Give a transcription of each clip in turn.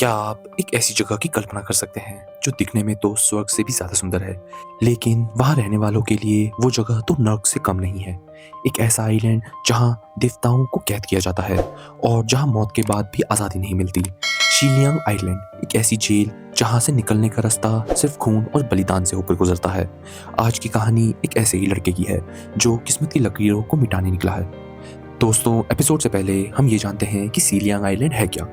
क्या आप एक ऐसी जगह की कल्पना कर सकते हैं जो दिखने में तो स्वर्ग से भी ज़्यादा सुंदर है, लेकिन वहाँ रहने वालों के लिए वो जगह तो नर्क से कम नहीं है। एक ऐसा आइलैंड जहाँ देवताओं को कैद किया जाता है और जहाँ मौत के बाद भी आज़ादी नहीं मिलती। शीलियांग आइलैंड एक ऐसी जेल जहाँ से निकलने का रास्ता सिर्फ खून और बलिदान से होकर गुजरता है। आज की कहानी एक ऐसे ही लड़के की है जो किस्मत की लकीरों को मिटाने निकला है। दोस्तों, एपिसोड से पहले हम ये जानते हैं कि सीलियांग आइलैंड है क्या।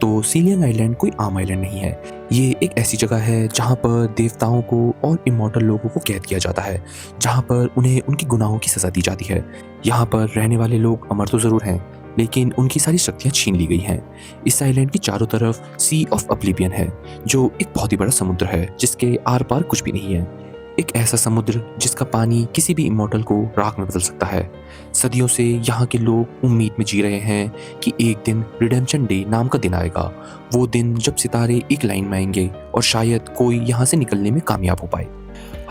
तो सीलियांग आइलैंड कोई आम आइलैंड नहीं है। ये एक ऐसी जगह है जहाँ पर देवताओं को और इमॉर्टल लोगों को कैद किया जाता है, जहाँ पर उन्हें उनकी गुनाहों की सज़ा दी जाती है। यहाँ पर रहने वाले लोग अमर तो ज़रूर हैं, लेकिन उनकी सारी शक्तियाँ छीन ली गई हैं। इस आइलैंड की चारों तरफ सी ऑफ ऑब्लिवियन है, जो एक बहुत ही बड़ा समुद्र है जिसके आर पार कुछ भी नहीं है। एक ऐसा समुद्र जिसका पानी किसी भी इमॉर्टल को राख में बदल सकता है। सदियों से यहाँ के लोग उम्मीद में जी रहे हैं कि एक दिन रिडेम्पशन डे नाम का दिन आएगा। वो दिन जब सितारे एक लाइन में आएंगे और शायद कोई यहाँ से निकलने में कामयाब हो पाए।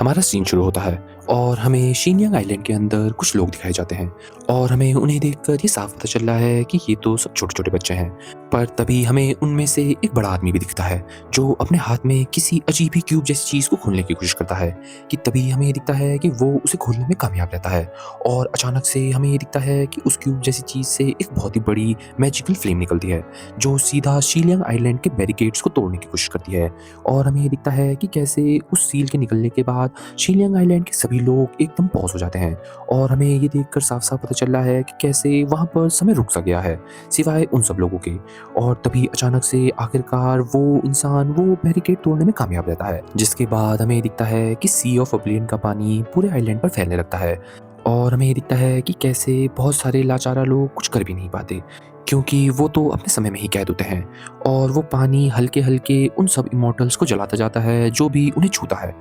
हमारा सीन शुरू होता है और हमें शीलियांग आइलैंड के अंदर कुछ लोग दिखाए जाते हैं और हमें उन्हें देखकर ये साफ पता चल रहा है कि ये तो सब छोटे छोटे बच्चे हैं। पर तभी हमें उनमें से एक बड़ा आदमी भी दिखता है जो अपने हाथ में किसी अजीब ही क्यूब जैसी चीज़ को खोलने की कोशिश करता है। कि तभी हमें ये दिखता है कि वो उसे खोलने में कामयाब रहता है और अचानक से हमें ये दिखता है कि उस क्यूब जैसी चीज़ से एक बहुत ही बड़ी मैजिकल फ्लेम निकलती है जो सीधा शीलियांग आइलैंड के बैरिकेड्स को तोड़ने की कोशिश करती है। और हमें ये दिखता है कि कैसे उस सील के निकलने के बाद शीलियांग आइलैंड के सभी लोग एकदम पॉज हो जाते हैं और हमें ये देखकर साफ-साफ पता चल रहा है कि कैसे वहाँ पर समय रुक सा गया है, सिवाय उन सब लोगों के। और तभी अचानक से आखिरकार वो इंसान वो बैरिकेड तोड़ने में कामयाब रहता है, जिसके बाद हमें ये दिखता है कि सी ऑफ ओब्लिवियन का पानी पूरे आइलैंड पर फैलने लगता है। और हमें ये दिखता है कि कैसे बहुत सारे लाचारा लोग कुछ कर भी नहीं पाते, क्योंकि वो तो अपने समय में ही कैद होते हैं और वो पानी हल्के-हल्के उन सब इमॉर्टल्स को जलाता जाता है जो भी उन्हें छूता है।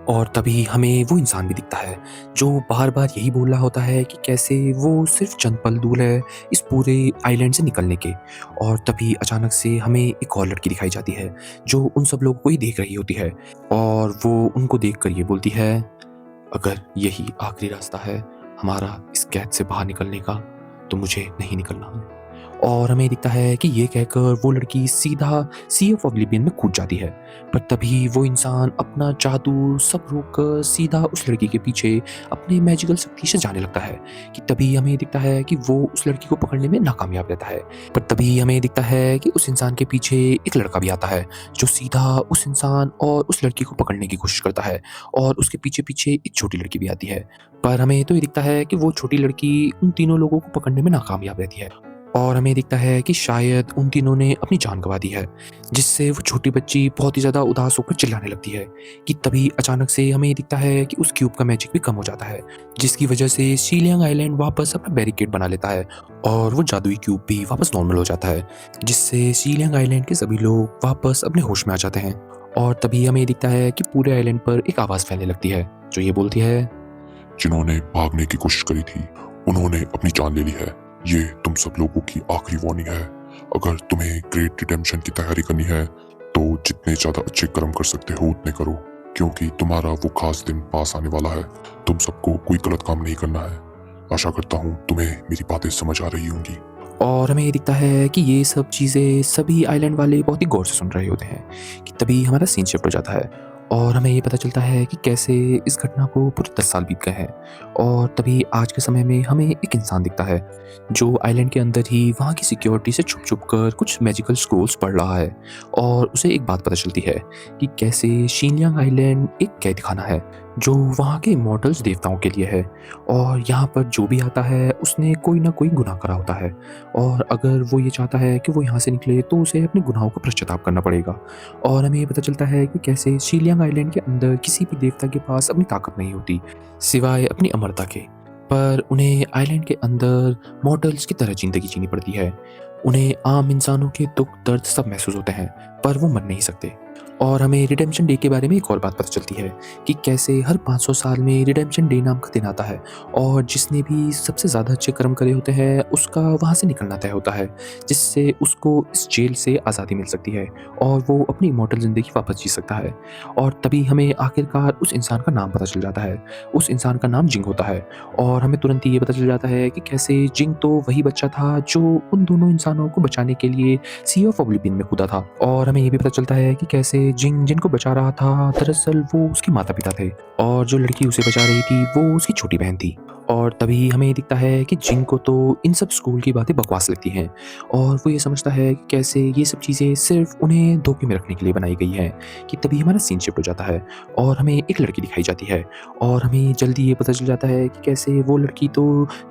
और तभी हमें वो इंसान भी दिखता है जो बार-बार यही बोल रहा होता है कि कैसे वो सिर्फ चंद पल दूर है इस पूरे आइलैंड से निकलने के। और तभी अचानक से हमें एक और लड़की दिखाई जाती है जो उन सब लोगों को ही देख रही होती है और वो उनको देखकर ये बोलती है, अगर यही आखिरी रास्ता है हमारा इस कैद से बाहर निकलने का, तो मुझे नहीं निकलना है। और हमें दिखता है कि ये कहकर वो लड़की सीधा सी ऑफ ऑब्लिवियन में कूद जाती है। पर तभी वो इंसान अपना जादू सब रोक कर सीधा उस लड़की के पीछे अपने मैजिकल शक्ति से जाने लगता है। कि तभी हमें दिखता है कि वो उस लड़की को पकड़ने में नाकामयाब रहता है। पर तभी हमें दिखता है कि उस इंसान के पीछे एक लड़का भी आता है जो सीधा उस इंसान और उस लड़की को पकड़ने की कोशिश करता है और उसके पीछे-पीछे एक छोटी लड़की भी आती है। पर हमें तो ये दिखता है कि वो छोटी लड़की उन तीनों लोगों को पकड़ने में नाकामयाब रहती है और हमें दिखता है कि शायद उन तीनों ने अपनी जान गंवा दी है, जिससे वो छोटी बच्ची बहुत ही ज़्यादा उदास होकर चिल्लाने लगती है। कि तभी अचानक से हमें ये दिखता है कि उस क्यूब का मैजिक भी कम हो जाता है, जिसकी वजह से शीलियांग आइलैंड वापस अपना बैरिकेड बना लेता है और वो जादुई क्यूब भी वापस नॉर्मल हो जाता है, जिससे शीलियांग आइलैंड के सभी लोग वापस अपने होश में आ जाते हैं। और तभी हमें ये दिखता है कि पूरे आइलैंड पर एक आवाज़ फैलने लगती है जो ये बोलती है, जिन्होंने भागने की कोशिश करी थी उन्होंने अपनी जान ले ली है। ये तुम सब लोगों की आखिरी वार्निंग है। अगर तुम्हें ग्रेट रिडेम्पशन की तैयारी करनी है तो जितने ज़्यादा अच्छे कर्म कर सकते हो उतने करो, क्योंकि तुम्हारा वो खास दिन पास आने वाला है। तुम सबको कोई गलत काम नहीं करना है। आशा करता हूँ तुम्हें मेरी बातें समझ आ रही होंगी। और हमें ये दिखता है कि ये सब चीज़ें सभी आइलैंड वाले बहुत ही गौर से सुन रहे होते हैं। कि तभी हमारा सीन शिफ्ट हो जाता है और हमें ये पता चलता है कि कैसे इस घटना को पूरे 10 साल बीत गए हैं। और तभी आज के समय में हमें एक इंसान दिखता है जो आइलैंड के अंदर ही वहाँ की सिक्योरिटी से छुप-छुप कर कुछ मैजिकल स्क्रोल्स पढ़ रहा है। और उसे एक बात पता चलती है कि कैसे शीलियांग आइलैंड एक कैदखाना है जो वहाँ के इमॉर्टल्स देवताओं के लिए है और यहाँ पर जो भी आता है उसने कोई ना कोई गुनाह करा होता है। और अगर वो ये चाहता है कि वो यहाँ से निकले तो उसे अपने गुनाहों का पश्चाताप करना पड़ेगा। और हमें ये पता चलता है कि कैसे शीलियांग आइलैंड के अंदर किसी भी देवता के पास अपनी ताकत नहीं होती सिवाय अपनी अमरता के। पर उन्हें आइलैंड के अंदर मॉर्टल्स की तरह ज़िंदगी जीनी पड़ती है। उन्हें आम इंसानों के दुख दर्द सब महसूस होते हैं पर वो मर नहीं सकते। और हमें रिडेम्पशन डे के बारे में एक और बात पता चलती है कि कैसे हर 500 साल में रिडेम्पशन डे नाम का दिन आता है और जिसने भी सबसे ज़्यादा अच्छे कर्म करे होते हैं उसका वहाँ से निकलना तय होता है, जिससे उसको इस जेल से आज़ादी मिल सकती है और वो अपनी इमॉर्टल ज़िंदगी वापस जी सकता है। और तभी हमें आखिरकार उस इंसान का नाम पता चल जाता है। उस इंसान का नाम जिंग होता है और हमें तुरंत ही ये पता चल जाता है कि कैसे जिंग तो वही बच्चा था जो उन दोनों इंसानों को बचाने के लिए सी ऑफ ओब्लिवियन में कूदा था। और हमें हमें ये भी पता चलता है कि कैसे जिंग जिनको बचा रहा था दरअसल वो उसके माता पिता थे और जो लड़की उसे बचा रही थी वो उसकी छोटी बहन थी। और तभी हमें ये दिखता है कि जिंग को तो इन सब स्कूल की बातें बकवास लगती हैं और वो ये समझता है कि कैसे ये सब चीज़ें सिर्फ उन्हें धोखे में रखने के लिए बनाई गई हैं। कि तभी हमारा सीन शिफ्ट हो जाता है और हमें एक लड़की दिखाई जाती है और हमें जल्दी ये पता चल जाता है कि कैसे वो लड़की तो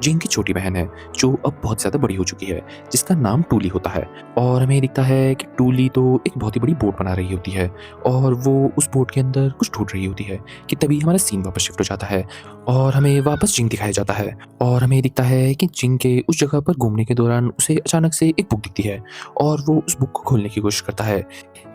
जिंग की छोटी बहन है जो अब बहुत ज़्यादा बड़ी हो चुकी है, जिसका नाम टूली होता है। और हमें दिखता है कि टूली तो एक बहुत ही बड़ी बोट बना रही होती है और वो उस बोट के अंदर कुछ ढूंढ रही होती है। कि तभी हमारा सीन वापस शिफ्ट हो जाता है और हमें वापस जिंग दिखाया जाता है और हमें दिखता है कि जिंग के उस जगह पर घूमने के दौरान उसे अचानक से एक बुक दिखती है और वो उस बुक को खोलने की कोशिश करता है।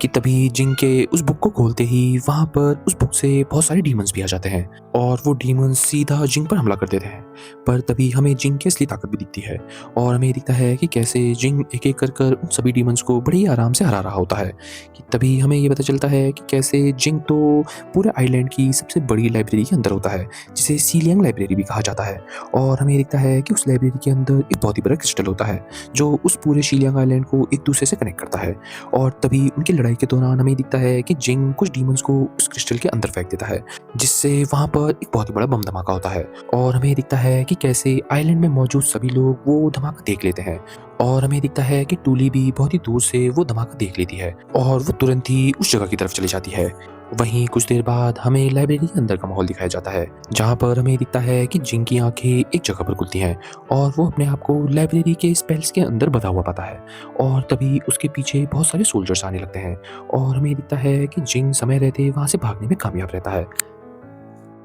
कि तभी जिंग के उस बुक को खोलते ही वहाँ पर उस बुक से बहुत सारे डीमंस भी आ जाते हैं और वो डीमंस सीधा जिंग पर हमला कर देते हैं। पर तभी हमें जिंग की असली ताकत भी दिखती है और हमें दिखता है कि कैसे जिंग एक एक कर कर उन सभी डीमंस को बड़े ही आराम से हरा रहा होता है। कि तभी हमें ये पता चलता है कि कैसे जिंग तो पूरे आइलैंड की सबसे बड़ी लाइब्रेरी के अंदर होता है, जिसे सीलियंग लाइब्रेरी भी कहा जाता है। और हमें दिखता है कि उस लाइब्रेरी के अंदर एक बहुत ही बड़ा क्रिस्टल होता है जो उस पूरे शीलियांग आइलैंड को एक दूसरे से कनेक्ट करता है। और तभी उनकी लड़ाई के दौरान हमें दिखता है कि जिंग कुछ डीमंस को उस क्रिस्टल के अंदर फेंक देता है, जिससे वहाँ पर एक बहुत ही बड़ा बम धमाका होता है। और हमें दिखता है कि कैसे आइलैंड में मौजूद सभी लोग वो धमाका देख लेते हैं और हमें दिखता है कि टूली भी बहुत ही दूर से वो धमाका देख लेती है और वो तुरंत ही उस जगह की तरफ चली जाती है। वहीं कुछ देर बाद हमें लाइब्रेरी के अंदर का माहौल दिखाया जाता है जहाँ पर हमें दिखता है कि जिंग की आंखें एक जगह पर खुलती हैं और वो अपने आप को लाइब्रेरी के स्पेल्स के अंदर बंधा हुआ पाता है। और तभी उसके पीछे बहुत सारे सोल्जर्स आने लगते हैं और हमें दिखता है कि जिंग समय रहते वहाँ से भागने में कामयाब रहता है।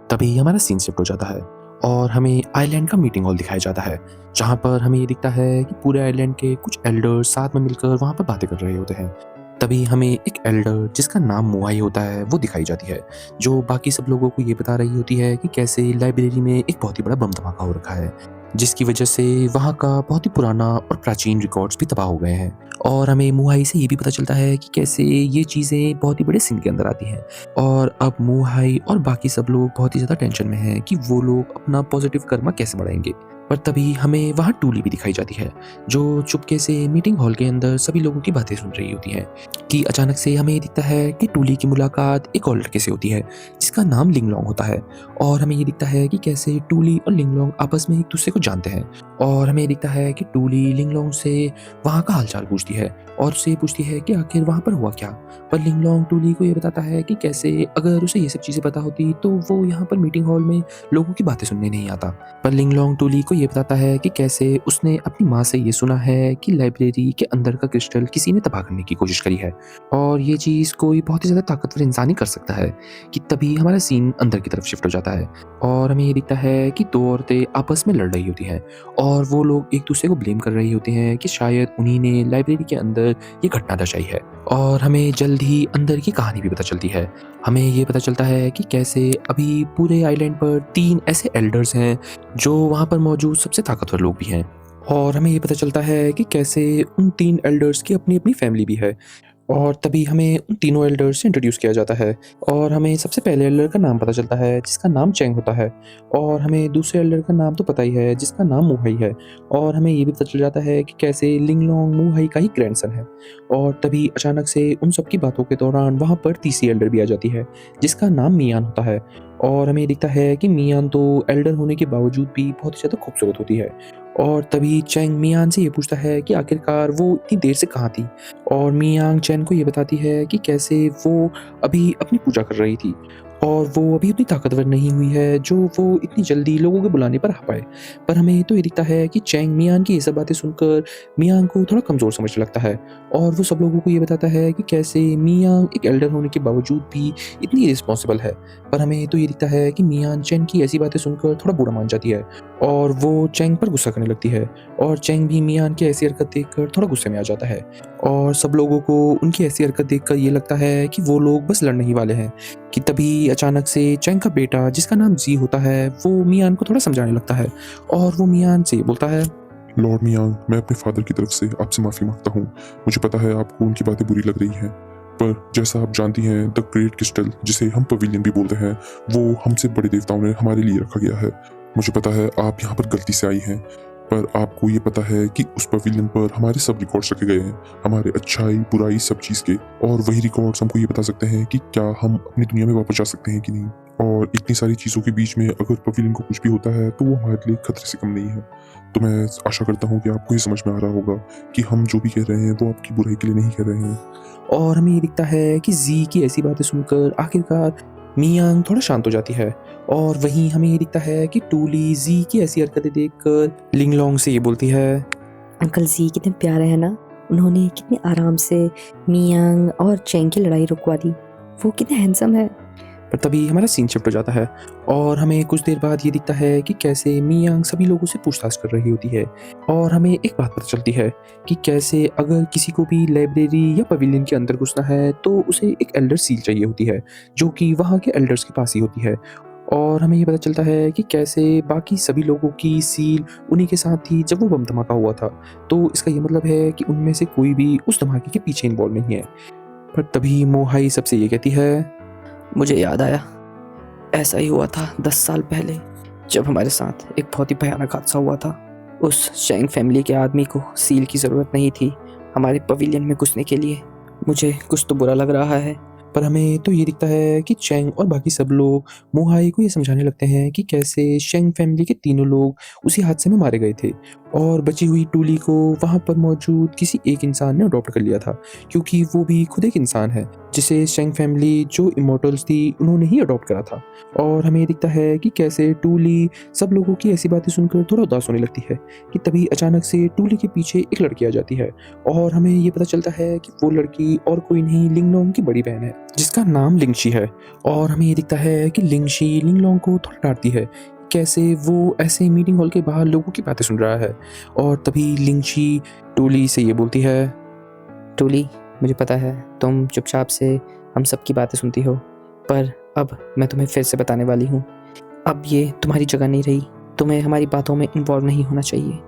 तभी हमारा सीन शिफ्ट हो जाता है और हमें आइलैंड का मीटिंग हॉल दिखाया जाता है जहाँ पर हमें ये दिखता है कि पूरे आइलैंड के कुछ एल्डर्स साथ में मिलकर वहाँ पर बातें कर रहे होते हैं। तभी हमें एक एल्डर जिसका नाम मुआई होता है वो दिखाई जाती है जो बाकी सब लोगों को ये बता रही होती है कि कैसे लाइब्रेरी में एक बहुत ही बड़ा बम धमाका हो रखा है, जिसकी वजह से वहाँ का बहुत ही पुराना और प्राचीन रिकॉर्ड्स भी तबाह हो गए हैं। और हमें मुहाई से ये भी पता चलता है कि कैसे ये चीज़ें बहुत ही बड़े सीन के अंदर आती हैं और अब मुहाई और बाकी सब लोग बहुत ही ज़्यादा टेंशन में हैं कि वो लोग अपना पॉजिटिव कर्मा कैसे बढ़ाएंगे। पर तभी हमें वहाँ टूली भी दिखाई जाती है जो चुपके से मीटिंग हॉल के अंदर सभी लोगों की बातें सुन रही होती हैं। कि अचानक से हमें ये दिखता है कि टूली की मुलाकात एक और लड़के से होती है जिसका नाम लिंगलोंग होता है और हमें ये दिखता है कि कैसे टूली और लिंगलोंग आपस में एक दूसरे को जानते हैं। और हमें दिखता है कि टूली लिंगलोंग से वहाँ का हालचाल पूछती है और उससे पूछती है कि आखिर वहाँ पर हुआ क्या। पर लिंगलोंग टूली को ये बताता है कि कैसे अगर उसे ये सब चीज़ें पता होती तो वो यहाँ पर मीटिंग हॉल में लोगों की बातें सुनने नहीं आता। पर लिंगलोंग टूली को ये बताता है कि कैसे उसने अपनी माँ से ये सुना है कि लाइब्रेरी के अंदर का क्रिस्टल किसी ने तबाह करने की कोशिश करी है और ये चीज़ कोई बहुत ही ज़्यादा ताकतवर इंसान ही कर सकता है। कि तभी हमारा सीन अंदर की तरफ शिफ्ट हो जाता है और हमें ये दिखता है कि दो औरतें आपस में लड़ रही होती हैं और वो लोग एक दूसरे को ब्लेम कर रही होते हैं कि शायद उन्हीं ने लाइब्रेरी के अंदर ये घटना दर्शाई है। और हमें जल्द ही अंदर की कहानी भी पता चलती है। हमें ये पता चलता है कि कैसे अभी पूरे आइलैंड पर 3 ऐसे एल्डर्स हैं जो वहाँ पर मौजूद सबसे ताकतवर लोग भी हैं। और हमें ये पता चलता है कि कैसे उन 3 एल्डर्स की अपनी अपनी फैमिली भी है। और तभी हमें उन तीनों एल्डर्स से इंट्रोड्यूस किया जाता है और हमें सबसे पहले एल्डर का नाम पता चलता है जिसका नाम चेंग होता है और हमें दूसरे एल्डर का नाम तो पता ही है जिसका नाम मुहाई है। और हमें ये भी पता चल जाता है कि कैसे लिंगलोंग मुहाई का ही ग्रैंडसन है। और तभी अचानक से उन सब की बातों के दौरान वहाँ पर तीसरी एल्डर भी आ जाती है जिसका नाम मियान होता है। और हमें दिखता है कि मियान तो एल्डर होने के बावजूद भी बहुत ही ज़्यादा खूबसूरत होती है। और तभी चेंग मियान से ये पूछता है कि आखिरकार वो इतनी देर से कहाँ थी और मियांग चैन को ये बताती है कि कैसे वो अभी अपनी पूजा कर रही थी और वो अभी उतनी ताकतवर नहीं हुई है जो वो इतनी जल्दी लोगों के बुलाने पर आ पाए। पर हमें तो ये दिखता है कि चैंग मियान की ये सब बातें सुनकर मियांग को थोड़ा कमज़ोर समझने लगता है और वो सब लोगों को ये बताता है कि कैसे मियांग एक एल्डर होने के बावजूद भी इतनी रिस्पॉन्सिबल है। पर हमें तो ये दिखता है कि मियान चैंग की ऐसी बातें सुनकर थोड़ा बुरा मान जाती है और वो चैंग पर गुस्सा करने लगती है और चैंग भी मियान की ऐसी हरकत देखकर थोड़ा गुस्से में आ जाता है और सब लोगों को उनकी ऐसी हरकत देखकर ये लगता है कि वो लोग बस लड़ने ही वाले हैं। कि तभी अचानक से चैंग का बेटा जिसका नाम जी होता है वो मियान को थोड़ा समझाने लगता है और वो मियान से बोलता है, लॉर्ड मियांग, मैं अपने फादर की तरफ से आपसे माफ़ी मांगता हूँ। मुझे पता है आपको उनकी बातें बुरी लग रही हैं, पर जैसा आप जानती हैं द ग्रेट क्रिस्टल जिसे हम पवेलियन भी बोलते हैं वो हमसे बड़े देवताओं ने हमारे लिए रखा गया है। मुझे पता है आप यहाँ पर गलती से आई हैं, पर आपको ये पता है कि उस पवेलियन पर हमारे सब रिकॉर्ड्स रखे गए हैं, हमारे अच्छाई बुराई सब चीज़ के, और वही रिकॉर्ड्स हमको ये बता सकते हैं कि क्या हम अपनी दुनिया में वापस जा सकते हैं कि नहीं। और इतनी सारी चीज़ों के बीच में अगर पवेलियन को कुछ भी होता है तो वो हमारे लिए खतरे से कम नहीं है। तो मैं आशा करता हूँ कि आपको ये समझ में आ रहा होगा कि हम जो भी कह रहे हैं वो आपकी बुराई के लिए नहीं कह रहे हैं। और हमें ये दिखता है कि जी की ऐसी बातें सुनकर आखिरकार मियांग थोड़ा शांत हो जाती है। और वहीं हमें ये दिखता है कि टूली जी की ऐसी हरकतें देखकर लिंगलोंग से ये बोलती है, अंकल जी कितने प्यारे हैं ना, उन्होंने कितने आराम से मियांग और चेंग की लड़ाई रुकवा दी, वो कितने हैंडसम है। पर तभी हमारा सीन शिफ्ट हो जाता है और हमें कुछ देर बाद ये दिखता है कि कैसे मियांग सभी लोगों से पूछताछ कर रही होती है। और हमें एक बात पता चलती है कि कैसे अगर किसी को भी लाइब्रेरी या पवेलियन के अंदर घुसना है तो उसे एक एल्डर सील चाहिए होती है, जो कि वहाँ के एल्डर्स के पास ही होती है। और हमें ये पता चलता है कि कैसे बाकी सभी लोगों की सील उन्हीं के साथ थी जब वो बम धमाका हुआ था। तो इसका ये मतलब है कि उनमें से कोई भी उस धमाके के पीछे इन्वॉल्व नहीं है। पर तभी मोहाई सबसे ये कहती है, मुझे याद आया, ऐसा ही हुआ था 10 साल पहले जब हमारे साथ एक बहुत ही भयानक हादसा हुआ था। उस शेंग फैमिली के आदमी को सील की ज़रूरत नहीं थी हमारे पवेलियन में घुसने के लिए। मुझे कुछ तो बुरा लग रहा है। पर हमें तो ये दिखता है कि चेंग और बाकी सब लोग मोहाई को ये समझाने लगते हैं कि कैसे शेंग फैमिली के तीनों लोग उसी हादसे में मारे गए थे और बची हुई टूली को वहाँ पर मौजूद किसी एक इंसान ने अडॉप्ट कर लिया था, क्योंकि वो भी खुद एक इंसान है जिसे शेंग फैमिली जो इमोर्टल्स थी उन्होंने ही अडॉप्ट करा था। और हमें दिखता है कि कैसे टूली सब लोगों की ऐसी बातें सुनकर थोड़ा उदास होने लगती है कि तभी अचानक से टूली के पीछे एक लड़की आ जाती है और हमें ये पता चलता है कि वो लड़की और कोई नहीं लिंगलोंग की बड़ी बहन है जिसका नाम लिंगशी है। और हमें ये दिखता है कि लिंगशी लिंगलोंग को थोड़ा डांटती है कैसे वो ऐसे मीटिंग हॉल के बाहर लोगों की बातें सुन रहा है। और तभी लिंगशी टूली से ये बोलती है, टूली, मुझे पता है तुम चुपचाप से हम सब की बातें सुनती हो, पर अब मैं तुम्हें फिर से बताने वाली हूँ, अब ये तुम्हारी जगह नहीं रही, तुम्हें हमारी बातों में इन्वॉल्व नहीं होना चाहिए।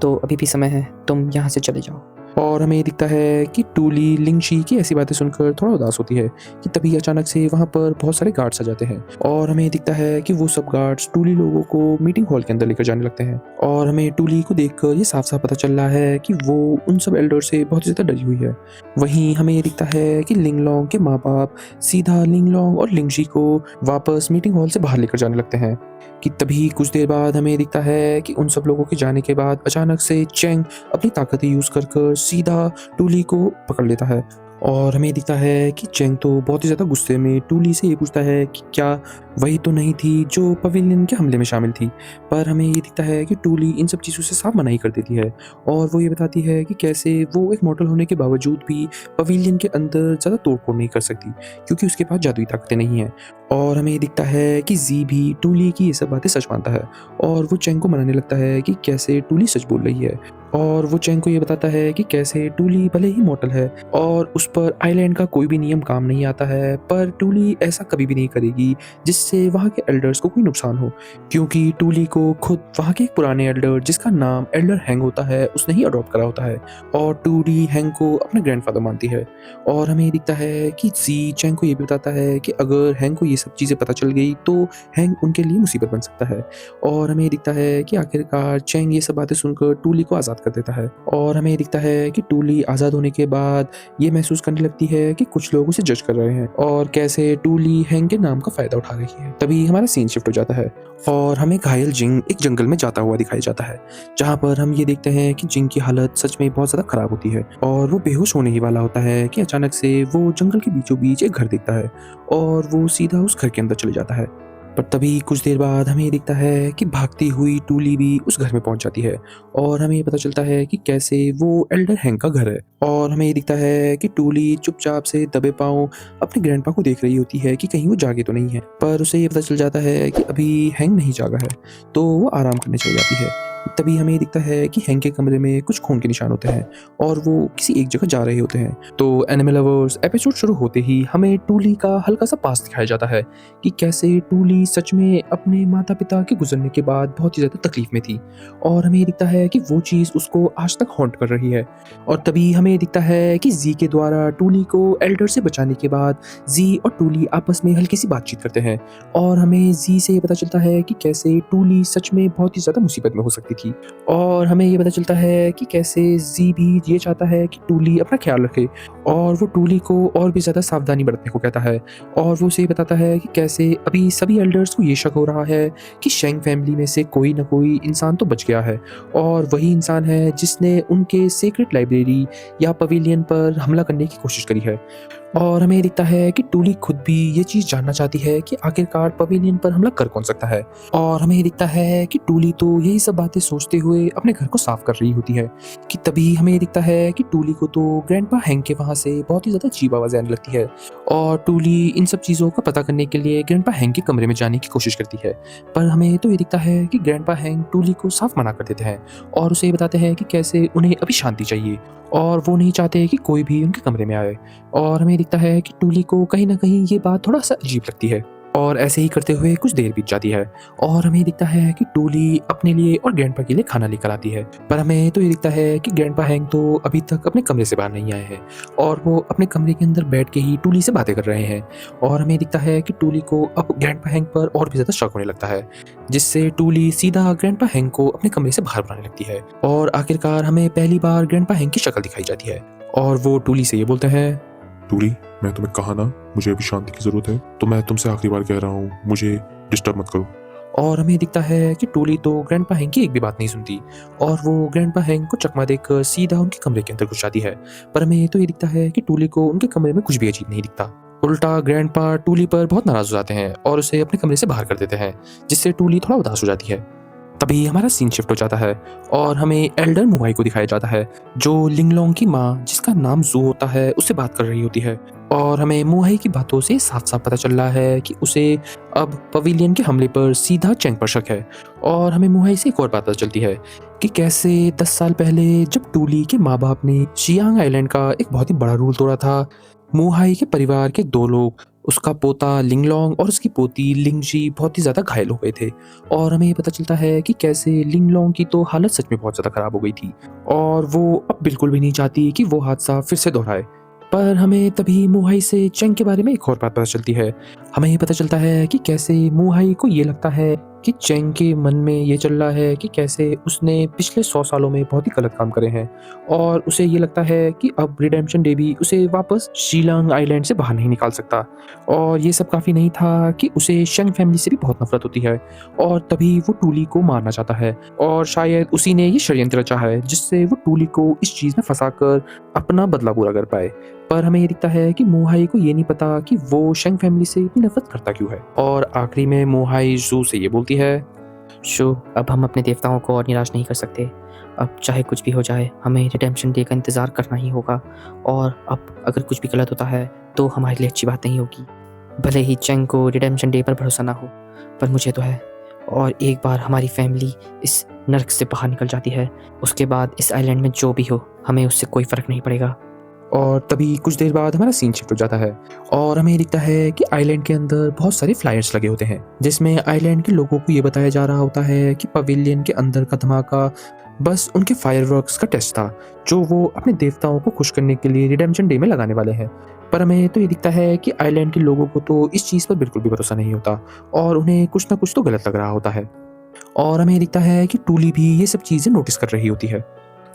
तो अभी भी समय है, तुम यहाँ से चले जाओ। और हमें दिखता है कि टूली लिंगशी की ऐसी बातें सुनकर थोड़ा उदास होती है कि तभी अचानक से वहाँ पर बहुत सारे गार्ड्स आ जाते हैं और हमें दिखता है कि वो सब गार्ड्स टूली लोगों को मीटिंग हॉल के अंदर लेकर जाने लगते हैं। और हमें टूली को देखकर ये साफ साफ पता चल रहा है कि वो उन सब एल्डर से बहुत ही ज़्यादा डरी हुई है। वहीं हमें ये दिखता है कि लिंगलोंग के माँ बाप सीधा लिंगलोंग और लिंगशी को वापस मीटिंग हॉल से बाहर लेकर जाने लगते हैं कि तभी कुछ देर बाद हमें दिखता है कि उन सब लोगों के जाने के बाद अचानक से चेंग अपनी ताकतें यूज़ कर सीधा टूली को पकड़ लेता है। और हमें दिखता है कि चेंग तो बहुत ही ज़्यादा गुस्से में टूली से ये पूछता है कि क्या वही तो नहीं थी जो पवेलियन के हमले में शामिल थी। पर हमें ये दिखता है कि टूली इन सब चीज़ों से साफ मनाही कर देती है और वो ये बताती है कि कैसे वो एक मॉडल होने के बावजूद भी पवेलियन के अंदर ज़्यादा तोड़फोड़ नहीं कर सकती क्योंकि उसके पास जादुई ताकतें नहीं हैं। और हमें दिखता है कि जी भी टूली की ये सब बातें सच मानता है और वो चेंग को मनाने लगता है कि कैसे टूली सच बोल रही है। और वो चेंग को ये बताता है कि कैसे टूली भले ही मॉडल है और उस पर आइलैंड का कोई भी नियम काम नहीं आता है, पर टूली ऐसा कभी भी नहीं करेगी जिससे वहाँ के एल्डर्स को कोई नुकसान हो, क्योंकि टूली को खुद वहाँ के एक पुराने एल्डर जिसका नाम एल्डर हैंग होता है उसने ही अडॉप्ट करा होता है और टूली हैंग को अपना ग्रैंडफादर मानती है। और हमें दिखता है कि जी चेंग को ये भी बताता है कि अगर हैंग को ये सब चीज़ें पता चल गई तो हैंग उनके लिए मुसीबत बन सकता है। और हमें दिखता है कि आखिरकार चेंग ये सब बातें सुनकर टूली को आज़ाद कर देता है। और हमें दिखता है कि टूली आज़ाद होने के बाद ये महसूस करने लगती है कि कुछ लोग उसे जज कर रहे हैं और कैसे टूली हैंग के नाम का फ़ायदा उठा रही है। तभी हमारा सीन शिफ्ट हो जाता है और हमें घायल जिंग एक जंगल में जाता हुआ दिखाई जाता है, जहाँ पर हम ये देखते हैं कि जिंग की हालत सच में बहुत ज़्यादा खराब होती है और वो बेहोश होने ही वाला होता है कि अचानक से वो जंगल के बीचों बीच एक घर देखता है और वो सीधा उस घर के अंदर चले जाता है। पर तभी कुछ देर बाद हमें दिखता है कि भागती हुई टूली भी उस घर में पहुंच जाती है और हमें ये पता चलता है कि कैसे वो एल्डर हैंग का घर है। और हमें ये दिखता है कि टूली चुपचाप से दबे पांव अपने ग्रैंडपा को देख रही होती है कि कहीं वो जागे तो नहीं है, पर उसे ये पता चल जाता है कि अभी हैंग नहीं जागा है, तो वो आराम करने चली जाती है। तभी हमें दिखता है कि हैंग के कमरे में कुछ खून के निशान होते हैं और वो किसी एक जगह जा रहे होते हैं। तो एनिमल लवर्स, एपिसोड शुरू होते ही हमें टूली का हल्का सा पास दिखाया जाता है कि कैसे टूली सच में अपने माता पिता के गुजरने के बाद बहुत ही ज़्यादा तकलीफ में थी और हमें दिखता है कि वो चीज़ उसको आज तक हॉन्ट कर रही है। और तभी हमें दिखता है कि जी के द्वारा टूली को एल्डर से बचाने के बाद जी और टूली आपस में हल्की सी बातचीत करते हैं और हमें जी से पता चलता है कि कैसे टूली सच में बहुत ही ज़्यादा मुसीबत में हो सकती थी। और हमें ये पता चलता है कि कैसे जी भी ये चाहता है कि टूली अपना ख्याल रखे और वो टूली को और भी ज़्यादा सावधानी बरतने को कहता है। और वो उसे ये बताता है कि कैसे अभी सभी एल्डर्स को ये शक हो रहा है कि शेंग फैमिली में से कोई ना कोई इंसान तो बच गया है और वही इंसान है जिसने उनके सीक्रेट लाइब्रेरी या पवेलियन पर हमला करने की कोशिश करी है। और हमें दिखता है कि टूली खुद भी ये चीज़ जानना चाहती है कि आखिरकार पवेलियन पर हमला कर कौन सकता है। और हमें दिखता है कि टूली तो यही सब बातें सोचते हुए अपने घर को साफ कर रही होती है कि तभी हमें दिखता है कि टूली को तो ग्रैंडपा हैंक के वहाँ से बहुत ही ज़्यादा अजीब आवाज़ आने लगती है। और टूली इन सब चीज़ों का पता करने के लिए ग्रैंडपा हैंक के कमरे में जाने की कोशिश करती है, पर हमें तो ये दिखता है कि ग्रैंडपा हैंक टूली को साफ मना कर देते हैं और उसे ये बताते हैं कि कैसे उन्हें अभी शांति चाहिए और वो नहीं चाहते कि कोई भी उनके कमरे में आए। और हमें दिखता है कि टूली को कहीं ना कहीं ये बात थोड़ा सा अजीब लगती है और ऐसे ही करते हुए कुछ देर बीत जाती है और हमें दिखता है कि टूली अपने लिए और ग्रैंडपा के लिए खाना लेकर आती है। पर हमें तो ये दिखता है कि ग्रैंडपा हैंक तो अभी तक अपने कमरे से बाहर नहीं आए हैं और वो अपने कमरे के अंदर बैठ के ही टूली से बातें कर रहे हैं। और हमें दिखता है कि टूली को अब ग्रैंडपा हैंक पर और भी ज़्यादा शक होने लगता है, जिससे टूली सीधा ग्रैंडपा हैंक को अपने कमरे से बाहर बुलाने लगती है। और आखिरकार हमें पहली बार ग्रैंडपा हैंक की शक्ल दिखाई जाती है और वो टूली से ये बोलते हैं, टूली, मैं तुम्हें कहा ना मुझे अभी शांति की जरूरत है, तो मैं तुमसे आखिरी बार कह रहा हूँ, मुझे डिस्टर्ब मत करो। और हमें दिखता है कि टूली तो ग्रैंडपा हैंक की एक भी बात नहीं सुनती और वो ग्रैंडपा हैंक को चकमा देकर सीधा उनके कमरे के अंदर घुस जाती है। पर हमें तो ये दिखता है कि टूली को उनके कमरे में कुछ भी अजीब नहीं दिखता। उल्टा ग्रैंडपा टूली पर बहुत नाराज हो जाते हैं और उसे अपने कमरे से बाहर कर देते हैं, जिससे टूली थोड़ा उदास हो जाती है। तभी हमारा सीन शिफ्ट हो जाता है और हमें एल्डर मुहाई को दिखाया जाता है, जो लिंगलोंग की माँ जिसका नाम जू होता है उससे बात कर रही होती है। और हमें मुहाई की बातों से साफ साफ पता चल रहा है कि उसे अब पवेलियन के हमले पर सीधा चेंग पर शक है। और हमें मुहाई से एक और बात पता चलती है कि कैसे 10 साल पहले जब टूली के माँ बाप ने शियांग आइलैंड का एक बहुत ही बड़ा रूल तोड़ा था, मुहाई के परिवार के 2 लोग, उसका पोता लिंगलोंग और उसकी पोती लिंगजी, बहुत ही ज़्यादा घायल हो गए थे। और हमें ये पता चलता है कि कैसे लिंगलोंग की तो हालत सच में बहुत ज़्यादा ख़राब हो गई थी और वो अब बिल्कुल भी नहीं चाहती कि वो हादसा फिर से दोहराए। पर हमें तभी मुहाई से चेंग के बारे में एक और बात पता चलती है। हमें ये पता चलता है कि कैसे मुहाई को ये लगता है कि चेंग के मन में ये चल रहा है कि कैसे उसने पिछले 100 सालों में बहुत ही गलत काम करे हैं और उसे ये लगता है कि अब रिडेम्पशन डे भी उसे वापस शिलांग आइलैंड से बाहर नहीं निकाल सकता। और ये सब काफ़ी नहीं था कि उसे शेंग फैमिली से भी बहुत नफरत होती है और तभी वो टूली को मारना चाहता है और शायद उसी ने ये षड्यंत्र रचा है जिससे वो टूली को इस चीज़ में फंसाकर अपना बदला पूरा कर पाए। पर हमें ये दिखता है कि मोहाई को ये नहीं पता कि वो शेंग फैमिली से इतनी नफरत करता क्यों है। और आखिरी में मोहाई जू से ये बोलती है, शो, अब हम अपने देवताओं को और निराश नहीं कर सकते। अब चाहे कुछ भी हो जाए, हमें रिडेम्पशन डे का इंतज़ार करना ही होगा और अब अगर कुछ भी गलत होता है तो हमारे लिए अच्छी बात नहीं होगी। भले ही चेंग को रिडेम्पशन डे पर भरोसा ना हो, पर मुझे तो है। और एक बार हमारी फैमिली इस नर्क से बाहर निकल जाती है, उसके बाद इस आइलैंड में जो भी हो हमें उससे कोई फ़र्क नहीं पड़ेगा। और तभी कुछ देर बाद हमारा सीन शिफ्ट हो जाता है और हमें दिखता है कि आइलैंड के अंदर बहुत सारे फ्लायर्स लगे होते हैं, जिसमें आइलैंड के लोगों को ये बताया जा रहा होता है कि पवेलियन के अंदर का धमाका बस उनके फायरवर्क्स का टेस्ट था, जो वो अपने देवताओं को खुश करने के लिए रिडेम्पशन डे में लगाने वाले हैं। पर हमें तो ये दिखता है कि आइलैंड के लोगों को तो इस चीज़ पर बिल्कुल भी भरोसा नहीं होता और उन्हें कुछ ना कुछ तो गलत लग रहा होता है। और हमें दिखता है कि टूली भी ये सब चीज़ें नोटिस कर रही होती है।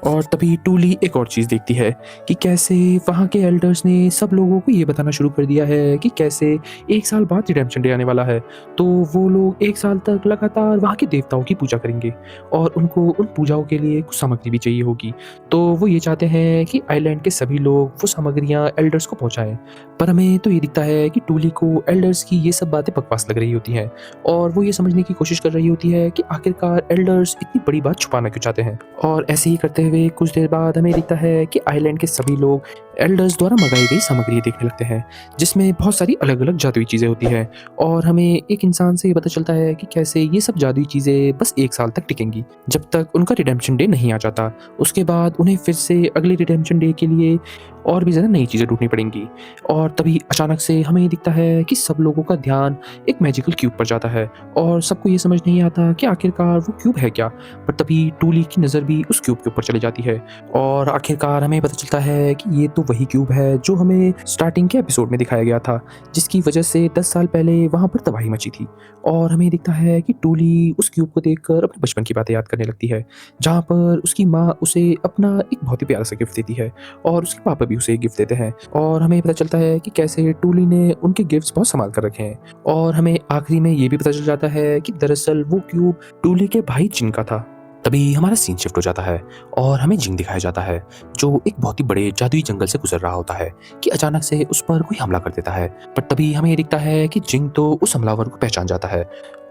और तभी टूली एक और चीज़ देखती है कि कैसे वहाँ के एल्डर्स ने सब लोगों को ये बताना शुरू कर दिया है कि कैसे 1 साल बाद रिडेम्पशन डे आने वाला है, तो वो लोग 1 साल तक लगातार वहाँ के देवताओं की पूजा करेंगे और उनको उन पूजाओं के लिए कुछ सामग्री भी चाहिए होगी। तो वो ये चाहते हैं कि आइलैंड के सभी लोग वो सामग्रियाँ एल्डर्स को पहुँचाएँ। पर हमें तो ये दिखता है कि टूली को एल्डर्स की ये सब बातें बकवास लग रही होती हैं और वो ये समझने की कोशिश कर रही होती है कि आखिरकार एल्डर्स इतनी बड़ी बात छुपाना क्यों चाहते हैं। और ऐसे ही करते हुए कुछ देर बाद हमें दिखता है कि आइलैंड के सभी लोग एल्डर्स द्वारा मंगाई गई सामग्री देखने लगते हैं, जिसमें बहुत सारी अलग अलग जादुई चीज़ें होती हैं। और हमें एक इंसान से ये पता चलता है कि कैसे ये सब जादुई चीज़ें बस 1 साल तक टिकेंगी, जब तक उनका रिडेम्पशन डे नहीं आ जाता। उसके बाद उन्हें फिर से अगले रिडेम्पशन डे के लिए और भी ज़्यादा नई चीज़ें ढूंढनी पड़ेंगी। और तभी अचानक से हमें दिखता है कि सब लोगों का ध्यान एक मैजिकल क्यूब पर जाता है और सबको ये समझ नहीं आता कि आखिरकार वो क्यूब है क्या। पर तभी टूली की नज़र भी उस क्यूब के ऊपर चली जाती है और आखिरकार हमें पता चलता है कि ये तो वही क्यूब है जो हमें स्टार्टिंग के एपिसोड में दिखाया गया था, जिसकी वजह से 10 साल पहले वहाँ पर तबाही मची थी। और हमें दिखता है कि टूली उस क्यूब को देखकर अपने बचपन की बातें याद करने लगती है, जहाँ पर उसकी माँ उसे अपना एक बहुत ही प्यारा सा गिफ्ट देती है और उसके पापा भी उसे एक गिफ्ट देते हैं। और हमें पता चलता है कि कैसे टूली ने उनके गिफ्ट्स बहुत संभाल कर रखे हैं। और हमें आखिरी में ये भी पता चल जाता है कि दरअसल वो क्यूब टूली के भाई जिन का था। तभी हमारा सीन शिफ्ट हो जाता है और हमें जिंग दिखाया जाता है, जो एक बहुत ही बड़े जादुई जंगल से गुजर रहा होता है कि अचानक से उस पर कोई हमला कर देता है। पर तभी हमें ये दिखता है कि जिंग तो उस हमलावर को पहचान जाता है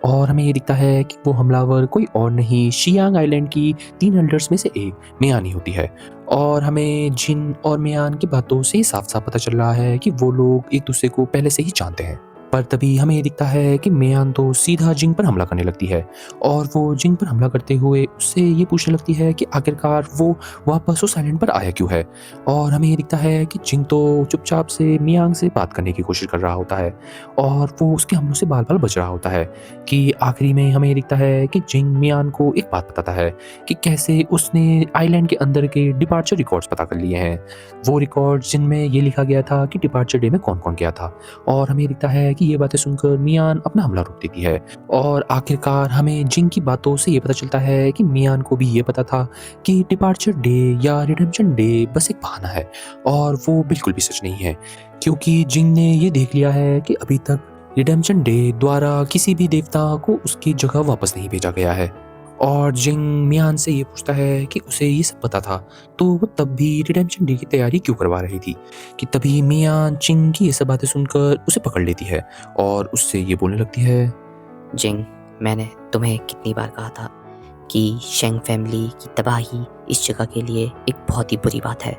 और हमें ये दिखता है कि वो हमलावर कोई और नहीं, शियांग आइलैंड की 3 एल्डर्स में से एक मियान ही होती है। और हमें जिन और मियान की बातों से साफ साफ पता चल रहा है कि वो लोग एक दूसरे को पहले से ही जानते हैं। पर तभी हमें ये दिखता है कि मियान तो सीधा जिंग पर हमला करने लगती है और वो जिंग पर हमला करते हुए उससे ये पूछने लगती है कि आखिरकार वो वापस उस आइलैंड पर आया क्यों है। और हमें ये दिखता है कि जिंग तो चुपचाप से मियांग से बात करने की कोशिश कर रहा होता है और वो उसके हमलों से बाल बाल बच रहा होता है कि आखिरी में हमें ये दिखता है कि जिंग मियान को एक बात बताता है कि कैसे उसने आइलैंड के अंदर के डिपार्चर रिकॉर्ड्स पता कर लिए हैं, वो रिकॉर्ड्स जिनमें ये लिखा गया था कि डिपार्चर डे में कौन कौन गया था। और हमें दिखता है कि ये बातें सुनकर मियान अपना हमला रोक देती है और आखिरकार हमें जिंग की बातों से ये पता चलता है कि मियान को भी ये पता था कि डिपार्चर डे या रिडेम्पशन डे बस एक बहाना है और वो बिल्कुल भी सच नहीं है, क्योंकि जिंग ने ये देख लिया है कि अभी तक रिडेम्पशन डे द्वारा किसी भी देवता को उसकी जगह वापस नहीं भेजा गया है। और जिंग मियान से ये पूछता है कि उसे ये सब पता था तो वो तब भी रिडेम्पशन डे की तैयारी क्यों करवा रही थी। कि तभी मियान जिंग की ये सब बातें सुनकर उसे पकड़ लेती है और उससे ये बोलने लगती है, जिंग, मैंने तुम्हें कितनी बार कहा था कि शेंग फैमिली की तबाही इस जगह के लिए एक बहुत ही बुरी बात है।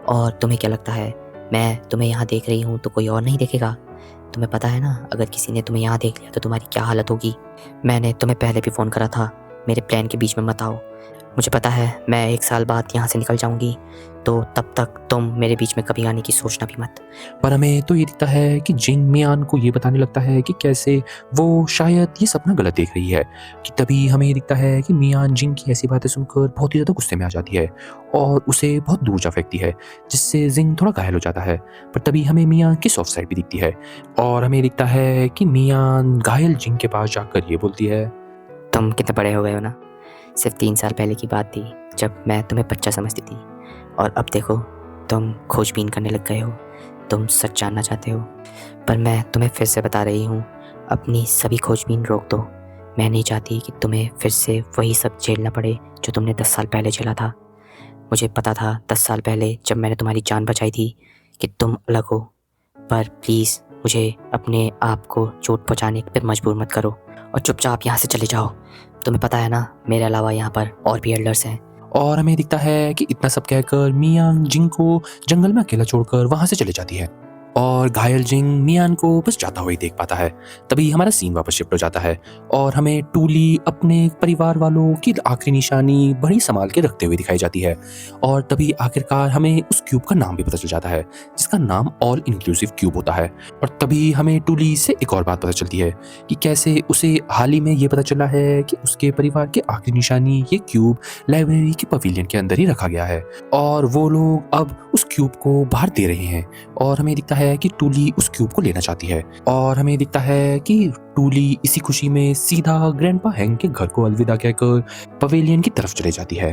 और तुम्हें क्या लगता है मैं तुम्हें यहाँ देख रही हूँ तो कोई और नहीं देखेगा? तुम्हें पता है ना, अगर किसी ने तुम्हें यहाँ देख लिया तो तुम्हारी क्या हालत होगी। मैंने तुम्हें पहले भी फ़ोन करा था, मेरे प्लान के बीच में मत आओ। मुझे पता है मैं 1 साल बाद यहाँ से निकल जाऊँगी, तो तब तक तुम मेरे बीच में कभी आने की सोचना भी मत। पर हमें तो ये दिखता है कि जिंग मियान को ये बताने लगता है कि कैसे वो शायद ये सपना गलत देख रही है। कि तभी हमें ये दिखता है कि मियान जिंग की ऐसी बातें सुनकर बहुत ही ज़्यादा गुस्से में आ जाती है और उसे बहुत दूर जा फेंकती है, जिससे जिंग थोड़ा घायल हो जाता है। पर तभी हमें मियान की सॉफ्ट साइड भी दिखती है और हमें दिखता है कि मियान घायल जिंग के पास जाकर ये बोलती है, तुम कितने बड़े हो गए हो ना। सिर्फ 3 साल पहले की बात थी जब मैं तुम्हें बच्चा समझती थी, और अब देखो तुम खोजबीन करने लग गए हो, तुम सच जानना चाहते हो। पर मैं तुम्हें फिर से बता रही हूँ, अपनी सभी खोजबीन रोक दो। मैं नहीं चाहती कि तुम्हें फिर से वही सब झेलना पड़े जो तुमने 10 साल पहले झेला था। मुझे पता था 10 साल पहले जब मैंने तुम्हारी जान बचाई थी कि तुम अलग हो, पर प्लीज़ मुझे अपने आप को चोट पहुँचाने पर मजबूर मत करो और चुपचाप यहाँ से चले जाओ। तुम्हें पता है ना, मेरे अलावा यहाँ पर और भी एल्डर्स हैं। और हमें दिखता है कि इतना सब कहकर मियान जिंग को जंगल में अकेला छोड़कर वहां से चले जाती है और घायल जिंग मियान को बस जाता हुआ ही देख पाता है। तभी हमारा सीन वापस शिफ्ट हो जाता है और हमें टूली अपने परिवार वालों की आखिरी निशानी बड़ी संभाल के रखते हुए दिखाई जाती है। और तभी आखिरकार हमें उस क्यूब का नाम भी पता चल जाता है, जिसका नाम ऑल इंक्लूसिव क्यूब होता है। और तभी हमें टूली से एक और बात पता चलती है कि कैसे उसे हाल ही में ये पता चला है कि उसके परिवार की आखिरी निशानी ये क्यूब लाइब्रेरी के पवेलियन के अंदर ही रखा गया है और वो लोग अब उस क्यूब को बाहर दे रहे हैं। और हमें दिखता है कि टूली उस क्यूब को लेना चाहती है और हमें दिखता है कि टूली इसी खुशी में सीधा ग्रैंडपा हैंग के घर को अलविदा कहकर पवेलियन की तरफ चले जाती है।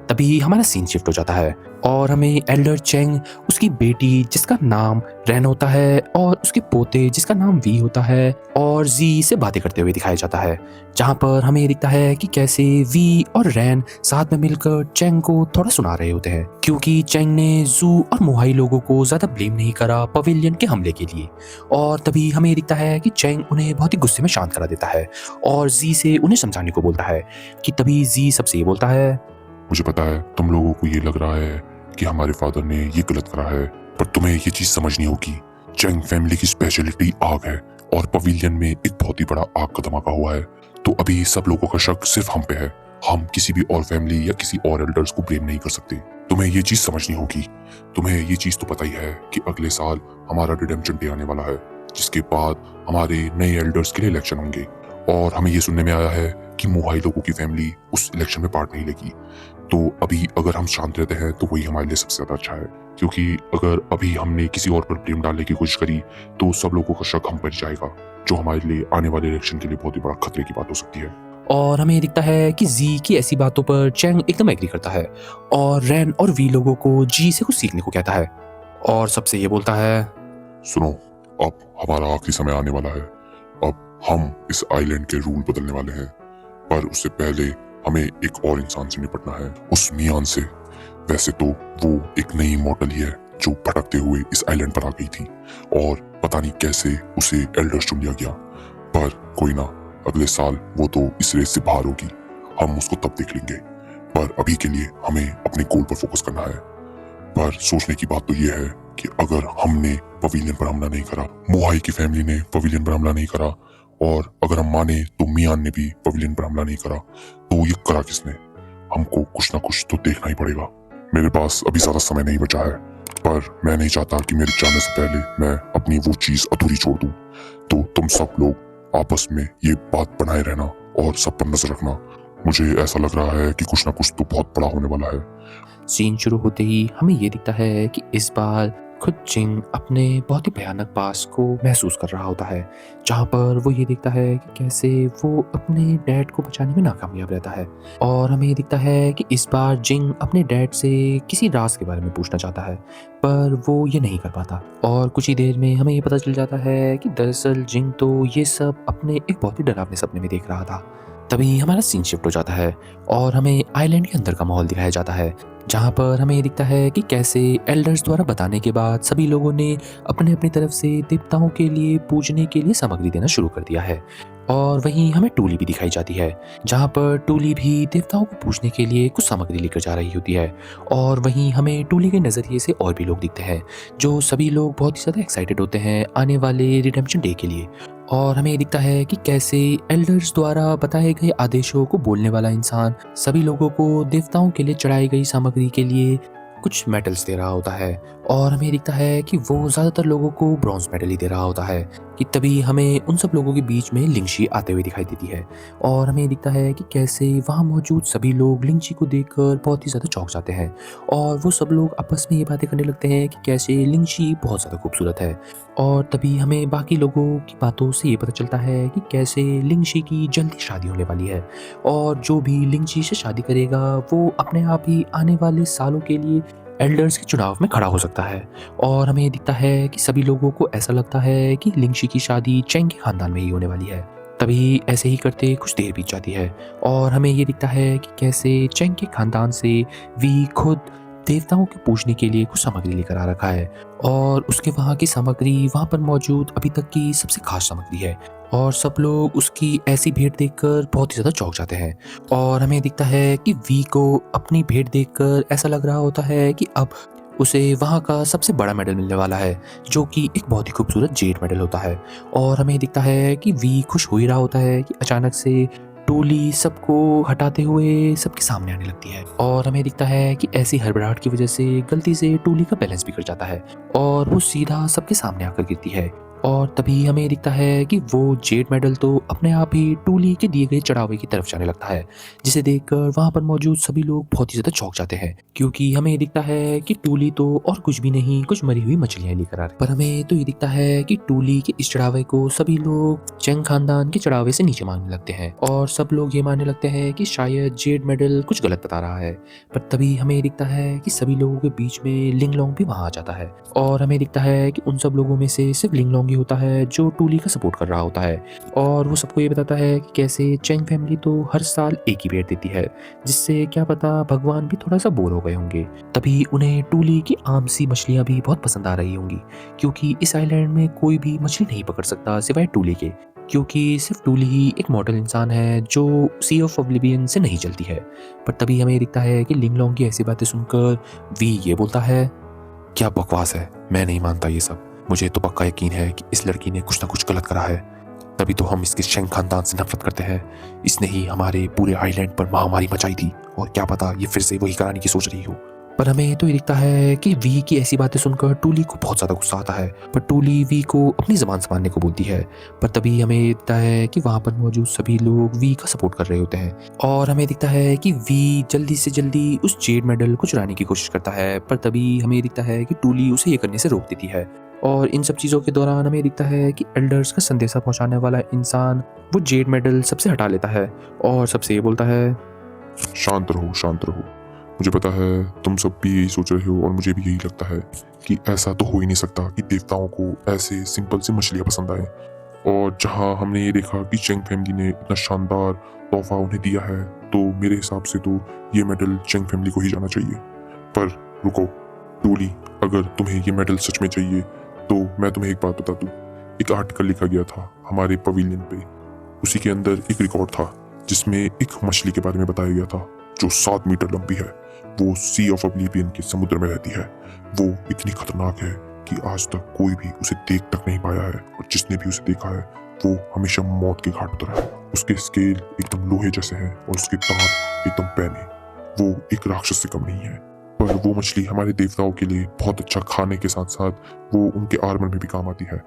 तभी हमारा सीन शिफ्ट हो जाता है और हमें एल्डर चेंग, उसकी बेटी जिसका नाम रैन होता है और उसके पोते जिसका नाम वी होता है और जी से बातें करते हुए दिखाया जाता है, जहाँ पर हमें दिखता है कि कैसे वी और रैन साथ में मिलकर चेंग को थोड़ा सुना रहे होते हैं, क्योंकि चेंग ने जू और मोहाई लोगों को ज्यादा ब्लेम नहीं करा पवेलियन के हमले के लिए। और तभी हमें दिखता है कि चेंग उन्हें बहुत ही गुस्से में शांत करा देता है और जी से उन्हें समझाने को बोलता है। कि तभी जी सबसे ये बोलता है, मुझे पता है तुम लोगों को ये लग रहा है कि हमारे फादर ने ये गलत करा है, पर तुम्हें ये चीज समझनी होगी, चेंग फैमिली की स्पेशलिटी आग है और पवेलियन में एक बहुत ही बड़ा आग का धमाका हुआ है। तो अभी सब लोगों का शक सिर्फ हम पे है, हम किसी भी और फैमिली या किसी और एल्डर्स को ब्लेम नहीं कर सकते। तुम्हें ये चीज समझनी होगी। तुम्हें ये चीज तो पता ही है कि अगले साल हमारा रिडेम्पशन डे आने वाला है, जिसके बाद हमारे नए एल्डर्स के लिए इलेक्शन होंगे और हमें ये सुनने में आया है कि मोहाई लोगों की फैमिली उस इलेक्शन में पार्ट नहीं लेगी। तो अभी अगर हम शांत रहते हैं तो वही हमारे लिए सबसे ज़्यादा अच्छा है, क्योंकि अगर अभी हमने किसी और पर ब्लेम डालने की कोशिश करी तो सब लोगों का शक हम पर जाएगा, जो हमारे लिए आने वाले इलेक्शन के लिए बहुत ही बड़ा खतरे की बात हो सकती है। और हमें दिखता है कि जी की ऐसी बातों पर चैंग एकदम एग्री करता है और रैन और वी लोगों को जी से कुछ सीखने को कहता है और सबसे ये बोलता है, सुनो, अब हमारा आखिरी समय आने वाला है। अब हम इस आइलैंड के रूल बदलने वाले हैं, पर उससे पहले हमें एक और इंसान से निपटना है, उस मियान से। वैसे तो वो एक नई मॉडल ही है जो भटकते हुए इस आइलैंड पर आ गई थी और पता नहीं कैसे उसे एल्डर्स चुन लिया गया, पर कोई ना, अगले साल वो तो इस रेस से बाहर होगी, हम उसको तब देख लेंगे। पर अभी के लिए हमें अपने गोल पर फोकस करना है। पर सोचने की बात तो ये है कि अगर हमने पवेलियन पर हमला नहीं करा, मोहाई की फैमिली ने पवेलियन पर हमला नहीं करा, और अगर हम माने तो मियान ने भी पवेलियन पर हमला नहीं करा, तो ये करा किसने? हमको कुछ ना कुछ तो देखना ही पड़ेगा। मेरे पास अभी ज्यादा समय नहीं बचा है, पर मैं नहीं चाहता कि मेरे जाने से पहले मैं अपनी वो चीज अधूरी छोड़ दूं। तो तुम सब लोग आपस में ये बात बनाए रहना और सब पर नजर रखना। मुझे ऐसा लग रहा है कि कुछ ना कुछ तो बहुत बड़ा होने वाला है। सीन शुरू होते ही हमें ये दिखता है कि इस बार खुद जिंग अपने बहुत ही भयानक पास को महसूस कर रहा होता है, जहाँ पर वो ये देखता है कि कैसे वो अपने डैड को बचाने में नाकामयाब रहता है। और हमें ये दिखता है कि इस बार जिंग अपने डैड से किसी राज के बारे में पूछना चाहता है, पर वो ये नहीं कर पाता। और कुछ ही देर में हमें ये पता चल जाता है कि दरअसल जिंग तो ये सब अपने एक बहुत ही डरावने सपने में देख रहा था। तभी हमारा सीन शिफ्ट हो जाता है और हमें आइलैंड के अंदर का माहौल दिखाया जाता है, जहाँ पर हमें ये दिखता है कि कैसे एल्डर्स द्वारा बताने के बाद सभी लोगों ने अपने अपनी तरफ से देवताओं के लिए पूजने के लिए सामग्री देना शुरू कर दिया है। और वहीं हमें टूली भी दिखाई जाती है, जहाँ पर टूली भी देवताओं को पूजने के लिए कुछ सामग्री लेकर जा रही होती है। और वहीं हमें टूली के नज़रिए से और भी लोग दिखते हैं, जो सभी लोग बहुत ही ज़्यादा एक्साइटेड होते हैं आने वाले रिडेम्पशन डे के लिए। और हमें ये दिखता है कि कैसे एल्डर्स द्वारा बताए गए आदेशों को बोलने वाला इंसान सभी लोगों को देवताओं के लिए चढ़ाई गई सामग्री के लिए कुछ मेडल्स दे रहा होता है। और हमें दिखता है कि वो ज़्यादातर लोगों को ब्रॉन्ज मेडल ही दे रहा होता है कि तभी हमें उन सब लोगों के बीच में लिंगशी आते हुए दिखाई देती है। और हमें दिखता है कि कैसे वहाँ मौजूद सभी लोग लिंगशी को देखकर बहुत ही ज़्यादा चौंक जाते हैं और वो सब लोग आपस में ये बातें करने लगते हैं कि कैसे लिंगशी बहुत ज़्यादा खूबसूरत है। और तभी हमें बाकी लोगों की बातों से ये पता चलता है कि कैसे लिंगशी की जल्दी शादी होने वाली है और जो भी लिंगशी से शादी करेगा वो अपने आप ही आने वाले सालों के लिए एल्डर्स के चुनाव में खड़ा हो सकता है। और हमें दिखता है कि सभी लोगों को ऐसा लगता है कि लिंगशी की शादी चेंग के खानदान में ही होने वाली है। तभी ऐसे ही करते कुछ देर बीत जाती है और हमें ये दिखता है कि कैसे चेंग के खानदान से वी खुद देवताओं के पूजने के लिए कुछ सामग्री लेकर आ रखा है और उसके वहाँ की सामग्री वहाँ पर मौजूद अभी तक की सबसे खास सामग्री है। और सब लोग उसकी ऐसी भेंट देखकर बहुत ही ज़्यादा चौंक जाते हैं। और हमें दिखता है कि वी को अपनी भेंट देखकर ऐसा लग रहा होता है कि अब उसे वहाँ का सबसे बड़ा मेडल मिलने वाला है, जो कि एक बहुत ही खूबसूरत जेड मेडल होता है। और हमें दिखता है कि वी खुश हो ही रहा होता है कि अचानक से टूली सबको हटाते हुए सबके सामने आने लगती है। और हमें दिखता है कि ऐसी हड़बड़ाहट की वजह से गलती से टूली का बैलेंस बिगड़ जाता है और वो सीधा सबके सामने आकर गिरती है। और तभी हमें दिखता है कि वो जेड मेडल तो अपने आप ही टूली के दिए गए चढ़ावे की तरफ जाने लगता है, जिसे देखकर वहां पर मौजूद सभी लोग बहुत ही ज्यादा चौंक जाते हैं, क्योंकि हमें दिखता है कि टूली तो और कुछ भी नहीं, कुछ मरी हुई मछलियां लेकर आ रही। पर हमें तो ये दिखता है कि टूली के इस चढ़ावे को सभी लोग चेंग खानदान के चढ़ावे से नीचे मानने लगते हैं और सब लोग ये मानने लगते हैं कि शायद जेड मेडल कुछ गलत बता रहा है। पर तभी हमें दिखता है कि सभी लोगों के बीच में लिंगलोंग भी वहां आ जाता है और हमें दिखता है कि उन सब लोगों में से सिर्फ लिंगलोंग ही होता है जो टूली का सपोर्ट कर रहा होता है। और वो सबको ये बताता है कि कैसे चेंग फैमिली तो हर साल एक ही भेंट देती है, जिससे क्या पता भगवान भी थोड़ा सा बोर हो गए होंगे। तभी उन्हें टूली की आम सी मछलियां भी बहुत पसंद आ रही होंगी, क्योंकि इस आइलैंड में कोई भी मछली नहीं पकड़ सकता सिवाय टूली के, क्योंकि सिर्फ टूली ही एक मॉडल इंसान है जो सी ऑफ ऑब्लिवियन से नहीं चलती है। पर तभी हमें दिखता है कि लिंगलोंग की ऐसी बातें सुनकर वी ये बोलता है, क्या बकवास है, मैं नहीं मानता ये सब। मुझे तो पक्का यकीन है कि इस लड़की ने कुछ ना कुछ गलत करा है, तभी तो हम इसके शेंग खानदान से नफरत करते हैं। इसने ही हमारे पूरे आइलैंड पर महामारी मचाई थी और क्या पता ये फिर से वही कराने की सोच रही हो। पर हमें तो ये दिखता है कि वी की ऐसी बातें सुनकर टूली को बहुत ज़्यादा गुस्सा आता है, पर टूली वी को अपनी ज़बान संभालने को बोलती है। पर तभी हमें ये दिखता है कि वहाँ पर मौजूद सभी लोग वी का सपोर्ट कर रहे होते हैं और हमें दिखता है कि वी जल्दी से जल्दी उस जेड मेडल को चुराने की कोशिश करता है। पर तभी हमें दिखता है कि टूली उसे ये करने से रोक देती है। और इन सब चीज़ों के दौरान हमें दिखता है कि एल्डर्स का संदेशा पहुंचाने वाला इंसान वो जेड मेडल सबसे हटा लेता है और सबसे ये बोलता है, शांत रहो, शांत रहो। मुझे पता है तुम सब भी यही सोच रहे हो और मुझे भी यही लगता है कि ऐसा तो हो ही नहीं सकता कि देवताओं को ऐसे सिंपल सी मछलियाँ पसंद आए। और जहाँ हमने ये देखा कि चेंग फैमिली ने इतना शानदार तोहफा उन्हें दिया है, तो मेरे हिसाब से तो ये मेडल चेंग फैमिली को ही जाना चाहिए। पर रुको टूली, अगर तुम्हें ये मेडल सच में चाहिए तो मैं तुम्हें एक बात बता दूं। एक आर्टिकल लिखा गया था हमारे पवेलियन पे, उसी के अंदर एक रिकॉर्ड था जिसमें एक मछली के बारे में बताया गया था जो 7 मीटर लंबी है। वो सी ऑफ ऑब्लिवियन के समुद्र में रहती है। वो इतनी खतरनाक है कि आज तक कोई भी उसे देख तक नहीं पाया है, और जिसने भी उसे देखा है वो हमेशा मौत के घाट उतरा है। उसके स्केल एकदम लोहे जैसे हैं और उसके दांत एकदम पैने। वो एक राक्षस से कम नहीं है। पर वो मछली हमारे देवताओं के लिए बहुत अच्छा खाने के साथ साथ वो उनके आर्मर में भी काम आती है।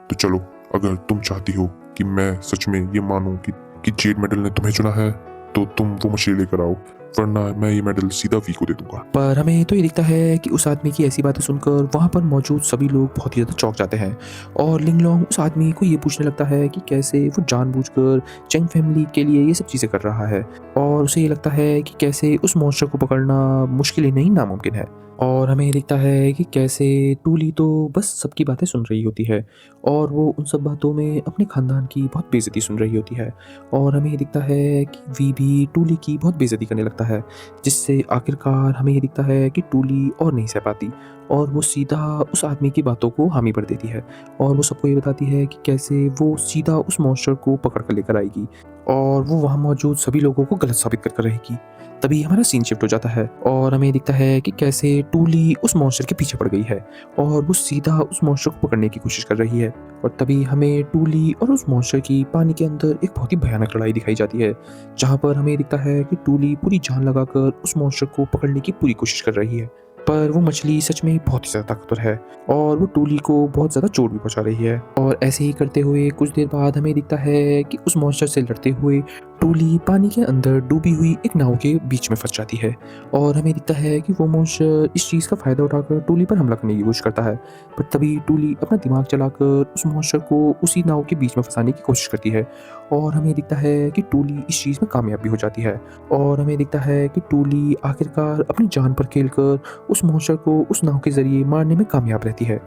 तो चलो, अगर तुम चाहती हो कि मैं सच में ये मानूं कि जेड मेडल ने तुम्हें चुना है, तो तुम वो मछली लेकर आओ, वरना मैं ये मेडल सीधा वी को दे दूंगा। पर हमें तो ये दिखता है कि उस आदमी की ऐसी बातें सुनकर वहाँ पर मौजूद सभी लोग बहुत ही ज़्यादा चौंक जाते हैं और लिंगलोंग उस आदमी को ये पूछने लगता है कि कैसे वो जानबूझकर चेंग फैमिली के लिए ये सब चीज़ें कर रहा है, और उसे ये लगता है कि कैसे उस मॉन्स्टर को पकड़ना मुश्किल ही नहीं नामुमकिन है। और हमें दिखता है कि कैसे टूली तो बस सबकी बातें सुन रही होती है और वो उन सब बातों में अपने खानदान की बहुत बेइज्जती सुन रही होती है। और हमें दिखता है कि वी भी टूली की बहुत बेइज्जती करने लगता है, जिससे आखिरकार हमें ये दिखता है कि टूली और नहीं सह पाती और वो सीधा उस आदमी की बातों को हामी भर देती है और वो सबको ये बताती है कि कैसे वो सीधा उस मॉन्स्टर को पकड़ कर लेकर आएगी और वो वहाँ मौजूद सभी लोगों को गलत साबित कर रहेगी। तभी हमारा सीन शिफ्ट हो जाता है और हमें दिखता है कि कैसे टूली उस मॉन्स्टर के पीछे पड़ गई है और वो सीधा उस मॉन्स्टर को पकड़ने की कोशिश कर रही है। और तभी हमें टूली और उस मॉन्स्टर की पानी के अंदर एक बहुत ही भयानक लड़ाई दिखाई जाती है, जहाँ पर हमें दिखता है कि टूली पूरी जान लगाकर उस मॉन्स्टर को पकड़ने की पूरी कोशिश कर रही है। पर वो मछली सच में बहुत ही ज़्यादा ताकतवर है और वो टूली को बहुत ज़्यादा चोट भी पहुंचा रही है। और ऐसे ही करते हुए कुछ देर बाद हमें दिखता है कि उस मॉन्स्टर से लड़ते हुए टूली पानी के अंदर डूबी हुई एक नाव के बीच में फंस जाती है और हमें दिखता है कि वो मॉन्स्टर इस चीज़ का फ़ायदा उठाकर टूली पर हमला करने की कोशिश करता है। पर तभी टूली अपना दिमाग चलाकर उस मॉन्स्टर को उसी नाव के बीच में फंसाने की कोशिश करती है और हमें दिखता है कि टूली इस चीज़ में कामयाब भी हो जाती है। और हमें दिखता है कि टूली आखिरकार अपनी जान पर खेलकर उस मॉन्स्टर को उस नाव के जरिए मारने में कामयाब रहती है।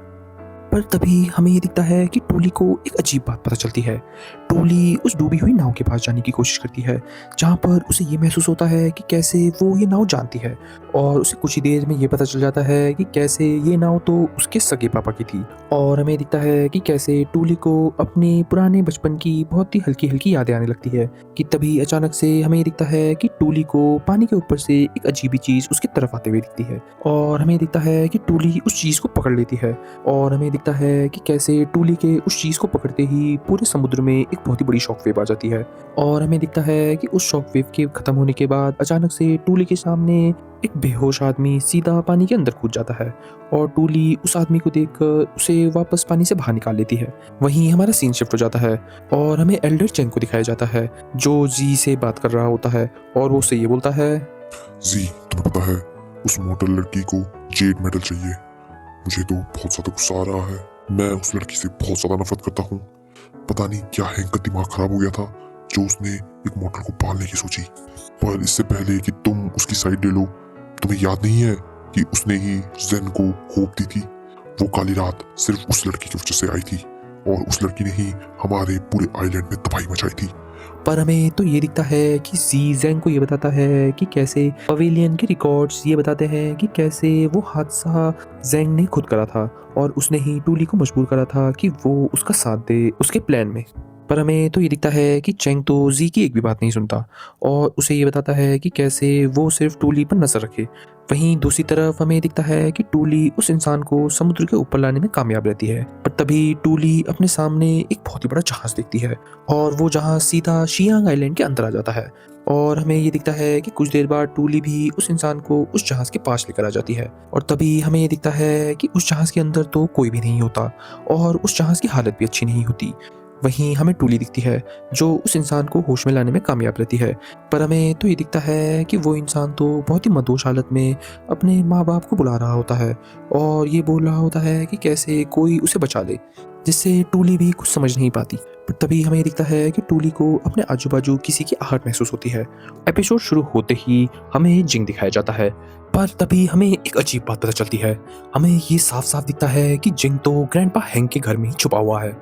पर तभी हमें ये दिखता है कि टूली को एक अजीब बात पता चलती है। टूली उस डूबी हुई नाव के पास जाने की कोशिश करती है, जहाँ पर उसे ये महसूस होता है कि कैसे वो ये नाव जानती है और उसे कुछ ही देर में ये पता चल जाता है कि कैसे ये नाव तो उसके सगे पापा की थी। और हमें दिखता है कि कैसे टूली को अपने पुराने बचपन की बहुत ही हल्की हल्की यादें आने लगती है कि तभी अचानक से हमें दिखता है कि टूली को पानी के ऊपर से एक अजीबी चीज़ उसकी तरफ आते हुए दिखती है और हमें दिखता है कि टूली उस चीज़ को पकड़ लेती है। और हमें दिखता है कि कैसे टूली के उस चीज़ को पकड़ते ही पूरे समुद्र में एक बहुत ही बड़ी शॉक वेव आ जाती है और हमें दिखता है कि उस शॉक वेव के खत्म होने के बाद अचानक से टूली के सामने एक बेहोश आदमी सीधा पानी के अंदर कूद जाता है और टूली उस आदमी को देखकर उसे वापस पानी से बाहर निकाल लेती है। वहीं हमारा सीन शिफ्ट हो जाता है और हमें एल्डर चेंग को दिखाया जाता है जो जी से बात कर रहा होता है और वो उससे ये बोलता है, जी, तुम्हें पता है उस मोटर लड़की को जेड मेडल चाहिए। मुझे तो बहुत ज्यादा गुस्सा आ रहा है। मैं उस लड़की से बहुत ज्यादा नफरत करता हूँ। पता नहीं क्या हैंक का दिमाग खराब हो गया था जो उसने एक मोटर को पालने की सोची। पर इससे पहले कि तुम उसकी साइड ले लो, तुम्हें याद नहीं है कि उसने ही जेन को होप दी थी। वो काली रात सिर्फ उस लड़की की वजह से आई थी और उस लड़की ने ही हमारे पूरे आइलैंड में तबाही मचाई थी। पर हमें तो ये दिखता है कि जी जेंग को ये बताता है कि कैसे पवेलियन के रिकॉर्ड्स ये बताते हैं कि कैसे वो हादसा जेंग ने खुद करा था और उसने ही टूली को मजबूर करा था कि वो उसका साथ दे उसके प्लान में। पर हमें तो ये दिखता है कि चेंग तो जी की एक भी बात नहीं सुनता और उसे ये बताता है कि कैसे वो सिर्फ टूली पर नजर रखे। वहीं दूसरी तरफ हमें दिखता है कि टूली उस इंसान को समुद्र के ऊपर लाने में कामयाब रहती है, पर तभी टूली अपने सामने एक बहुत ही बड़ा जहाज देखती है और वो जहाज सीधा शियांग आइलैंड के अंदर आ जाता है। और हमें ये दिखता है कि कुछ देर बाद टूली भी उस इंसान को उस जहाज के पास लेकर आ जाती है और तभी हमें ये दिखता है कि उस जहाज के अंदर तो कोई भी नहीं होता और उस जहाज की हालत भी अच्छी नहीं होती। वहीं हमें टूली दिखती है जो उस इंसान को होश में लाने में कामयाब रहती है, पर हमें तो ये दिखता है कि वो इंसान तो बहुत ही मदहोश हालत में अपने माँ बाप को बुला रहा होता है और ये बोल रहा होता है कि कैसे कोई उसे बचा ले, जिससे टूली भी कुछ समझ नहीं पाती। पर तभी हमें दिखता है कि टूली को अपने आजू बाजू किसी की आहट महसूस होती है। एपिसोड शुरू होते ही हमें जिंग दिखाया जाता है, पर तभी हमें एक अजीब बात पता चलती है। हमें ये साफ साफ दिखता है कि जिंग तो ग्रैंडपा हैंग के घर में ही छुपा हुआ है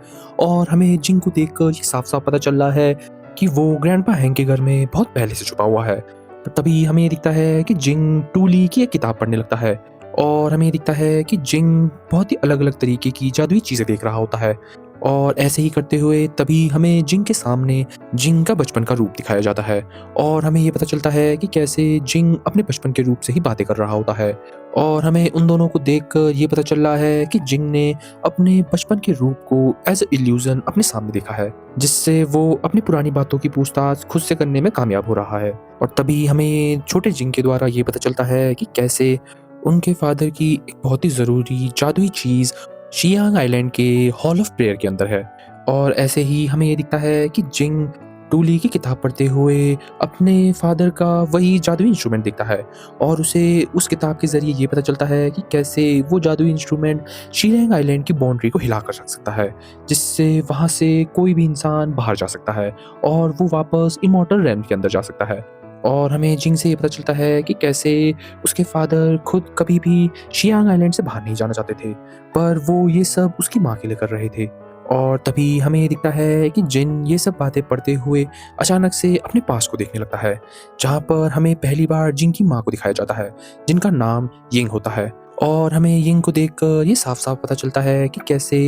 और हमें जिंग को देखकर ये साफ साफ पता चल रहा है कि वो ग्रैंडपा हैंग के घर में बहुत पहले से छुपा हुआ है। पर तभी हमें दिखता है कि जिंग टूली की एक किताब पढ़ने लगता है और हमें दिखता है कि जिंग बहुत ही अलग अलग तरीके की जादुई चीजें देख रहा होता है और ऐसे ही करते हुए तभी हमें जिंग के सामने जिंग का बचपन का रूप दिखाया जाता है और हमें ये पता चलता है कि कैसे जिंग अपने बचपन के रूप से ही बातें कर रहा होता है और हमें उन दोनों को देखकर ये पता चल रहा है कि जिंग ने अपने बचपन के रूप को एज अ इल्यूजन अपने सामने देखा है, जिससे वो अपनी पुरानी बातों की पूछताछ खुद से करने में कामयाब हो रहा है। और तभी हमें छोटे जिंग के द्वारा ये पता चलता है कि कैसे उनके फादर की एक बहुत ही ज़रूरी जादुई चीज़ शियांग आइलैंड के हॉल ऑफ प्रेयर के अंदर है। और ऐसे ही हमें ये दिखता है कि जिंग टूली की किताब पढ़ते हुए अपने फादर का वही जादुई इंस्ट्रूमेंट देखता है और उसे उस किताब के ज़रिए ये पता चलता है कि कैसे वो जादुई इंस्ट्रूमेंट शियांग आइलैंड की बाउंड्री को हिला कर रख सकता है, जिससे वहाँ से कोई भी इंसान बाहर जा सकता है और वो वापस इमॉर्टल रैम के अंदर जा सकता है। और हमें जिंग से ये पता चलता है कि कैसे उसके फादर खुद कभी भी शियांग आइलैंड से बाहर नहीं जाना चाहते थे, पर वो ये सब उसकी माँ के लिए कर रहे थे। और तभी हमें ये दिखता है कि जिन ये सब बातें पढ़ते हुए अचानक से अपने पास को देखने लगता है, जहाँ पर हमें पहली बार जिंग की माँ को दिखाया जाता है जिनका नाम यिंग होता है। और हमें यिंग को देखकर ये साफ साफ पता चलता है कि कैसे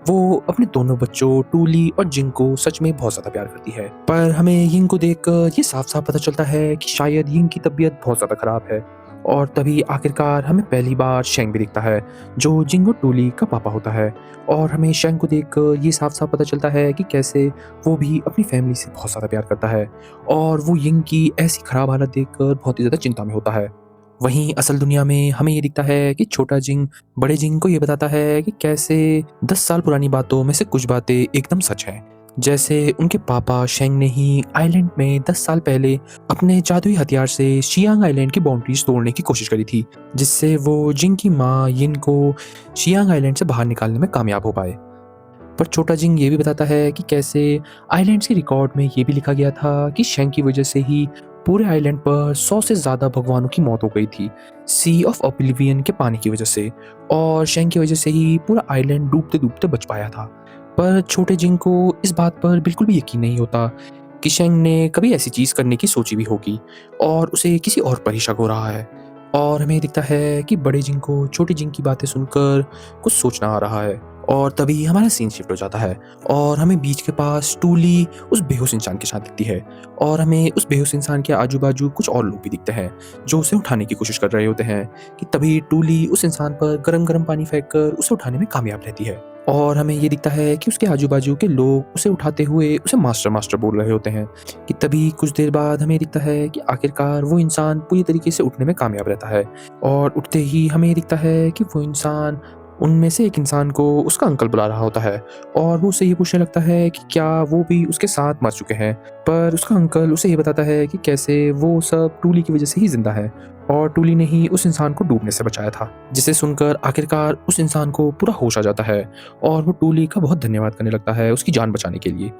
वो अपने दोनों बच्चों टूली और जिंग को सच में बहुत ज़्यादा प्यार करती है। पर हमें यिंग को देखकर ये साफ साफ पता चलता है कि शायद यिंग की तबीयत बहुत ज़्यादा ख़राब है। और तभी आखिरकार हमें पहली बार शेंग भी दिखता है जो जिंग और टूली का पापा होता है और हमें शेंग को देखकर ये साफ साफ पता चलता है कि कैसे वो भी अपनी फैमिली से बहुत ज़्यादा प्यार करता है और वो यिंग की ऐसी ख़राब हालत देखकर बहुत ही ज़्यादा चिंता में होता है। वहीं असल दुनिया में हमें ये दिखता है कि छोटा जिंग बड़े जिंग को ये बताता है कि कैसे 10 साल पुरानी बातों में से कुछ बातें एकदम सच हैं, जैसे उनके पापा शेंग ने ही आइलैंड में 10 साल पहले अपने जादुई हथियार से शियांग आइलैंड की बाउंड्रीज तोड़ने की कोशिश करी थी, जिससे वो जिंग की माँ यिन को शियांग आइलैंड से बाहर निकालने में कामयाब हो पाए। पर छोटा जिंग ये भी बताता है कि कैसे आइलैंड्स के रिकॉर्ड में ये भी लिखा गया था कि शेंग की वजह से ही पूरे आइलैंड पर 100 से ज़्यादा भगवानों की मौत हो गई थी सी ऑफ ऑब्लिवियन के पानी की वजह से, और शेंग की वजह से ही पूरा आइलैंड डूबते डूबते बच पाया था। पर छोटे जिंग को इस बात पर बिल्कुल भी यकीन नहीं होता कि शेंग ने कभी ऐसी चीज़ करने की सोची भी होगी और उसे किसी और पर ही शक हो रहा है। और हमें दिखता है कि बड़े जिंग को छोटे जिंग की बातें सुनकर कुछ सोचना आ रहा है और तभी हमारा सीन शिफ्ट हो जाता है और हमें बीच के पास टूली उस बेहोश इंसान के साथ दिखती है और हमें उस बेहोश इंसान के आजू बाजू कुछ और लोग भी दिखते हैं जो उसे उठाने की कोशिश कर रहे होते हैं कि तभी टूली उस इंसान पर गरम गरम पानी फेंककर उसे उठाने में कामयाब रहती है। और हमें ये दिखता है कि उसके आजू बाजू के लोग उसे उठाते हुए उसे मास्टर मास्टर बोल रहे होते हैं कि तभी कुछ देर बाद हमें दिखता है कि आखिरकार वो इंसान पूरी तरीके से उठने में कामयाब रहता है और उठते ही हमें दिखता है कि वो इंसान उनमें से एक इंसान को उसका अंकल बुला रहा होता है और वो उसे ये पूछने लगता है कि क्या वो भी उसके साथ मर चुके हैं, पर उसका अंकल उसे ये बताता है कि कैसे वो सब टूली की वजह से ही जिंदा है और टूली ने ही उस इंसान को डूबने से बचाया था, जिसे सुनकर आखिरकार उस इंसान को पूरा होश आ जाता है और वो टूली का बहुत धन्यवाद करने लगता है उसकी जान बचाने के लिए।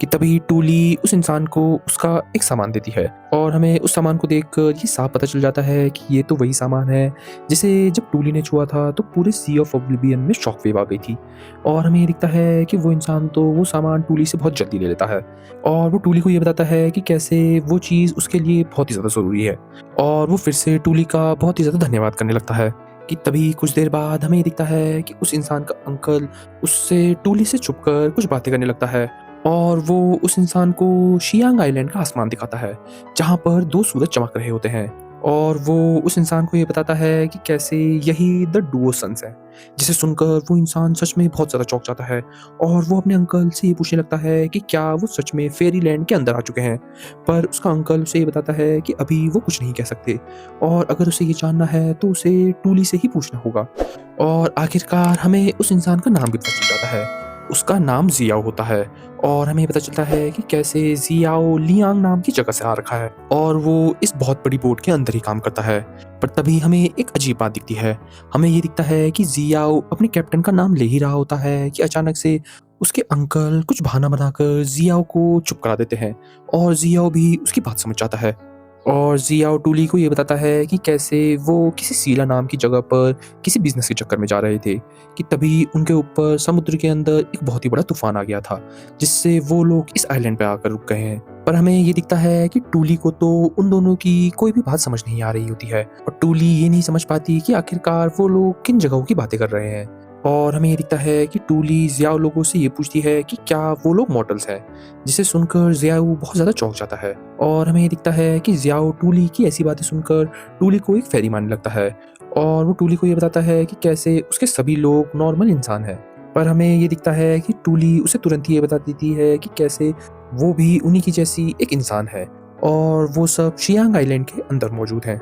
कि तभी टूली उस इंसान को उसका एक सामान देती है और हमें उस सामान को देखकर ये साफ पता चल जाता है कि ये तो वही सामान है जिसे जब टूली ने छुआ था तो पूरे सी ऑफ ऑब्लिवियन में शॉक वेव आ गई थी। और हमें दिखता है कि वो इंसान तो वो सामान टूली से बहुत जल्दी ले लेता है और वो टूली को ये बताता है कि कैसे वो चीज़ उसके लिए बहुत ही ज़्यादा ज़रूरी है और वो फिर से टूली का बहुत ही ज़्यादा धन्यवाद करने लगता है। कि तभी कुछ देर बाद हमें दिखता है कि उस इंसान का अंकल उससे टूली से छुपकर कुछ बातें करने लगता है और वो उस इंसान को शियांग आइलैंड का आसमान दिखाता है जहाँ पर दो सूरज चमक रहे होते हैं। और वो उस इंसान को ये बताता है कि कैसे यही द डुओ सन्स है, जिसे सुनकर वो इंसान सच में बहुत ज़्यादा चौंक जाता है और वो अपने अंकल से ये पूछने लगता है कि क्या वो सच में फेरी लैंड के अंदर आ चुके हैं। पर उसका अंकल उसे ये बताता है कि अभी वो कुछ नहीं कह सकते और अगर उसे ये जानना है तो उसे टूली से ही पूछना होगा। और आखिरकार हमें उस इंसान का नाम भी पता चल जाता है। उसका नाम जियाओ होता है और हमें पता चलता है कि कैसे जियाओ लियांग नाम की जगह से आ रखा है और वो इस बहुत बड़ी बोट के अंदर ही काम करता है। पर तभी हमें एक अजीब बात दिखती है। हमें ये दिखता है कि जियाओ अपने कैप्टन का नाम ले ही रहा होता है कि अचानक से उसके अंकल कुछ बहाना बनाकर जियाओ को चुप करा देते हैं और जियाओ भी उसकी बात समझ जाता है। और जियाओ टूली को ये बताता है कि कैसे वो किसी सीला नाम की जगह पर किसी बिजनेस के चक्कर में जा रहे थे कि तभी उनके ऊपर समुद्र के अंदर एक बहुत ही बड़ा तूफान आ गया था, जिससे वो लोग इस आइलैंड पे आकर रुक गए हैं। पर हमें ये दिखता है कि टूली को तो उन दोनों की कोई भी बात समझ नहीं आ रही होती है और टूली ये नहीं समझ पाती कि आखिरकार वो लोग किन जगहों की बातें कर रहे हैं। और हमें ये दिखता है कि टूली जियाओ लोगों से ये पूछती है कि क्या वो लोग मॉडल्स हैं, जिसे सुनकर जियाओ बहुत ज़्यादा चौंक जाता है। और हमें ये दिखता है कि जियाओ टूली की ऐसी बातें सुनकर टूली को एक फेरी मानने लगता है और वो टूली को ये बताता है कि कैसे उसके सभी लोग नॉर्मल इंसान हैं। पर हमें ये दिखता है कि टूली उसे तुरंत ही ये बता देती है कि कैसे वो भी उन्हीं की जैसी एक इंसान है और वो सब शियांग आइलैंड के अंदर मौजूद हैं।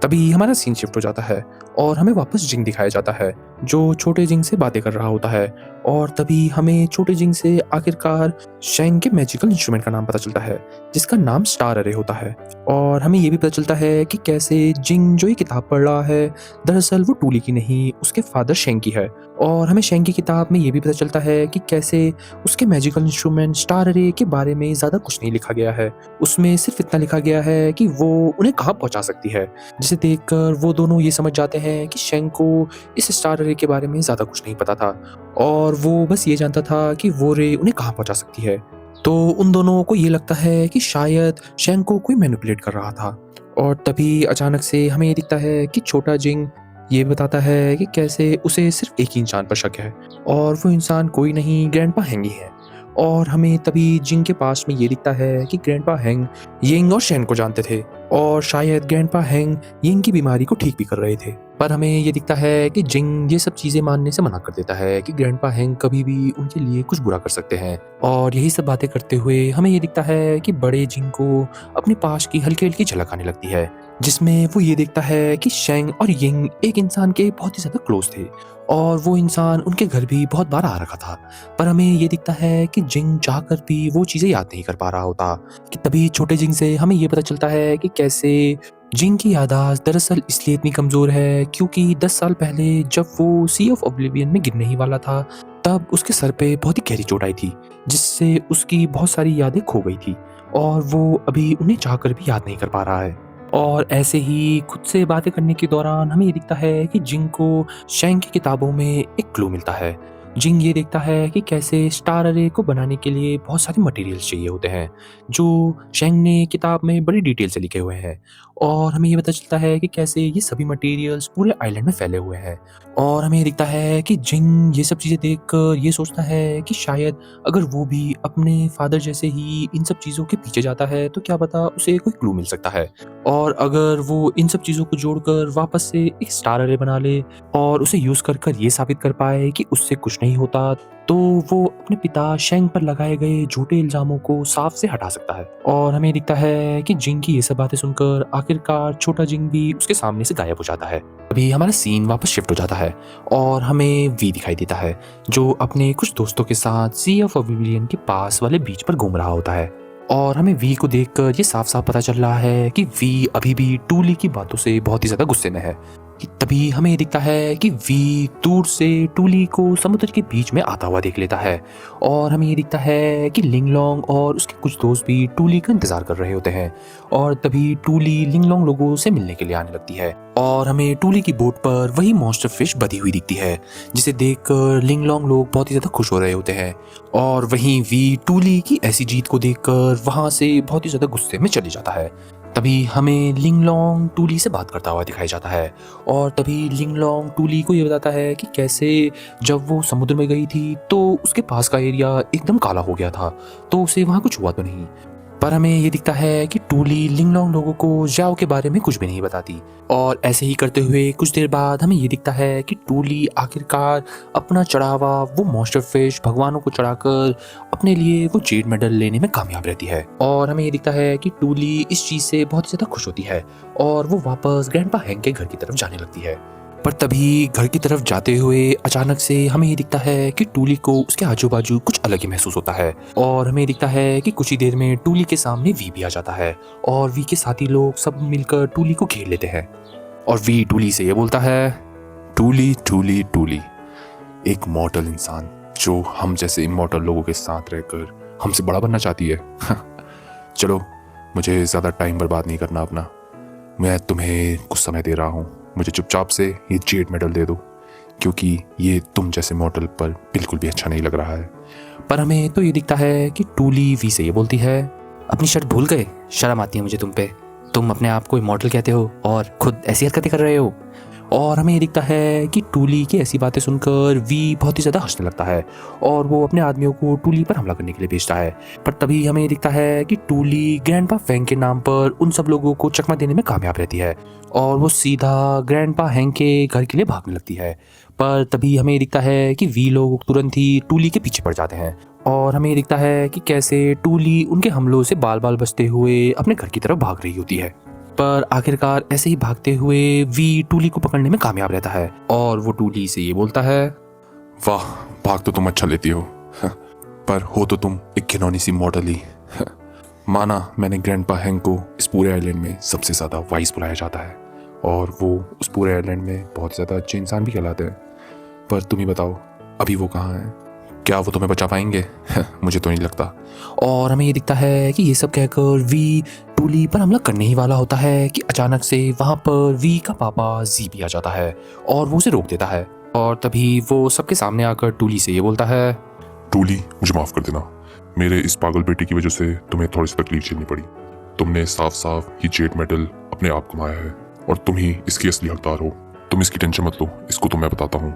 तभी हमारा सीन शिफ्ट हो जाता है और हमें वापस जिंग दिखाया जाता है जो छोटे जिंग से बातें कर रहा होता है। और तभी हमें छोटे जिंग से आखिरकार शेंग के मैजिकल इंस्ट्रूमेंट का नाम पता चलता है, जिसका नाम स्टार अरे होता है। और हमें ये भी पता चलता है कि कैसे जिंग जो ये किताब पढ़ रहा है दरअसल वो टूली की नहीं, उसके फादर शेंग की है। और हमें शेंग की किताब में ये भी पता चलता है कि कैसे उसके मैजिकल इंस्ट्रूमेंट स्टार अरे के बारे में ज़्यादा कुछ नहीं लिखा गया है। उसमें सिर्फ इतना लिखा गया है कि वो उन्हें कहाँ पहुँचा सकती है, जिसे देखकर वो दोनों ये समझ जाते हैं कि शेंग को इस स्टार अरे के बारे में ज़्यादा कुछ नहीं पता था और वो बस ये जानता था कि वो रे उन्हें कहाँ पहुँचा सकती है। तो उन दोनों को ये लगता है कि शायद शेंग को कोई मैनिपुलेट कर रहा था। और तभी अचानक से हमें ये दिखता है कि छोटा जिंग ये बताता है कि कैसे उसे सिर्फ एक ही इंसान पर शक है और वो इंसान कोई नहीं, ग्रैंडपा हैंग ही है। और हमें तभी जिंग के पास में ये दिखता है कि ग्रैंडपा हैंग यिंग और शेन को जानते थे और शायद ग्रैंडपा हैंग यिंग की बीमारी को ठीक भी कर रहे थे। पर हमें ये दिखता है कि जिंग ये सब चीज़ें मानने से मना कर देता है कि ग्रैंडपा हैंग कभी भी उनके लिए कुछ बुरा कर सकते हैं। और यही सब बातें करते हुए हमें ये दिखता है कि बड़े जिंग को अपने पास की हल्की हल्की झलक आने लगती है, जिसमें वो ये देखता है कि शेंग और यिंग एक इंसान के बहुत ही ज़्यादा क्लोज थे और वो इंसान उनके घर भी बहुत बार आ रखा था। पर हमें ये दिखता है कि जिंग चाहकर भी वो चीज़ें याद नहीं कर पा रहा होता कि तभी छोटे जिंग से हमें ये पता चलता है कि कैसे जिंग की याददाश्त दरअसल इसलिए इतनी कमज़ोर है क्योंकि 10 साल पहले जब वो सी ऑफ ऑब्लिवियन में गिरने ही वाला था तब उसके सर पे बहुत ही गहरी चोट आई थी, जिससे उसकी बहुत सारी यादें खो गई थी और वो अभी उन्हें चाहकर भी याद नहीं कर पा रहा है। और ऐसे ही खुद से बातें करने के दौरान हमें ये दिखता है कि जिंग को शेंग की किताबों में एक क्लू मिलता है। जिंग ये देखता है कि कैसे स्टार अरे को बनाने के लिए बहुत सारे मटेरियल्स चाहिए होते हैं जो शेंग ने किताब में बड़ी डिटेल से लिखे हुए हैं। और हमें ये पता चलता है कि कैसे ये सभी मटेरियल्स पूरे आइलैंड में फैले हुए हैं। और हमें ये दिखता है कि जिंग ये सब चीज़ें देखकर ये सोचता है कि शायद अगर वो भी अपने फादर जैसे ही इन सब चीज़ों के पीछे जाता है तो क्या पता उसे कोई क्लू मिल सकता है। और अगर वो इन सब चीज़ों को जोड़कर वापस से एक स्टार अरे बना ले और उसे यूज़ कर कर ये साबित कर पाए कि उससे कुछ नहीं होता, तो वो अपने पिता शेंग पर लगाए गए झूठे इल्जामों को साफ से हटा सकता है। और हमें दिखता है कि जिंग की ये सब बातें सुनकर आखिरकार छोटा जिंग भी उसके सामने से गायब हो जाता है। अभी हमारा सीन वापस शिफ्ट हो जाता है और हमें वी दिखाई देता है जो अपने कुछ दोस्तों के साथ सी ऑफ ऑब्लिवियन के पास वाले बीच पर घूम रहा होता है। और हमें वी को देखकर ये साफ साफ पता चल रहा है कि वी अभी भी टूली की बातों से बहुत ही ज़्यादा गुस्से में है। तभी हमें दिखता है कि वी दूर से टूली को समुद्र के बीच में आता हुआ देख लेता है और हमें ये दिखता है कि लिंगलोंग और उसके कुछ दोस्त भी टूली का इंतजार कर रहे होते हैं। और तभी टूली लिंगलोंग लोगों से मिलने के लिए आने लगती है और हमें टूली की बोट पर वही मॉन्स्टर फिश बधी हुई दिखती है, जिसे देखकर लिंगलोंग लोग बहुत ही ज़्यादा खुश हो रहे होते हैं। और वहीं वी टूली की ऐसी जीत को देखकर वहाँ से बहुत ही ज़्यादा गुस्से में चले जाता है। तभी हमें लिंगलोंग टूली से बात करता हुआ दिखाई जाता है और तभी लिंगलोंग टूली को ये बताता है कि कैसे जब वो समुद्र में गई थी तो उसके पास का एरिया एकदम काला हो गया था, तो उसे वहाँ कुछ हुआ तो नहीं। पर हमें ये दिखता है कि टूली लिंगलोंग लोगों को जाओ के बारे में कुछ भी नहीं बताती और ऐसे ही करते हुए कुछ देर बाद हमें ये दिखता है कि टूली आखिरकार अपना चढ़ावा वो मॉन्स्टर फिश भगवानों को चढ़ाकर अपने लिए वो जेड मेडल लेने में कामयाब रहती है। और हमें ये दिखता है कि टूली इस चीज से बहुत ज्यादा खुश होती है और वो वापस ग्रैंडपा हैंक के घर की तरफ जाने लगती है। पर तभी घर की तरफ जाते हुए अचानक से हमें ये दिखता है कि टूली को उसके आजू बाजू कुछ अलग ही महसूस होता है और हमें दिखता है कि कुछ ही देर में टूली के सामने वी भी आ जाता है और वी के साथी लोग सब मिलकर टूली को घेर लेते हैं और वी टूली से ये बोलता है, टूली टूली टूली, एक मॉर्टल इंसान जो हम जैसे इमॉर्टल लोगों के साथ रहकर हमसे बड़ा बनना चाहती है। चलो, मुझे ज़्यादा टाइम बर्बाद नहीं करना अपना, मैं तुम्हें कुछ समय दे रहा हूँ, मुझे चुपचाप से ये जेड मेडल दे दो क्योंकि ये तुम जैसे मॉडल पर बिल्कुल भी अच्छा नहीं लग रहा है। पर हमें तो ये दिखता है कि टूली वी से ये बोलती है, अपनी शर्ट भूल गए, शर्म आती है मुझे तुम पे, तुम अपने आप को इमॉर्टल कहते हो और खुद ऐसी हरकतें कर रहे हो। और हमें ये दिखता है कि टूली की ऐसी बातें सुनकर वी बहुत ही ज़्यादा हंसने लगता है और वो अपने आदमियों को टूली पर हमला करने के लिए भेजता है। पर तभी हमें ये दिखता है कि टूली ग्रैंडपा फेंग के नाम पर उन सब लोगों को चकमा देने में कामयाब रहती है और वो सीधा ग्रैंडपा हैंग के घर के लिए भागने लगती है। पर तभी हमें ये दिखता है कि वी लोग तुरंत ही टूली के पीछे पड़ जाते हैं और हमें ये दिखता है कि कैसे टूली उनके हमलों से बाल बाल बचते हुए अपने घर की तरफ भाग रही होती है। पर आखिरकार ऐसे ही भागते हुए वी टूली को पकड़ने में कामयाब रहता है और वो टूली से ये बोलता है, वाह, भाग तो तुम अच्छा लेती हो, पर हो तो तुम एक घिनौनी सी मॉडल ही। माना मैंने ग्रैंडपा हैंग को इस पूरे आइलैंड में सबसे ज़्यादा वाइस बुलाया जाता है और वो उस पूरे आइलैंड में बहुत ज़्यादा अच्छे इंसान भी कहलाते हैं, पर तुम ही बताओ अभी वो कहाँ हैं? क्या वो तुम्हें बचा पाएंगे? मुझे तो नहीं लगता। और हमें ये दिखता है कि ये सब कहकर वी टूली पर हमला करने ही वाला होता है कि अचानक से वहाँ पर वी का पापा जी भी आ जाता है और वो उसे रोक देता है और तभी वो सबके सामने आकर टूली से ये बोलता है, टूली, मुझे माफ़ कर देना, मेरे इस पागल बेटे की वजह से तुम्हें थोड़ी सी तकलीफ झेलनी पड़ी। तुमने साफ साफ ये जेड मेडल अपने आप कमाया है और तुम ही इसकी असली हकदार हो। तुम इसकी टेंशन मत लो, इसको तो मैं बताता हूँ।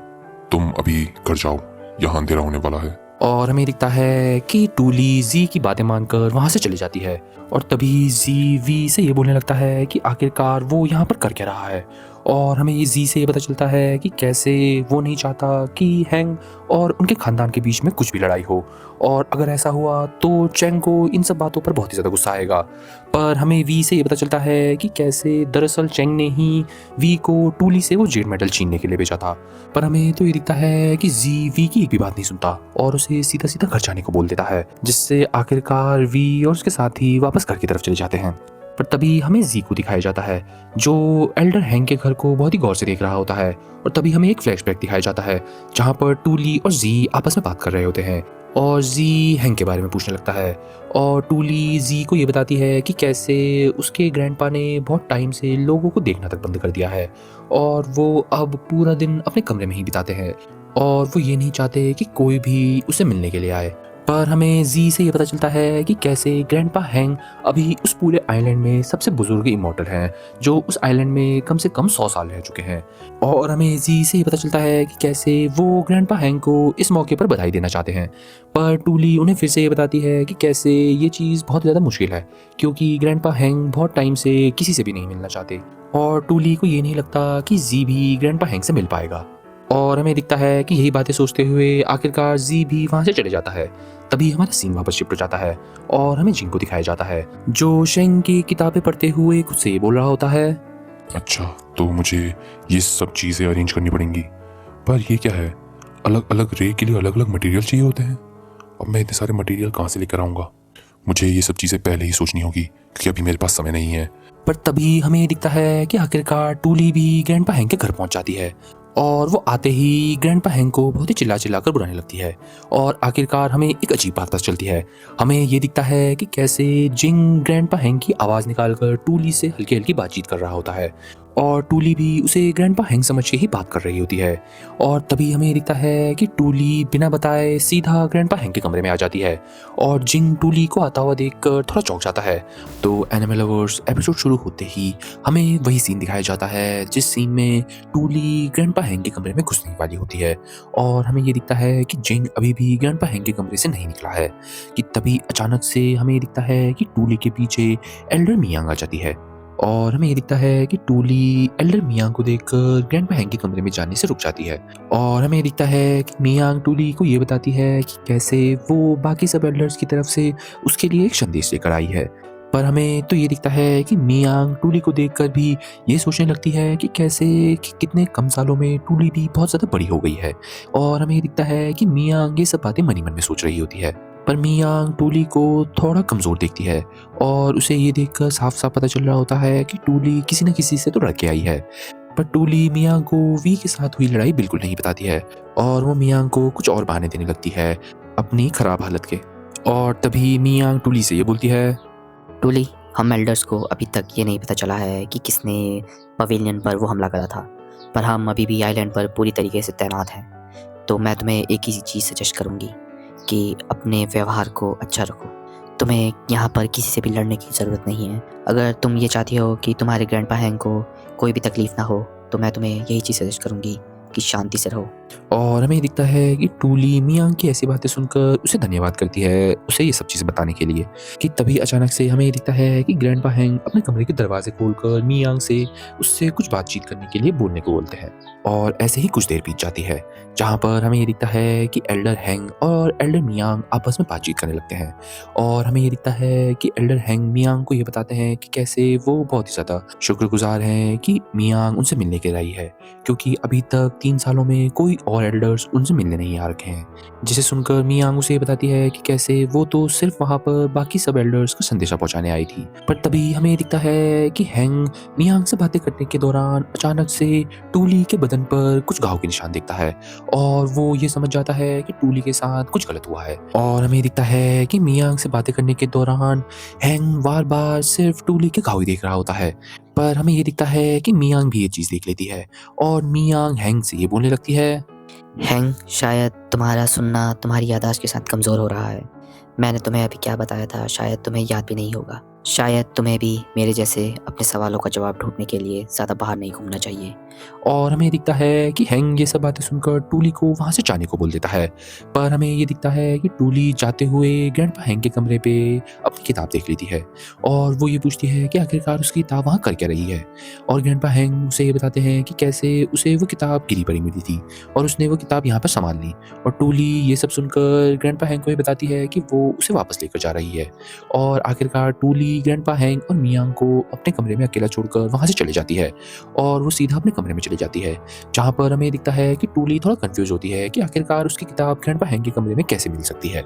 तुम अभी घर जाओ, यहाँ अंधेरा होने वाला है। और हमें दिखता है कि टूली जी की बातें मानकर वहाँ से चली जाती है और तभी जी वी से ये बोलने लगता है कि आखिरकार वो यहाँ पर कर क्या रहा है। और हमें ये जी से ये पता चलता है कि कैसे वो नहीं चाहता कि हैंग और उनके खानदान के बीच में कुछ भी लड़ाई हो और अगर ऐसा हुआ तो चेंग को इन सब बातों पर बहुत ही ज़्यादा गुस्सा आएगा। पर हमें वी से ये पता चलता है कि कैसे दरअसल चेंग ने ही वी को टूली से वो जेड मेडल छीनने के लिए भेजा था। पर हमें तो ये दिखता है कि जी वी की एक भी बात नहीं सुनता और उसे सीधा सीधा घर जाने को बोल देता है, जिससे आखिरकार वी और उसके साथी वापस घर की तरफ चले जाते हैं। पर तभी हमें जी को दिखाया जाता है जो एल्डर हैंग के घर को बहुत ही गौर से देख रहा होता है और तभी हमें एक फ्लैशबैक दिखाया जाता है जहाँ पर टूली और जी आपस में बात कर रहे होते हैं और जी हैंग के बारे में पूछने लगता है और टूली जी को ये बताती है कि कैसे उसके ग्रैंडपा ने बहुत टाइम से लोगों को देखना तक बंद कर दिया है और वो अब पूरा दिन अपने कमरे में ही बिताते हैं और वो ये नहीं चाहते कि कोई भी उसे मिलने के लिए आए। पर हमें जी से ये पता चलता है कि कैसे ग्रैंडपा हैंग अभी उस पूरे आइलैंड में सबसे बुजुर्ग इमॉर्टल हैं जो उस आइलैंड में कम से कम 100 साल रह चुके हैं। और हमें जी से ये पता चलता है कि कैसे वो ग्रैंडपा हैंग को इस मौके पर बधाई देना चाहते हैं। पर टूली उन्हें फिर से ये बताती है कि कैसे ये चीज़ बहुत ज़्यादा मुश्किल है क्योंकि ग्रैंडपा हैंग बहुत टाइम से किसी से भी नहीं मिलना चाहते और टूली को ये नहीं लगता कि जी भी ग्रैंडपा हैंग से मिल पाएगा। और हमें दिखता है कि यही बातें सोचते हुए आखिरकार जी भी वहाँ से चले जाता है। तभी हमारा सीन वापस शिफ्ट हो जाता है और हमें जिंग को दिखाया जाता है जो शेंग की किताबें पढ़ते हुए खुद से ये बोल रहा होता है, अच्छा, तो मुझे ये सब चीज़ें अरेंज करनी पड़ेंगी, पर ये क्या है? अलग अलग रे के लिए अलग अलग मटेरियल चाहिए होते हैं। अब मैं इतने सारे मटेरियल कहाँ से लेकर आऊँगा? मुझे ये सब चीज़ें पहले ही सोचनी होगी क्योंकि अभी मेरे पास समय नहीं है। पर तभी हमें ये दिखता है कि आखिरकार टूली भी ग्रैंडपा हैंग के घर पहुंच जाती है और वो आते ही ग्रैंडपा हैंग को बहुत ही चिल्ला चिल्ला कर बुलाने लगती है और आखिरकार हमें एक अजीब बात पता चलती है। हमें ये दिखता है कि कैसे जिंग ग्रैंडपा हैंग की आवाज़ निकालकर टूली से हल्की हल्की बातचीत कर रहा होता है और टूली भी उसे ग्रैंडपा हैंग समझ के ही बात कर रही होती है। और तभी हमें दिखता है कि टूली बिना बताए सीधा ग्रैंडपा हैंग के कमरे में आ जाती है और जिंग टूली को आता हुआ देखकर थोड़ा चौंक जाता है। तो एनिमल लवर्स एपिसोड शुरू होते ही हमें वही सीन दिखाया जाता है जिस सीन में टूली ग्रैंडपा हैंग के कमरे में घुसने वाली होती है और हमें ये दिखता है कि जिंग अभी भी ग्रैंडपा हैंग के कमरे से नहीं निकला है कि तभी अचानक से हमें दिखता है कि टूली के पीछे एल्डर मियांग आ जाती है और हमें ये दिखता है कि टूली एल्डर मियांग को देखकर ग्रैंडपा हैंग के कमरे में जाने से रुक जाती है और हमें दिखता है कि मियांग टूली को ये बताती है कि कैसे वो बाकी सब एल्डर्स की तरफ से उसके लिए एक संदेश लेकर आई है। पर हमें तो ये दिखता है कि मियांग टूली को देखकर भी ये सोचने लगती है कि कैसे कि कितने कम सालों में टूली भी बहुत ज़्यादा बड़ी हो गई है और हमें ये दिखता है कि मियांग ये सब बातें मन ही मन में सोच रही होती है। पर मियांग टूली को थोड़ा कमज़ोर देखती है और उसे ये देखकर साफ साफ पता चल रहा होता है कि टूली किसी न किसी से तो लड़ के आई है। पर टूली मियांग को वी के साथ हुई लड़ाई बिल्कुल नहीं बताती है और वो मियांग को कुछ और बहाने देने लगती है अपनी ख़राब हालत के। और तभी मियांग टूली से ये बोलती है, टूली, हम एल्डर्स को अभी तक ये नहीं पता चला है कि किसने पवेलियन पर वो हमला करा था, पर हम अभी भी आइलैंड पर पूरी तरीके से तैनात हैं। तो मैं तुम्हें एक ही चीज़ सजेस्ट करूँगी कि अपने व्यवहार को अच्छा रखो। तुम्हें यहाँ पर किसी से भी लड़ने की ज़रूरत नहीं है। अगर तुम ये चाहती हो कि तुम्हारे ग्रैंडपा हैंग को कोई भी तकलीफ़ ना हो तो मैं तुम्हें यही चीज़ सजेस्ट करूँगी कि शांति से रहो। और हमें दिखता है कि टूली मियांग की ऐसी बातें सुनकर उसे धन्यवाद करती है उसे ये सब चीज़ें बताने के लिए कि तभी अचानक से हमें दिखता है कि ग्रैंडपा हैंग अपने कमरे के दरवाजे खोलकर मियांग से उससे कुछ बातचीत करने के लिए बोलने को बोलते हैं। और ऐसे ही कुछ देर बीत जाती है जहाँ पर हमें ये दिखता है कि एल्डर हैंग और एल्डर मियांग आपस में बातचीत करने लगते हैं और हमें ये दिखता है कि एल्डर हैंग मियांग को ये बताते हैं कि कैसे वो बहुत ही ज़्यादा शुक्रगुजार हैं कि मियांग उनसे मिलने के लिए आई है क्योंकि अभी तक 3 सालों में कोई और एल्डर्स उनसे मिलने नहीं आ रखे हैं। जिसे सुनकर मियांग उसे बताती है कि कैसे वो तो सिर्फ वहाँ पर बाकी सब एल्डर्स को संदेशा पहुँचाने आई थी। पर तभी हमें दिखता है कि हैंग मियांग से बातें करने के दौरान अचानक से टूली के बदन पर कुछ घाव के निशान दिखता है और वो ये समझ जाता है कि टूली के साथ कुछ गलत हुआ है। और हमें दिखता है कि मियांग से बातें करने के दौरान हैंग बार बार सिर्फ टूली के घाव ही देख रहा होता है। पर हमें ये दिखता है कि मियांग भी ये चीज़ देख लेती है और मियांग हैंग से ये बोलने लगती है, हैंग, शायद तुम्हारा सुनना तुम्हारी याददाश्त के साथ कमज़ोर हो रहा है। मैंने तुम्हें अभी क्या बताया था शायद तुम्हें याद भी नहीं होगा। शायद तुम्हें भी मेरे जैसे अपने सवालों का जवाब ढूंढने के लिए ज़्यादा बाहर नहीं घूमना चाहिए। और हमें दिखता है कि हैंग ये सब बातें सुनकर टूली को वहाँ से जाने को बोल देता है। पर हमें ये दिखता है कि टूली जाते हुए ग्रैंडपा हैंग के कमरे पे अपनी किताब देख लेती है और वो ये पूछती है कि आखिरकार उसकी किताब वहाँ कर क्या रही है। और ग्रैंडपा हैंग उसे ये बताते हैं कि कैसे उसे वो किताब गिरी पड़ी मिली थी और उसने वो किताब यहाँ पर संभाल ली। और टूली ये सब सुनकर ग्रैंडपा हैंग को ये बताती है कि वो उसे वापस लेकर जा रही है। और आखिरकार टूली ग्रैंडपा हैंग और मियांग को अपने कमरे में अकेला छोड़कर वहाँ से चले जाती है और वो सीधा अपने कमरे में चली जाती है जहाँ पर हमें दिखता है कि टूली थोड़ा कंफ्यूज होती है कि आखिरकार उसकी किताब ग्रैंडपा हैंग के कमरे में कैसे मिल सकती है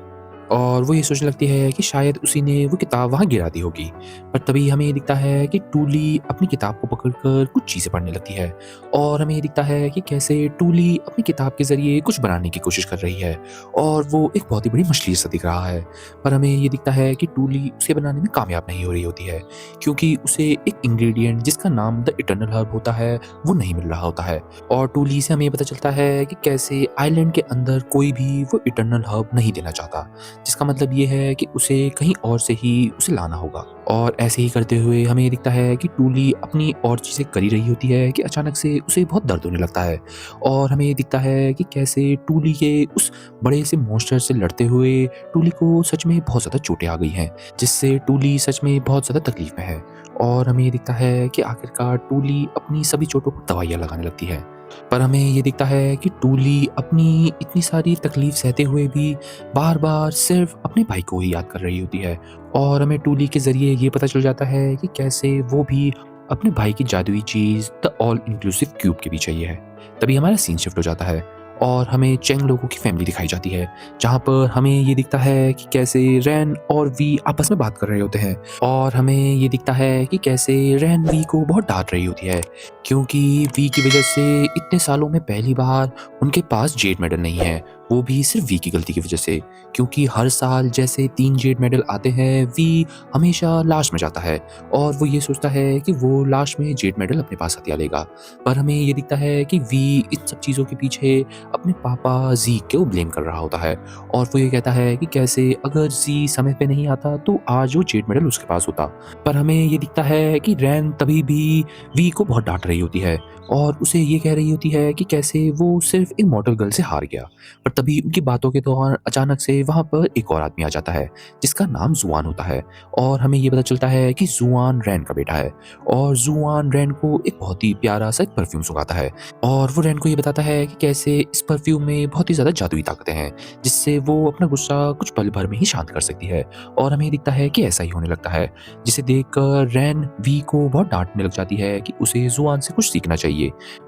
और वो ये सोचने लगती है कि शायद उसी ने वो किताब वहाँ गिरा दी होगी। पर तभी हमें ये दिखता है कि टूली अपनी किताब को पकड़कर कुछ चीज़ें पढ़ने लगती है और हमें ये दिखता है कि कैसे टूली अपनी किताब के ज़रिए कुछ बनाने की कोशिश कर रही है और वो एक बहुत ही बड़ी मछली सा दिख रहा है। पर हमें ये दिखता है कि टूली उसे बनाने में कामयाब नहीं हो रही होती है क्योंकि उसे एक इंग्रेडिएंट जिसका नाम द इटर्नल हर्ब होता है वो नहीं मिल रहा होता है। और टूली से हमें पता चलता है कि कैसे आइलैंड के अंदर कोई भी वो इटर्नल हर्ब नहीं देना चाहता, जिसका मतलब ये है कि उसे कहीं और से ही उसे लाना होगा। और ऐसे ही करते हुए हमें दिखता है कि टूली अपनी और चीज़ें कर ही रही होती है कि अचानक से उसे बहुत दर्द होने लगता है और हमें दिखता है कि कैसे टूली के उस बड़े से मॉन्स्टर से लड़ते हुए टूली को सच में बहुत ज़्यादा चोटें आ गई हैं जिससे टूली सच में बहुत ज़्यादा तकलीफ में है। और हमें दिखता है कि आखिरकार टूली अपनी सभी चोटों पर दवाइयाँ लगाने लगती है। पर हमें ये दिखता है कि टूली अपनी इतनी सारी तकलीफ सहते हुए भी बार बार सिर्फ अपने भाई को ही याद कर रही होती है और हमें टूली के ज़रिए ये पता चल जाता है कि कैसे वो भी अपने भाई की जादुई चीज़ द ऑल इंक्लूसिव क्यूब के पीछे ही है। तभी हमारा सीन शिफ्ट हो जाता है और हमें चेंग लोगों की फैमिली दिखाई जाती है जहाँ पर हमें ये दिखता है कि कैसे रैन और वी आपस में बात कर रहे होते हैं और हमें ये दिखता है कि कैसे रैन वी को बहुत डांट रही होती है क्योंकि वी की वजह से इतने सालों में पहली बार उनके पास जेड मेडल नहीं है। वो भी सिर्फ वी की गलती की वजह से, क्योंकि हर साल जैसे 3 जेड मेडल आते हैं, वी हमेशा लास्ट में जाता है और वो ये सोचता है कि वो लास्ट में जेड मेडल अपने पास हथिया लेगा। पर हमें ये दिखता है कि वी इन सब चीज़ों के पीछे अपने पापा ज़ीक को ब्लेम कर रहा होता है और वो ये कहता है कि कैसे अगर ज़ी समय पे नहीं आता तो आज वो जेड मेडल उसके पास होता। पर हमें ये दिखता है कि रैन तभी भी वी को बहुत डांट रही होती है और उसे ये कह रही होती है कि कैसे वो सिर्फ एक मॉडल गर्ल से हार गया। पर तभी उनकी बातों के दौरान अचानक से वहाँ पर एक और आदमी आ जाता है जिसका नाम जुआन होता है और हमें ये पता चलता है कि जुआन रैन का बेटा है और जुआन रैन को एक बहुत ही प्यारा सा एक परफ्यूम सुंघाता है और वो रैन को ये बताता है कि कैसे इस परफ्यूम में बहुत ही ज़्यादा जादुई ताकतें हैं जिससे वो अपना गुस्सा कुछ पल भर में ही शांत कर सकती है और हमें दिखता है कि ऐसा ही होने लगता है, जिसे देखकर रैन वी को बहुत डांटने लग जाती है कि उसे जुआन से कुछ सीखना चाहिए।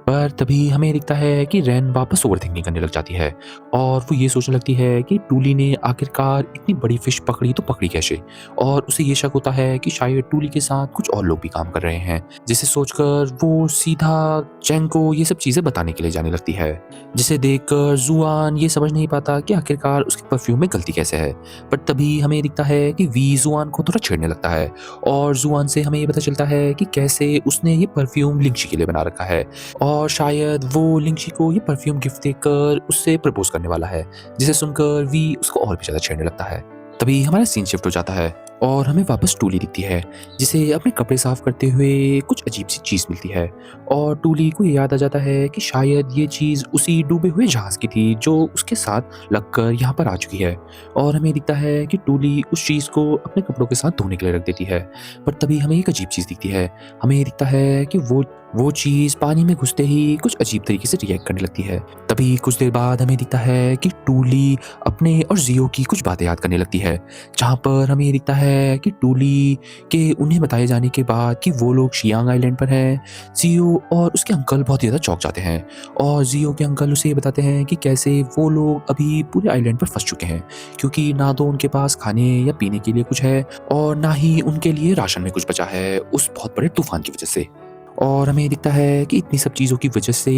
पर तभी हमें दिखता है कि रैन वापस ओवरथिंकिंग करने लग जाती है और वो ये सोचने लगती है कि टूली ने आखिरकार इतनी बड़ी फिश पकड़ी तो पकड़ी कैसे, और उसे ये शक होता है कि शायद टूली के साथ कुछ और लोग भी काम कर रहे हैं, जिसे सोचकर वो सीधा चैंग को ये सब चीज़ें बताने के लिए जाने लगती है, जिसे देखकर जुआन ये समझ नहीं पाता कि आखिरकार उसके परफ्यूम में गलती कैसे है। पर तभी हमें दिखता है कि वी जुआन को थोड़ा छेड़ने लगता है और जुआन से हमें ये पता चलता है कि कैसे उसने ये परफ्यूम लिंगशी के लिए बना रखा है और शायद वो लिंगशी को ये परफ्यूम गिफ्ट देकर उससे प्रपोज करने वाला है, जिसे सुनकर वी उसको और भी ज़्यादा छेड़ने लगता है। तभी हमारा सीन शिफ्ट हो जाता है और हमें वापस टूली दिखती है जिसे अपने कपड़े साफ करते हुए कुछ अजीब सी चीज़ मिलती है और टूली को ये याद आ जाता है कि शायद ये चीज़ उसी डूबे हुए जहाज़ की थी जो उसके साथ लगकर यहाँ पर आ चुकी है और हमें दिखता है कि टूली उस चीज़ को अपने कपड़ों के साथ धोने के लिए रख देती है। पर तभी हमें एक अजीब चीज़ दिखती है, हमें ये दिखता है कि वो चीज़ पानी में घुसते ही कुछ अजीब तरीके से रिएक्ट करने लगती है। तभी कुछ देर बाद हमें दिखता है कि टूली अपने और जियो की कुछ बातें याद करने लगती है, जहाँ पर हमें ये दिखता है कि टूली के उन्हें बताए जाने के बाद कि वो लोग शियांग आइलैंड पर हैं, जियो और उसके अंकल बहुत ही ज़्यादा चौंक जाते हैं और जियो के अंकल उसे ये बताते हैं कि कैसे वो लोग अभी पूरे आइलैंड पर फंस चुके हैं, क्योंकि ना तो उनके पास खाने या पीने के लिए कुछ है और ना ही उनके लिए राशन में कुछ बचा है उस बहुत बड़े तूफान की वजह से। और हमें दिखता है कि इतनी सब चीज़ों की वजह से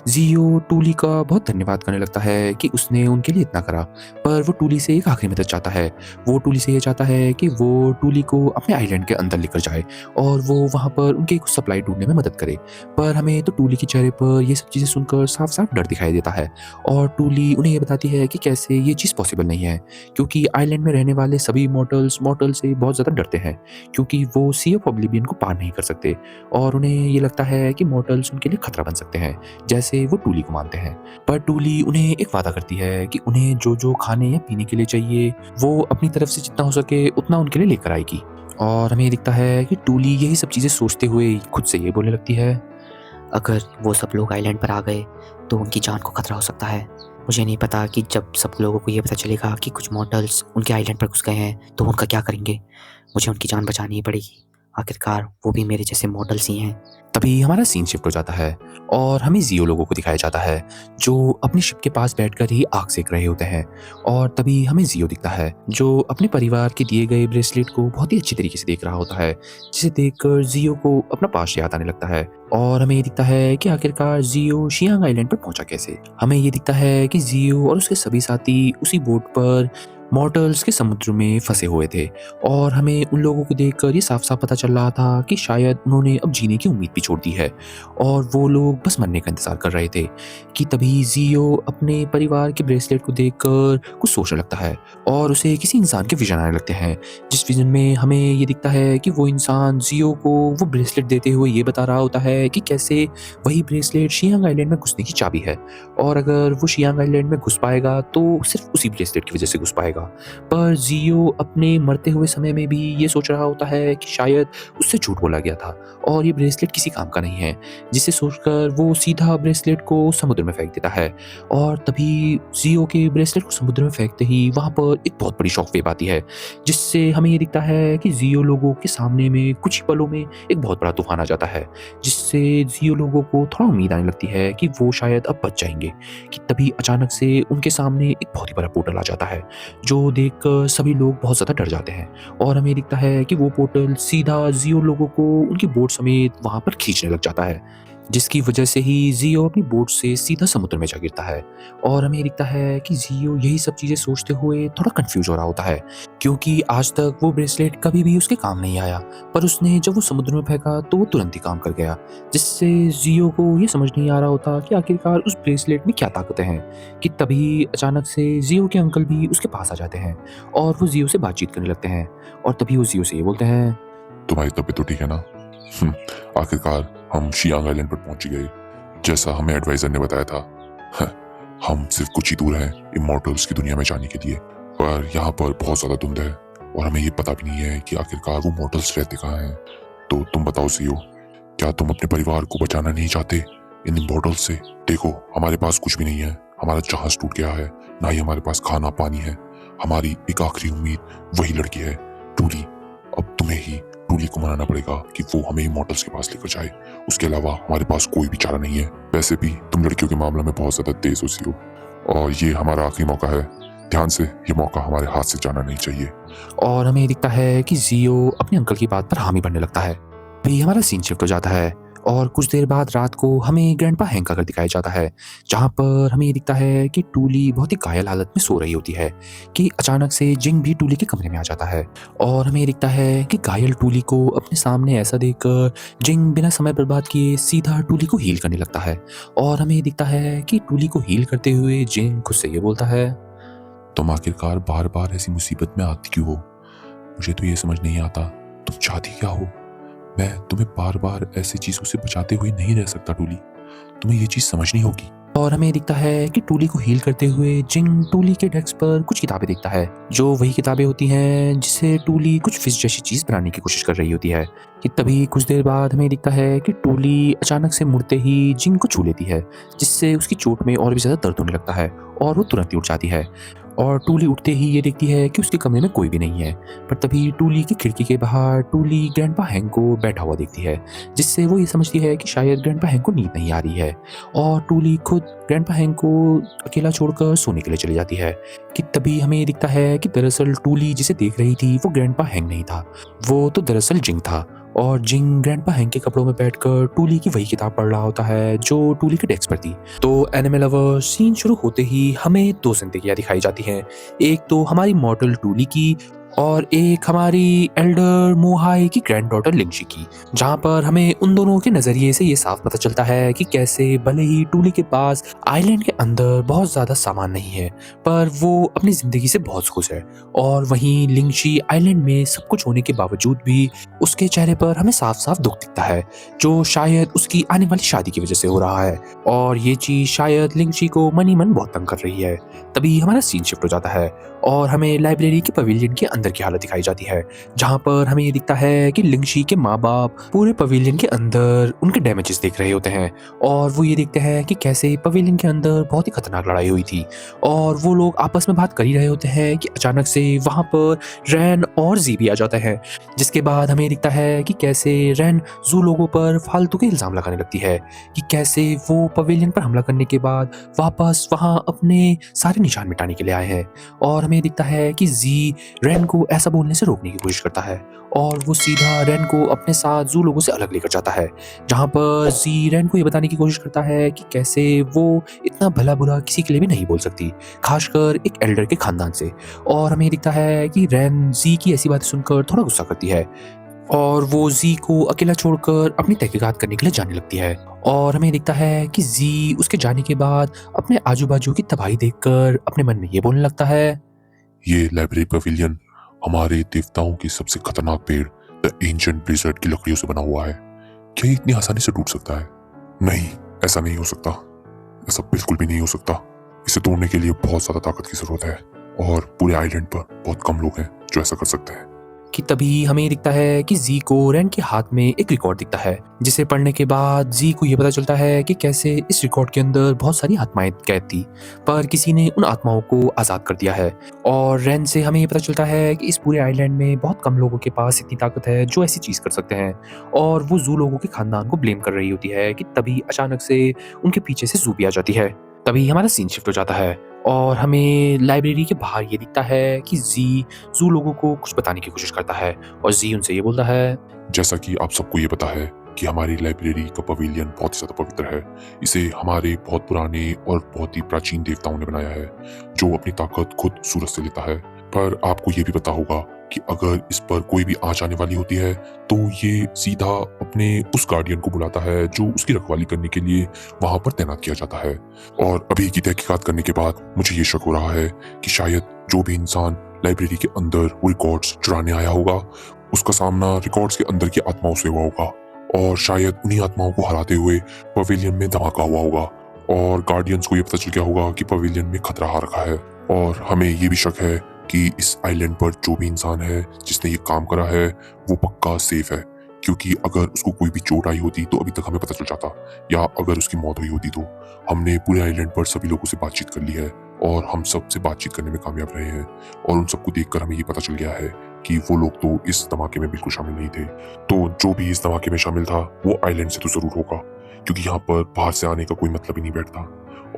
जियो टूली का बहुत धन्यवाद करने लगता है कि उसने उनके लिए इतना करा। पर वो टूली से एक आखिरी मदद चाहता है, वो टूली से ये चाहता है कि वो टूली को अपने आइलैंड के अंदर लेकर जाए और वो वहाँ पर उनके कुछ सप्लाई ढूंढने में मदद करे। पर हमें तो टूली के चेहरे पर ये सब चीज़ें सुनकर साफ साफ डर दिखाई देता है और टूली उन्हें ये बताती है कि कैसे ये चीज़ पॉसिबल नहीं है, क्योंकि आइलैंड में रहने वाले सभी मॉर्टल से बहुत ज़्यादा डरते हैं, क्योंकि वो सी ऑफ ऑब्लिवियन को पार नहीं कर सकते और उन्हें ये लगता है कि मॉर्टल्स उनके लिए खतरा बन सकते हैं, जैसे वो टूली को मानते हैं। पर टूली उन्हें एक वादा करती है कि उन्हें जो जो खाने या पीने के लिए चाहिए वो अपनी तरफ से जितना हो सके उतना उनके लिए लेकर आएगी। और हमें दिखता है कि टूली यही सब चीज़ें सोचते हुए खुद से ये बोलने लगती है, अगर वो सब लोग आइलैंड पर आ गए तो उनकी जान को खतरा हो सकता है। मुझे नहीं पता कि जब सब लोगों को ये पता चलेगा कि कुछ मॉर्टल्स उनके आइलैंड पर घुस गए हैं तो उनका क्या करेंगे। मुझे उनकी जान बचानी ही पड़ेगी, आखिरकार वो भी मेरे जैसे मॉडल्स ही हैं। तभी हमारा सीन शिफ्ट हो जाता है और हमें जियो लोगों को दिखाया जाता है जो अपनी शिप के पास बैठकर ही आग सेक रहे होते हैं और तभी हमें जियो दिखता है जो अपने परिवार के दिए गए ब्रेसलेट को बहुत ही अच्छी तरीके से देख रहा होता है, जिसे देखकर जियो को अपना पास्ट याद आने लगता है और हमें ये दिखता है कि आखिरकार जियो शियांग आइलैंड पर पहुंचा कैसे। हमें ये दिखता है कि जियो और उसके सभी साथी उसी बोट पर मॉर्टल्स के समुद्र में फंसे हुए थे और हमें उन लोगों को देखकर ये साफ साफ पता चल रहा था कि शायद उन्होंने अब जीने की उम्मीद भी छोड़ दी है और वो लोग बस मरने का इंतजार कर रहे थे। कि तभी जियो अपने परिवार के ब्रेसलेट को देखकर कुछ सोचने लगता है और उसे किसी इंसान के विजन आने लगते हैं, जिस विजन में हमें ये दिखता है कि वो इंसान जियो को वो ब्रेसलेट देते हुए ये बता रहा होता है कि कैसे वही ब्रेसलेट शियांग आइलैंड में घुसने की चाबी है और अगर वो शियांग आइलैंड में घुस पाएगा तो सिर्फ उसी ब्रेसलेट की वजह से घुस पाएगा। पर जियो अपने मरते हुए समय में भी ये सोच रहा होता है कि शायद उससे झूठ बोला गया था और ये ब्रेसलेट किसी काम का नहीं है, जिसे सोचकर वो सीधा ब्रेसलेट को समुद्र में फेंक देता है और तभी जियो के ब्रेसलेट को समुद्र में फेंकते ही वहाँ पर एक बहुत बड़ी शॉक वेव आती है, जिससे हमें ये दिखता है कि जियो लोगों के सामने में कुछ ही पलों में एक बहुत बड़ा तूफान आ जाता है, जिससे जियो लोगों को थोड़ा उम्मीद आने लगती है कि वो शायद अब बच जाएंगे। कि तभी अचानक से उनके सामने एक बहुत ही बड़ा पोर्टल आ जाता है जो देखकर सभी लोग बहुत ज़्यादा डर जाते हैं और हमें दिखता है कि वो पोर्टल सीधा जियो लोगों को उनकी बोट समेत वहाँ पर खींचने लग जाता है। जिसकी वजह से ही जियो अपनी बोट से सीधा समुद्र में जा गिरता है। और हमें दिखता है कि जियो यही सब चीज़ें सोचते हुए थोड़ा कंफ्यूज हो रहा होता है, क्योंकि आज तक वो ब्रेसलेट कभी भी उसके काम नहीं आया, पर उसने जब वो समुद्र में फेंका तो वो तुरंत ही काम कर गया, जिससे जियो को ये समझ नहीं आ रहा होता कि आखिरकार उस ब्रेसलेट में क्या ताकतें हैं। कि तभी अचानक से जियो के अंकल भी उसके पास आ जाते हैं और वो जियो से बातचीत करने लगते हैं। और तभी वो जियो से ये बोलते हैं, तुम्हारी तबीयत तो ठीक है ना? आखिरकार हम शियांग आइलैंड पर पहुंच गए, जैसा हमें एडवाइजर ने बताया था। हम सिर्फ कुछ ही दूर हैं इमॉर्टल्स की दुनिया में जाने के लिए, पर यहाँ पर बहुत ज्यादा धुंध है और हमें ये पता भी नहीं है कि आखिरकार वो मॉर्टल्स रहते कहाँ हैं। तो तुम बताओ जियो, क्या तुम अपने परिवार को बचाना नहीं चाहते इन इमॉर्टल्स से? देखो, हमारे पास कुछ भी नहीं है, हमारा जहाज टूट गया है, ना ही हमारे पास खाना पानी है। हमारी एक आखिरी उम्मीद वही लड़की है, टूली। अब तुम्हें ही टूली को मनाना पड़ेगा कि वो हमें इमॉर्टल्स के पास लेकर जाए। उसके अलावा हमारे पास कोई भी चारा नहीं है। वैसे भी तुम लड़कियों के मामले में बहुत ज्यादा तेज हो जियो, और ये हमारा आखिरी मौका है। ध्यान से, ये मौका हमारे हाथ से जाना नहीं चाहिए। और हमें दिखता है कि जियो अपने अंकल की बात पर हामी भरने लगता है। भी हमारा सीन शिफ्ट हो जाता है और कुछ देर बाद रात को हमें ग्रैंडपा हैंक का घर दिखाया जाता है, जहाँ पर हमें दिखता है कि टूली बहुत ही घायल हालत में सो रही होती है कि अचानक से जिंग भी टूली के कमरे में आ जाता है। और हमें दिखता है कि घायल टूली को अपने सामने ऐसा देखकर जिंग बिना समय बर्बाद किए सीधा टूली को हील करने लगता है। और हमें दिखता है कि टूली को हील करते हुए जिंग खुद से ये बोलता है, तुम आखिरकार बार बार ऐसी मुसीबत में आती क्यों हो? मुझे तो ये समझ नहीं आता, तुम चाहती क्या हो? मैं तुम्हें बार बार ऐसी चीजों से बचाते हुए नहीं रह सकता टूली, तुम्हें ये चीज समझनी होगी। और हमें दिखता है कि टूली को हील करते हुए जिंग टूली के डेस्क पर कुछ किताबें देखता है, जो वही किताबें होती हैं जिससे टूली कुछ फिश जैसी चीज बनाने की कोशिश कर रही होती है। कि तभी कुछ देर बाद हमें दिखता है कि टूली अचानक से मुड़ते ही जिंग को छू लेती है, जिससे उसकी चोट में और भी ज्यादा दर्द होने लगता है और वो तुरंत ही उठ जाती है। और टूली उठते ही ये देखती है कि उसके कमरे में कोई भी नहीं है, पर तभी टूली की खिड़की के बाहर टूली ग्रैंडपा हैंक को बैठा हुआ देखती है, जिससे वो ये समझती है कि शायद ग्रैंडपा हैंक को नींद नहीं आ रही है। और टूली खुद ग्रैंडपा हैंक को अकेला छोड़कर सोने के लिए चली जाती है। कि तभी हमें दिखता है कि दरअसल टूली जिसे देख रही थी वो ग्रैंडपा हैंक नहीं था, वो तो दरअसल जिंग था। और जिंग ग्रैंडपा हैंक के कपड़ों में बैठकर टूली की वही किताब पढ़ रहा होता है जो टूली के डेस्क पर थी। तो एनिमे लवर सीन शुरू होते ही हमें दो जिंदगियां दिखाई जाती हैं, एक तो हमारी मॉडल टूली की और एक हमारी एल्डर मोहाई की ग्रैंड डॉटर लिंगशी की, जहाँ पर हमें उन दोनों के नज़रिए से ये साफ पता चलता है कि कैसे भले ही टूली के पास आइलैंड के अंदर बहुत ज़्यादा सामान नहीं है, पर वो अपनी ज़िंदगी से बहुत खुश है। और वहीं लिंगशी आइलैंड में सब कुछ होने के बावजूद भी उसके चेहरे पर हमें साफ साफ दुख दिखता है, जो शायद उसकी आने वाली शादी की वजह से हो रहा है। और ये चीज़ शायद लिंगशी को मन ही मन बहुत तंग कर रही है। तभी हमारा सीन शिफ्ट हो जाता है और हमें लाइब्रेरी के पवेलियन के अंदर की हालत दिखाई जाती है, जहाँ पर हमें ये दिखता है कि लिंगशी के माँ बाप पूरे पवेलियन के अंदर उनके डैमेजेस देख रहे होते हैं। और वो ये देखते हैं कि कैसे पवेलियन के अंदर बहुत ही खतरनाक लड़ाई हुई थी, और वो लोग आपस में बात कर ही रहे होते हैं कि अचानक से वहाँ पर रैन और जी भी आ जाते हैं। जिसके बाद हमें दिखता है कि कैसे रैन जू लोगों पर फालतू के इल्जाम लगाने लगती है कि कैसे वो पवेलियन पर हमला करने के बाद वापस वहाँ अपने सारे निशान मिटाने के लिए आए हैं। और हमें दिखता है कि जी रैन को ऐसा बोलने से रोकने की कोशिश करता है और वो सीधा रैन को अपने साथ जू लोगों से अलग लेकर जाता है, जहाँ पर जी रैन को ये बताने की कोशिश करता है कि कैसे वो इतना भला बुरा किसी के लिए भी नहीं बोल सकती, खासकर एक एल्डर के खानदान से। और हमें दिखता है कि रैन जी की ऐसी बातें सुनकर थोड़ा गुस्सा करती है और वो जी को अकेला छोड़कर अपनी तहकीकात करने के लिए जाने लगती है। और हमें दिखता है कि जी उसके जाने के बाद अपने आजू बाजू की तबाही देखकर अपने मन में ये बोलने लगता है, ये लाइब्रेरी पवेलियन हमारे देवताओं के सबसे खतरनाक पेड़ द एंशिएंट ब्लिज़र्ड की लकड़ियों से बना हुआ है। क्या ये इतनी आसानी से टूट सकता है? नहीं, ऐसा नहीं हो सकता, ऐसा बिल्कुल भी नहीं हो सकता। इसे तोड़ने के लिए बहुत ज्यादा ताकत की जरूरत है और पूरे आइलैंड पर बहुत कम लोग हैं जो ऐसा कर सकते हैं। कि तभी हमें दिखता है कि जी को रैन के हाथ में एक रिकॉर्ड दिखता है, जिसे पढ़ने के बाद जी को ये पता चलता है कि कैसे इस रिकॉर्ड के अंदर बहुत सारी आत्माएं कैद थी, पर किसी ने उन आत्माओं को आज़ाद कर दिया है। और रैन से हमें ये पता चलता है कि इस पूरे आइलैंड में बहुत कम लोगों के पास इतनी ताकत है जो ऐसी चीज़ कर सकते हैं, और वो जू लोगों के खानदान को ब्लेम कर रही होती है। कि तभी अचानक से उनके पीछे से जू भी आ जाती है। तभी हमारा सीन शिफ्ट हो जाता है और हमें लाइब्रेरी के बाहर ये दिखता है कि जी जू लोगों को कुछ बताने की कोशिश करता है और जी उनसे ये बोलता है, जैसा कि आप सबको ये पता है कि हमारी लाइब्रेरी का पवेलियन बहुत ही ज़्यादा पवित्र है। इसे हमारे बहुत पुराने और बहुत ही प्राचीन देवताओं ने बनाया है, जो अपनी ताकत खुद सूरज से लेता है। पर आपको ये भी पता होगा कि अगर इस पर कोई भी आँच आने वाली होती है, तो ये सीधा अपने उस गार्डियन को बुलाता है जो उसकी रखवाली करने के लिए वहाँ पर तैनात किया जाता है। और अभी की तहकीकात करने के बाद मुझे ये शक हो रहा है कि शायद जो भी इंसान लाइब्रेरी के अंदर वो रिकॉर्ड्स चुराने आया होगा, उसका सामना रिकॉर्ड्स के अंदर की आत्माओं से हुआ होगा, और शायद उन्हीं आत्माओं को हराते हुए पवेलियन में धमाका हुआ होगा और गार्डियंस को ये पता चल गया होगा कि पवेलियन में खतरा आ रखा है। और हमें ये भी शक है कि इस आइलैंड पर जो भी इंसान है जिसने ये काम करा है, वो पक्का सेफ है, क्योंकि अगर उसको कोई भी चोट आई होती तो अभी तक हमें पता चल जाता, या अगर उसकी मौत हुई होती तो। हमने पूरे आइलैंड पर सभी लोगों से बातचीत कर ली है और हम सबसे बातचीत करने में कामयाब रहे हैं, और उन सबको देखकर हमें ये पता चल गया है कि वो लोग तो इस धमाके में बिल्कुल शामिल नहीं थे। तो जो भी इस धमाके में शामिल था वो आइलैंड से तो जरूर होगा, क्योंकि यहाँ पर बाहर से आने का कोई मतलब ही नहीं बैठता।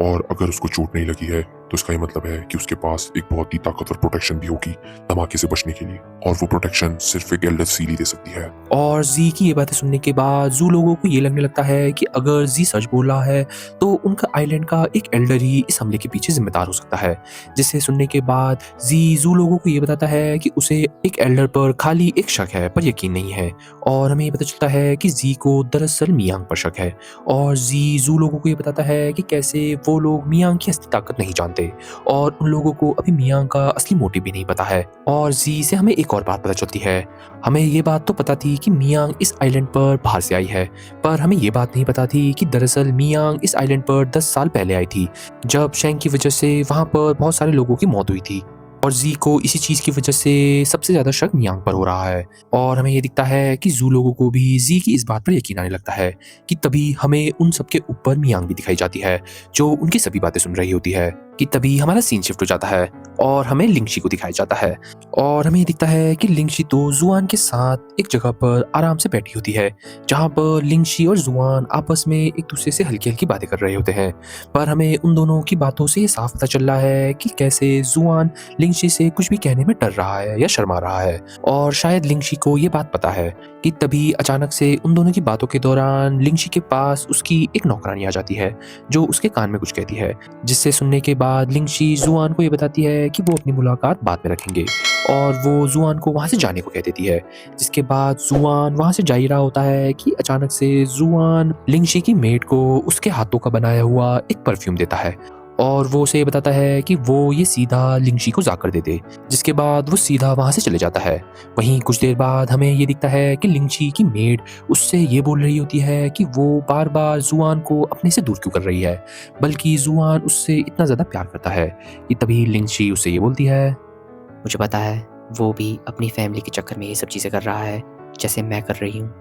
और अगर उसको चोट नहीं लगी है तो इसका ये मतलब है कि उसके पास एक बहुत ही ताकतवर प्रोटेक्शन भी होगी धमाके से बचने के लिए, और वो प्रोटेक्शन सिर्फ एक एल्डर सील ही दे सकती है। और जी की ये बातें सुनने के बाद जू लोगों को ये लगने लगता है कि अगर जी सच बोल रहा है तो उनका आइलैंड का एक एल्डर ही इस हमले के पीछे जिम्मेदार हो सकता है। जिसे सुनने के बाद जी जू लोगों को ये बताता है कि उसे एक एल्डर पर खाली एक शक है पर यकीन नहीं है, और हमें ये पता चलता है कि जी को दरअसल मियांग पर शक है। और जी जू लोगों को ये बताता है कि कैसे वो लोग मियांग की असली ताकत नहीं जानते और उन लोगों को अभी मियांग का असली मोटिव भी नहीं पता है। और जी से हमें एक और बात पता चलती है। हमें ये बात तो पता थी कि मियांग इस आइलैंड पर बाहर से आई है, पर हमें ये बात नहीं पता थी कि दरअसल मियांग इस आइलैंड पर 10 साल पहले आई थी, जब शेंग की वजह से वहाँ पर बहुत सारे लोगों की मौत हुई थी। और जी को इसी चीज की वजह से सबसे ज्यादा शक मियांग पर हो रहा है। और हमें ये दिखता है कि जू लोगों को भी जी की इस बात पर यकीन आने लगता है कि तभी हमें उन सबके ऊपर मियांग भी दिखाई जाती है, जो उनकी सभी बातें सुन रही होती है। कि तभी हमारा सीन शिफ्ट हो जाता है और हमें लिंगशी को दिखाया जाता है, और हमें ये दिखता है कि लिंगशी तो जुआन के साथ एक जगह पर आराम से बैठी होती है, जहाँ पर लिंगशी और जुआन आपस में एक दूसरे से हल्की हल्की बातें कर रहे होते हैं। पर हमें उन दोनों की बातों से ये साफ पता चल रहा है कि कैसे जुआन लिंगशी से कुछ भी कहने में डर रहा है या शर्मा रहा है, और शायद लिंगशी को ये बात पता है। कि तभी अचानक से उन दोनों की बातों के दौरान लिंगशी के पास उसकी एक नौकरानी आ जाती है, जो उसके कान में कुछ कहती है, जिससे सुनने के बाद लिंगशी जुआन को ये बताती है कि वो अपनी मुलाकात बाद में रखेंगे, और वो जुआन को वहाँ से जाने को कह देती है। जिसके बाद जुआन वहाँ से जा ही रहा होता है कि अचानक से जुआन लिंगशी की मेड को उसके हाथों का बनाया हुआ एक परफ्यूम देता है, और वो उसे ये बताता है कि वो ये सीधा लिंगशी को जाकर दे दे। जिसके बाद वो सीधा वहाँ से चले जाता है। वहीं कुछ देर बाद हमें ये दिखता है कि लिंगशी की मेड उससे ये बोल रही होती है कि वो बार बार जुआन को अपने से दूर क्यों कर रही है, बल्कि जुआन उससे इतना ज़्यादा प्यार करता है। कि तभी लिंगशी उससे ये बोलती है, मुझे पता है वो भी अपनी फैमिली के चक्कर में ये सब चीज़ें कर रहा है जैसे मैं कर रही हूँ।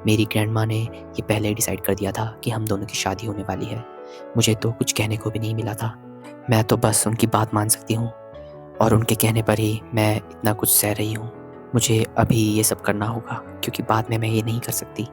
मेरी ग्रैंडमा ने ये पहले ही डिसाइड कर दिया था कि हम दोनों की शादी होने वाली है। मुझे तो कुछ कहने को भी नहीं मिला था, मैं तो बस उनकी बात मान सकती हूँ, और उनके कहने पर ही मैं इतना कुछ सह रही हूँ। मुझे अभी ये सब करना होगा क्योंकि बाद में मैं ये नहीं कर सकती।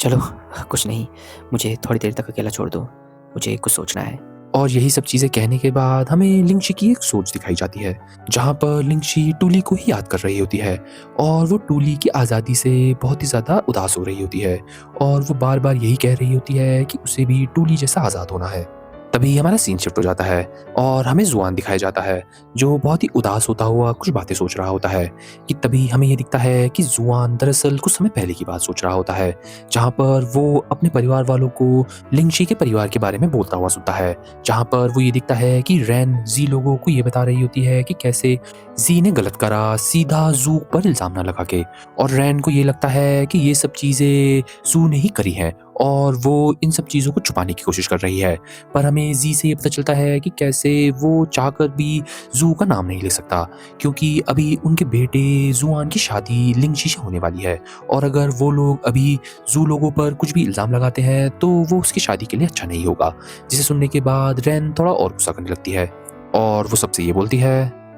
चलो कुछ नहीं, मुझे थोड़ी देर तक अकेला छोड़ दो, मुझे कुछ सोचना है। और यही सब चीज़ें कहने के बाद हमें लिंगशी की एक सोच दिखाई जाती है, जहाँ पर लिंगशी टूली को ही याद कर रही होती है, और वो टूली की आज़ादी से बहुत ही ज़्यादा उदास हो रही होती है, और वो बार बार यही कह रही होती है कि उसे भी टूली जैसा आज़ाद होना है। तभी हमारा सीन शिफ्ट हो जाता है और हमें जुआन दिखाया जाता है, जो बहुत ही उदास होता हुआ कुछ बातें सोच रहा होता है। कि तभी हमें ये दिखता है कि जुआन दरअसल कुछ समय पहले की बात सोच रहा होता है, जहाँ पर वो अपने परिवार वालों को लिंगशी के परिवार के बारे में बोलता हुआ सुनता है। जहाँ पर वो ये दिखता है कि रैन जी लोगों को ये बता रही होती है कि कैसे जी ने गलत करा सीधा जू पर इल्ज़ाम ना लगा के, और रैन को ये लगता है कि ये सब चीज़ें जू ने ही करी हैं और वो इन सब चीज़ों को छुपाने की कोशिश कर रही है। पर हमें जी से ये पता चलता है कि कैसे वो चाहकर भी जू का नाम नहीं ले सकता, क्योंकि अभी उनके बेटे जुआन की शादी लिंगशी से होने वाली है, और अगर वो लोग अभी जू लोगों पर कुछ भी इल्ज़ाम लगाते हैं तो वो उसकी शादी के लिए अच्छा नहीं होगा। जिसे सुनने के बाद रैन थोड़ा और गुस्सा करने लगती है, और वो सबसे ये बोलती है,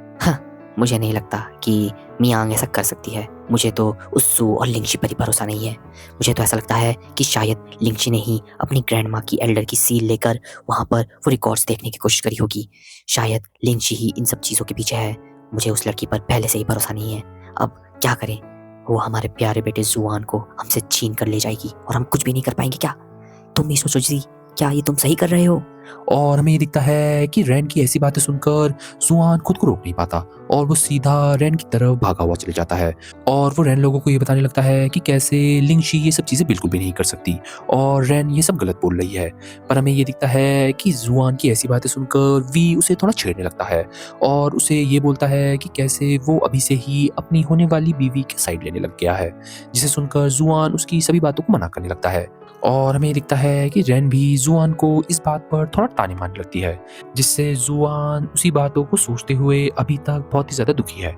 मुझे नहीं लगता कि मियांग ऐसा कर सकती है। मुझे तो उस जू और लिंगशी पर ही भरोसा नहीं है। मुझे तो ऐसा लगता है कि शायद लिंगशी ने ही अपनी ग्रैंडमा की एल्डर की सील लेकर वहाँ पर वो रिकॉर्ड्स देखने की कोशिश करी होगी। शायद लिंगशी ही इन सब चीज़ों के पीछे है। मुझे उस लड़की पर पहले से ही भरोसा नहीं है। अब क्या करें? वो हमारे प्यारे बेटे जुआन को हमसे छीन कर ले जाएगी और हम कुछ भी नहीं कर पाएंगे। क्या तुम इसमें सोच रही, क्या ये तुम सही कर रहे हो? और हमें ये दिखता है कि रैन की ऐसी बातें सुनकर जुआन खुद को रोक नहीं पाता और वो सीधा रैन की तरफ भागा हुआ चले जाता है। और वो रैन लोगों को ये बताने लगता है कि कैसे लिंगशी ये सब चीज़ें बिल्कुल भी नहीं कर सकती और रैन ये सब गलत बोल रही है। पर हमें ये दिखता है कि जुआन की ऐसी बातें सुनकर वी उसे थोड़ा छेड़ने लगता है और उसे ये बोलता है कि कैसे वो अभी से ही अपनी होने वाली बीवी की साइड लेने लग गया है, जिसे सुनकर जुआन उसकी सभी बातों को मना करने लगता है। और हमें दिखता है कि रैन भी जुआन को इस बात पर थोड़ा ताने मारने लगती है, जिससे जुआन उसी बातों को सोचते हुए अभी तक बहुत ही ज़्यादा दुखी है।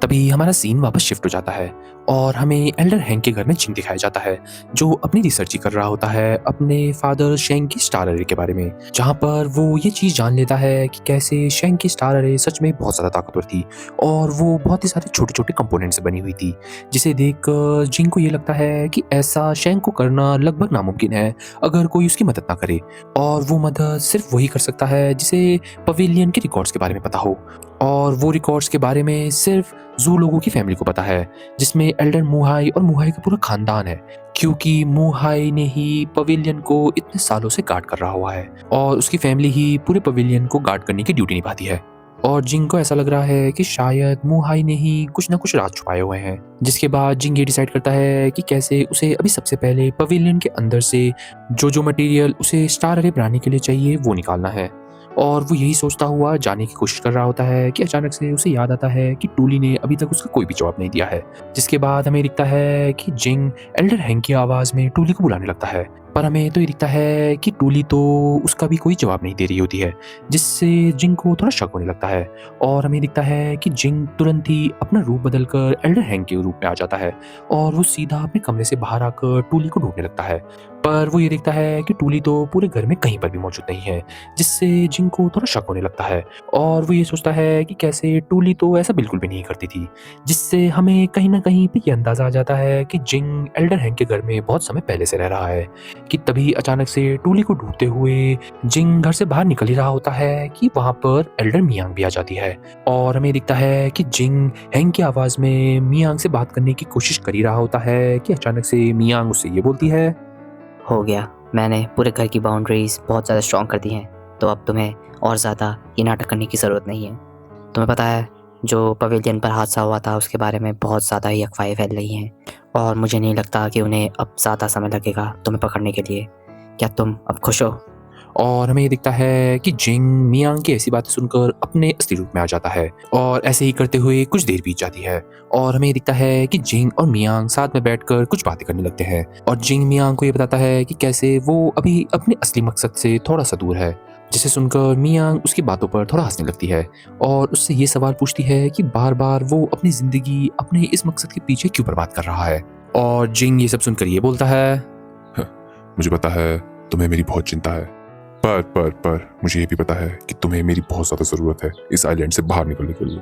तभी हमारा सीन वापस शिफ्ट हो जाता है और हमें एल्डर हैंक के घर में जिंग दिखाया जाता है, जो अपनी रिसर्च ही कर रहा होता है अपने फादर शेंग की स्टार अरे के बारे में, जहाँ पर वो ये चीज़ जान लेता है कि कैसे शेंग की स्टार अरे सच में बहुत ज़्यादा ताकतवर थी और वो बहुत ही सारे छोटे छोटे कंपोनेंट से बनी हुई थी, जिसे देखकर जिंग को ये लगता है कि ऐसा शेंग को करना लगभग नामुमकिन है अगर कोई उसकी मदद ना करे, और वो मदद सिर्फ वही कर सकता है जिसे पवेलियन के रिकॉर्ड्स के बारे में पता हो, और वो रिकॉर्ड्स के बारे में सिर्फ जू लोगों की फैमिली को पता है, जिसमें एल्डर मुहाई और मुहाई का पूरा खानदान है, क्योंकि मुहाई ने ही पवेलियन को इतने सालों से गार्ड कर रहा हुआ है और उसकी फैमिली ही पूरे पवेलियन को गार्ड करने की ड्यूटी निभाती है। और जिंग को ऐसा लग रहा है कि शायद मुहाई ने ही कुछ ना कुछ राज छुपाए हुए हैं, जिसके बाद जिंग ये डिसाइड करता है कि कैसे उसे अभी सबसे पहले पवेलियन के अंदर से जो मटेरियल उसे स्टार अरे बनाने के लिए चाहिए वो निकालना है। और वो यही सोचता हुआ जाने की कोशिश कर रहा होता है कि अचानक से उसे याद आता है कि टूली ने अभी तक उसका कोई भी जवाब नहीं दिया है, जिसके बाद हमें दिखता है कि जिंग एल्डर हैंक की आवाज़ में टूली को बुलाने लगता है, पर हमें तो ये दिखता है कि टूली तो उसका भी कोई जवाब नहीं दे रही होती है, जिससे जिंग को थोड़ा शक होने लगता है। और हमें दिखता है कि जिंग तुरंत ही अपना रूप बदलकर एल्डर हैंक के रूप में आ जाता है और वो सीधा अपने कमरे से बाहर आकर टूली को ढूंढने लगता है, पर वो ये देखता है कि टूली तो पूरे घर में कहीं पर भी मौजूद नहीं है, जिससे जिंग को थोड़ा शक होने लगता है। और वो ये सोचता है कि कैसे टूली तो ऐसा बिल्कुल भी नहीं करती थी, जिससे हमें कहीं ना कहीं पे ये अंदाजा आ जाता है कि जिंग एल्डर हैंक के घर में बहुत समय पहले से रह रहा है। कि तभी अचानक से टूली को ढूंढते हुए जिंग घर से बाहर निकल ही रहा होता है कि वहां पर एल्डर मियांग भी आ जाती है, और हमें दिखता है कि जिंग हैंक की आवाज में मियांग से बात करने की कोशिश कर ही रहा होता है कि अचानक से मियांग उससे ये बोलती है, हो गया, मैंने पूरे घर की बाउंड्रीज बहुत ज़्यादा स्ट्रॉन्ग कर दी हैं, तो अब तुम्हें और ज़्यादा ये नाटक करने की ज़रूरत नहीं है। तुम्हें पता है जो पवेलियन पर हादसा हुआ था उसके बारे में बहुत ज़्यादा ही अफवाहें फैल रही हैं और मुझे नहीं लगता कि उन्हें अब ज़्यादा समय लगेगा तुम्हें पकड़ने के लिए। क्या तुम अब खुश हो? और हमें ये दिखता है कि जिंग मियांग की ऐसी बातें सुनकर अपने असली रूप में आ जाता है और ऐसे ही करते हुए कुछ देर बीत जाती है और हमें ये दिखता है कि जिंग और मियांग साथ में बैठकर कुछ बातें करने लगते हैं और जिंग मियांग को ये बताता है कि कैसे वो अभी अपने असली मकसद से थोड़ा सा दूर है, जिसे सुनकर मियांग उसकी बातों पर थोड़ा हंसने लगती है और उससे ये सवाल पूछती है कि बार बार वो अपनी जिंदगी अपने इस मकसद के पीछे क्यों बर्बाद कर रहा है। और जिंग ये सब सुनकर ये बोलता है, मुझे पता है तुम्हें मेरी बहुत चिंता है, पर मुझे ये भी पता है कि तुम्हें मेरी बहुत ज़्यादा ज़रूरत है इस आइलैंड से बाहर निकलने के लिए।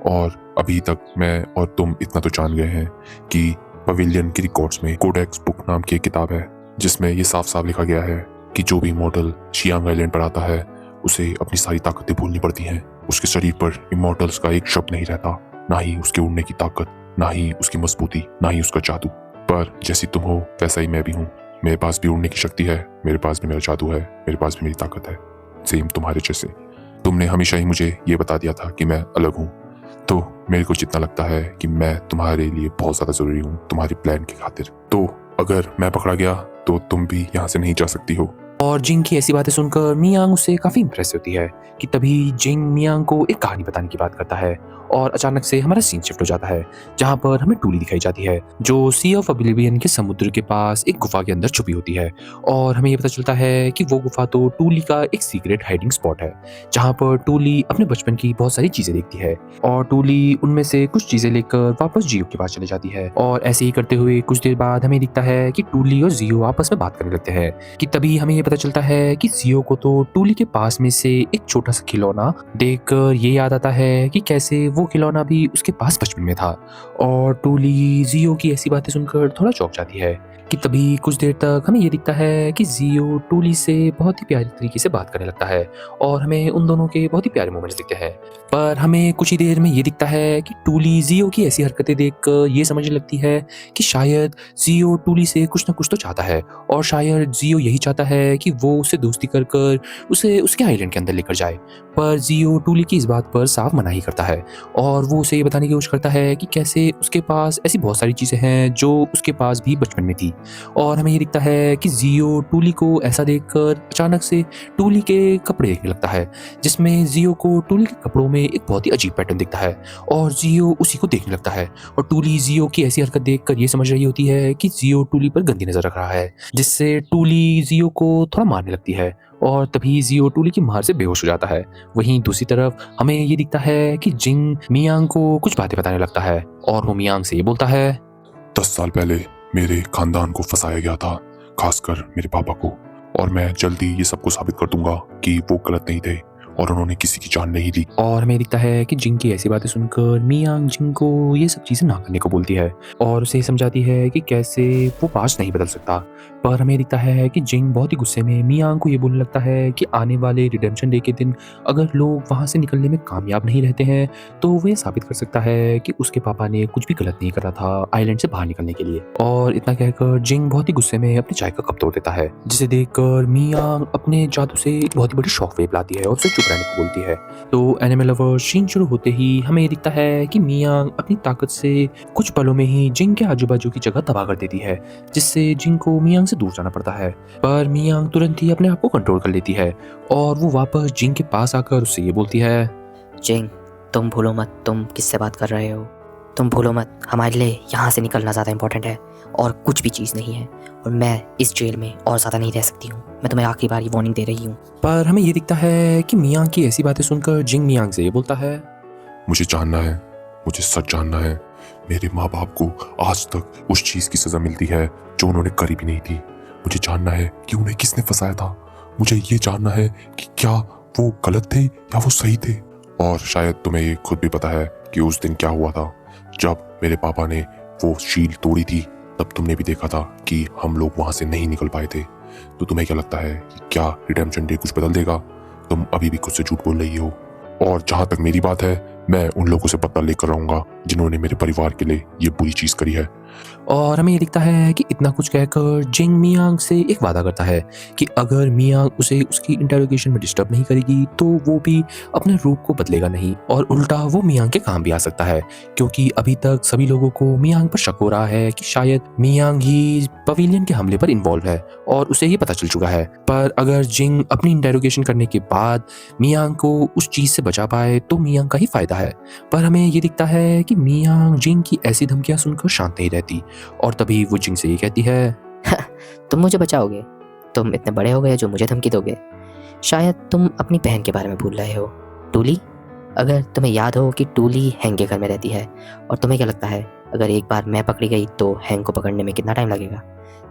और अभी तक मैं और तुम इतना तो जान गए हैं कि पवेलियन के रिकॉर्ड्स में कोडेक्स बुक नाम की एक किताब है, जिसमें ये साफ साफ लिखा गया है कि जो भी मॉडल शियांग आइलैंड पर आता है उसे अपनी सारी ताकतें भूलनी पड़ती हैं। उसके शरीर पर इमॉर्टल्स का एक शब्द नहीं रहता, ना ही उसके उड़ने की ताकत, ना ही उसकी मजबूती, ना ही उसका जादू। पर जैसी तुम हो वैसा ही मैं भी हूँ, मेरे पास भी उड़ने की शक्ति है, मेरे पास भी मेरा जादू है, मेरे पास भी मेरी ताकत है, सेम तुम्हारे जैसे। तुमने हमेशा ही मुझे ये बता दिया था कि मैं अलग हूँ, तो मेरे को जितना लगता है कि मैं तुम्हारे लिए बहुत ज़्यादा ज़रूरी हूँ तुम्हारी प्लान की खातिर। तो अगर मैं पकड़ा गया तो तुम भी यहाँ से नहीं जा सकती हो। और जिंग की ऐसी बातें सुनकर मियांग उससे काफ़ी इंप्रेस होती है कि तभी जिंग मियांग को एक कहानी बताने की बात करता है और अचानक से हमारा सीन शिफ्ट हो जाता है, जहाँ पर हमें टूली दिखाई जाती है जो सी ऑफ ओब्लिवियन के समुद्र के पास एक गुफा के अंदर छुपी होती है। और हमें ये पता चलता है कि वो गुफा तो टूली का एक सीक्रेट हाइडिंग स्पॉट है, जहाँ पर टूली अपने बचपन की बहुत सारी चीज़ें देखती है और टूली उनमें से कुछ चीज़ें लेकर वापस जियो के पास चले जाती है। और ऐसे ही करते हुए कुछ देर बाद हमें दिखता है कि टूली और जियो आपस में बात करने लगते हैं कि तभी हमें ये पता चलता है कि जियो को तो टूली के पास में से एक छोटा सा खिलौना देखकर ये याद आता है कि कैसे वो खिलौना भी उसके पास बचपन में था। और टूली जियो की ऐसी बातें सुनकर थोड़ा चौंक जाती है कि तभी कुछ देर तक हमें ये दिखता है कि जियो टूली से बहुत ही प्यारी तरीके से बात करने लगता है और हमें उन दोनों के बहुत ही प्यारे मोमेंट्स दिखते हैं। पर हमें कुछ ही देर में ये दिखता है कि टूली जियो की ऐसी हरकतें देखकर ये समझने लगती है कि शायद जियो टूली से कुछ ना कुछ तो चाहता है और शायद जियो यही चाहता है कि वो उससे दोस्ती कर कर उसे उसके आइलैंड के अंदर लेकर जाए। पर जियो टूली की इस बात पर साफ मना ही करता है और वो उसे ये बताने की कोशिश करता है कि कैसे उसके पास ऐसी बहुत सारी चीज़ें हैं जो उसके पास भी बचपन में थी। और हमें ये दिखता है कि जियो टूली को ऐसा देखकर अचानक से टूली के कपड़े देखने लगता है, जिसमें जियो को टूली के कपड़ों में एक बहुत ही अजीब पैटर्न दिखता है और जियो उसी को देखने लगता है। और टूली जियो की ऐसी हरकत देखकर ये समझ रही होती है कि जियो टूली पर गंदी नजर रख रहा है, जिससे टूली जियो को थोड़ा मारने लगती है और तभी जियो टूली की मार से बेहोश हो जाता है। वहीं दूसरी तरफ हमें ये दिखता है कि जिंग मियांग को कुछ बातें बताने लगता है और वो मियांग से ये बोलता है, 10 साल पहले मेरे खानदान को फंसाया गया था, खासकर मेरे पापा को, और मैं जल्दी ये सबको साबित कर दूंगा कि वो गलत नहीं थे और उन्होंने किसी की जान नहीं ली। और हमें दिखता है कि जिंग की ऐसी बातें सुनकर मियांग जिंग को ये सब चीज़ें ना करने को बोलती है और उसे समझाती है कि कैसे वो पास्ट नहीं बदल सकता। पर हमें दिखता है कि जिंग बहुत ही गुस्से में मियांग को ये बोलने लगता है कि आने वाले रिडेम्पशन डे के दिन अगर लोग वहाँ से निकलने में कामयाब नहीं रहते हैं तो वो ये साबित कर सकता है कि उसके पापा ने कुछ भी गलत नहीं करा था आइलैंड से बाहर निकलने के लिए। और इतना कहकर जिंग बहुत ही गुस्से में अपने चाय का कप तोड़ देता है, जिसे देखकर मियांग अपने जादू से एक बहुत ही बड़ी शॉक वेव लाती है और उसे चुप रहने को बोलती है। तो एनिमल लवर सीन शुरू होते ही हमें ये दिखता है कि मियांग अपनी ताकत से कुछ पलों में ही जिंग के आजू बाजू की जगह तबाह कर देती है, जिससे जिंग को मियांग से दूर जाना पड़ता है। पर मियांग तुरंत ही अपने आप को कंट्रोल कर लेती है और वो वापस जिंग के पास आकर उससे ये बोलती है, जिंग, तुम भूलो मत तुम किससे बात कर रहे हो। तुम भूलो मत हमारे लिए यहाँ से निकलना ज़्यादा इंपॉर्टेंट है और कुछ भी चीज़ नहीं है, और मैं इस जेल में और ज़्यादा नहीं रह सकती हूँ। मैं तुम्हें आखिरी बार ये वार्निंग दे रही हूँ। पर हमें ये दिखता है कि मियांग की ऐसी बातें सुनकर जिंग मियांग से ये बोलता है, मुझे जानना है, मुझे सच जानना है। मेरे माँ बाप को आज तक उस चीज़ की सज़ा मिलती है जो उन्होंने करी भी नहीं थी। मुझे जानना है कि उन्हें किसने फंसाया था। मुझे ये जानना है कि क्या वो गलत थे या वो सही थे। और शायद तुम्हें ये खुद भी पता है कि उस दिन क्या हुआ था। जब मेरे पापा ने वो शील तोड़ी थी तब तुमने भी देखा था कि हम लोग वहाँ से नहीं निकल पाए थे। तो तुम्हें क्या लगता है कि क्या रिडेम्पशन डे कुछ बदल देगा? तुम अभी भी खुद से झूठ बोल रही हो। और जहाँ तक मेरी बात है, मैं उन लोगों से पता लेकर रहूँगा जिन्होंने मेरे परिवार के लिए ये बुरी चीज़ करी है। और हमें ये दिखता है कि इतना कुछ कहकर जिंग मियांग से एक वादा करता है कि अगर मियांग उसे उसकी इंटरोगेशन में डिस्टर्ब नहीं करेगी तो वो भी अपने रूप को बदलेगा नहीं और उल्टा वो मियांग के काम भी आ सकता है, क्योंकि अभी तक सभी लोगों को मियांग पर शक हो रहा है कि शायद मियांग ही पवेलियन के हमले पर इन्वॉल्व है और उसे ये पता चल चुका है। पर अगर जिंग अपनी इंटरोगेशन करने के बाद मियांग को उस चीज़ से बचा पाए तो मियांग का ही फायदा है। पर हमें ये दिखता है कि मियांग जिंग की ऐसी धमकियां सुनकर शांत नहीं रहती और तभी वो जिंग से ये कहती है, तुम मुझे बचाओगे? तुम इतने बड़े हो गए जो मुझे धमकी दोगे? शायद तुम अपनी बहन के बारे में भूल रहे हो, टूली। अगर तुम्हें याद हो कि टूली हैंग के घर में रहती है, और तुम्हें क्या लगता है अगर एक बार मैं पकड़ी गई तो हैंग को पकड़ने में कितना टाइम लगेगा?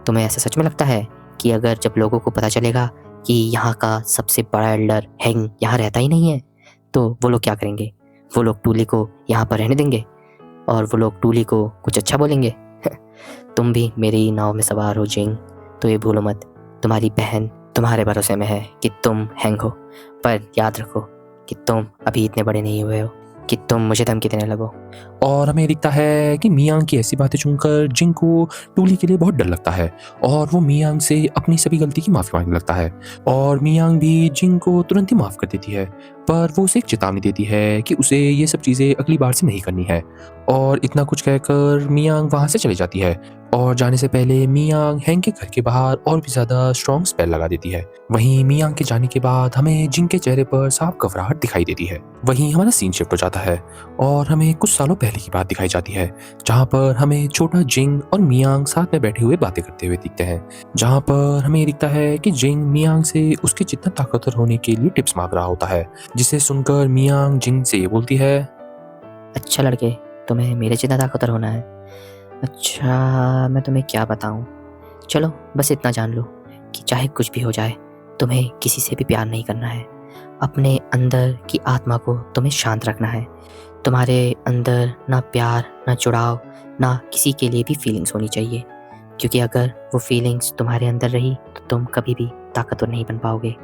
तुम्हें ऐसा सच में लगता है कि अगर जब लोगों को पता चलेगा कि यहाँ का सबसे बड़ा एल्डर हैंग यहाँ रहता ही नहीं है तो वो लोग क्या करेंगे? वो लोग टूली को यहाँ पर रहने देंगे और वो लोग टूली को कुछ अच्छा बोलेंगे। तुम भी मेरी नाव में सवार हो जिंग, तो ये भूलो मत तुम्हारी बहन तुम्हारे भरोसे में है कि तुम हैंग हो। पर याद रखो कि तुम अभी इतने बड़े नहीं हुए हो कि तुम मुझे धमकी देने लगो। और हमें दिखता है कि मियांग की ऐसी बातें सुनकर जिंग को टूली के लिए बहुत डर लगता है और वो मियांग से अपनी सभी गलती की माफ़ी मांगने लगता है और मियांग भी जिंग को तुरंत ही माफ़ कर देती है। पर वो उसे एक चेतावनी देती है कि उसे ये सब चीज़ें अगली बार से नहीं करनी है। और इतना कुछ कहकर मियांग वहाँ से चली जाती है और जाने से पहले मियांग हैंग के घर के बाहर और भी ज़्यादा स्ट्रॉन्ग स्पेल लगा देती है। वहीं मियांग के जाने के बाद हमें जिंग के चेहरे पर साफ घबराहट दिखाई देती है। वहीं हमारा सीन शिफ्ट हो जाता है और हमें कुछ सालों पहले की बात दिखाई जाती है, जहाँ पर हमें छोटा जिंग और मियांग साथ में बैठे हुए बातें करते हुए दिखते हैं, जहाँ पर हमें दिखता है कि जिंग मियांग से उसके जितना ताकतवर होने के लिए टिप्स मांग रहा होता है, जिसे सुनकर मियांग जिंग से ये बोलती है, अच्छा लड़के, तुम्हें मेरे जितना ताकतवर होना है? अच्छा, मैं तुम्हें क्या बताऊं? चलो बस इतना जान लो कि चाहे कुछ भी हो जाए तुम्हें किसी से भी प्यार नहीं करना है। अपने अंदर की आत्मा को तुम्हें शांत रखना है। तुम्हारे अंदर ना प्यार, ना जुड़ाव, ना किसी के लिए भी फीलिंग्स होनी चाहिए। क्योंकि अगर वो फीलिंग्स तुम्हारे अंदर रही तो तुम कभी भी ताकतवर नहीं बन पाओगे।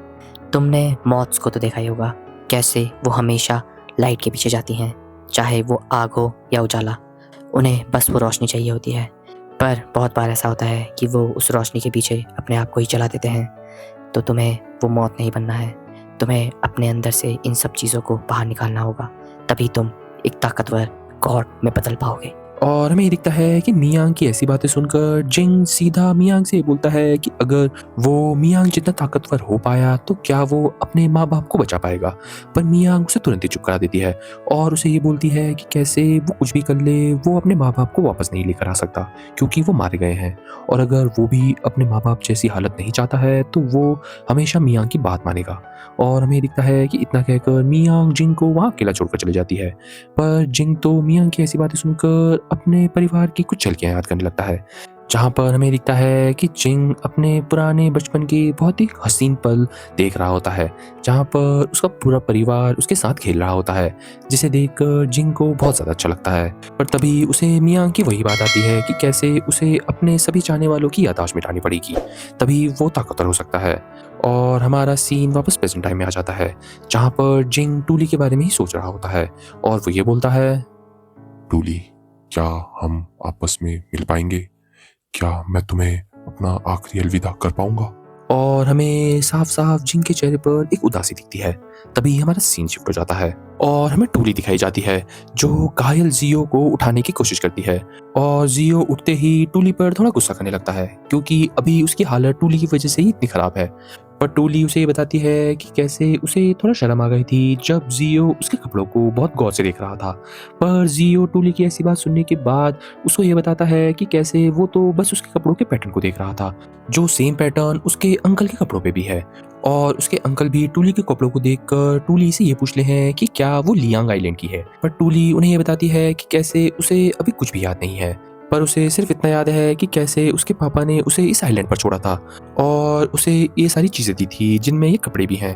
तुमने मॉथ्स को तो देखा ही होगा, कैसे वो हमेशा लाइट के पीछे जाती हैं, चाहे वो आग हो या उजाला। उन्हें बस वो रोशनी चाहिए होती है, पर बहुत बार ऐसा होता है कि वो उस रोशनी के पीछे अपने आप को ही जला देते हैं। तो तुम्हें वो मौत नहीं बनना है, तुम्हें अपने अंदर से इन सब चीज़ों को बाहर निकालना होगा, तभी तुम एक ताकतवर गॉड में बदल पाओगे। और हमें ये दिखता है कि मियांग की ऐसी बातें सुनकर जिंग सीधा मियांग से बोलता है कि अगर वो मियांग जितना ताकतवर हो पाया तो क्या वो अपने माँ बाप को बचा पाएगा। पर मियांग उसे तुरंत ही चुप करा देती है और उसे ये बोलती है कि कैसे वो कुछ भी कर ले, वो अपने माँ बाप को वापस नहीं लेकर आ सकता क्योंकि वो मारे गए हैं, और अगर वो भी अपने माँ बाप जैसी हालत नहीं चाहता है तो वो हमेशा मियांग की बात मानेगा। और हमें दिखता है कि इतना कहकर मियांग जिंग को वहाँ अकेला छोड़कर चली जाती है। पर जिंग तो मियांग की ऐसी बातें सुनकर अपने परिवार की कुछ झलकियां याद करने लगता है, जहाँ पर हमें दिखता है कि जिंग अपने पुराने बचपन के बहुत ही हसीन पल देख रहा होता है, जहाँ पर उसका पूरा परिवार उसके साथ खेल रहा होता है, जिसे देखकर जिंग को बहुत ज़्यादा अच्छा लगता है। पर तभी उसे मियांग की वही बात आती है कि कैसे उसे अपने सभी चाहने वालों की याददाश्त मिटानी पड़ेगी, तभी वो ताकतवर हो सकता है। और हमारा सीन वापस प्रेजेंट टाइम में आ जाता है, जहाँ पर जिंग टूली के बारे में ही सोच रहा होता है और वो ये बोलता है, टूली, क्या हम आपस में मिल पाएंगे? क्या मैं तुम्हें अपना आखिरी अलविदा कर पाऊंगा? और हमें साफ साफ जिंग के चेहरे पर एक उदासी दिखती है। तभी हमारा सीन शिफ्ट हो जाता है और हमें टूली दिखाई जाती है जो घायल जियो को उठाने की कोशिश करती है, और जियो उठते ही टूली पर थोड़ा गुस्सा करने लगता है क्योंकि अभी उसकी हालत टूली की वजह से ही इतनी खराब है। पर टूली उसे ये बताती है कि कैसे उसे थोड़ा शर्म आ गई थी जब जियो उसके कपड़ों को बहुत गौर से देख रहा था। पर जियो टूली की ऐसी बात सुनने के बाद उसको ये बताता है कि कैसे वो तो बस उसके कपड़ों के पैटर्न को देख रहा था, जो सेम पैटर्न उसके अंकल के कपड़ों पे भी है, और उसके अंकल भी टूली के कपड़ों को देखकर टूली से ये पूछ ले हैं कि क्या वो लियांग आइलैंड की है। पर टूली उन्हें ये बताती है कि कैसे उसे अभी कुछ भी याद नहीं है, पर उसे सिर्फ इतना याद है कि कैसे उसके पापा ने उसे इस आइलैंड पर छोड़ा था और उसे ये सारी चीज़ें दी थी जिनमें ये कपड़े भी हैं,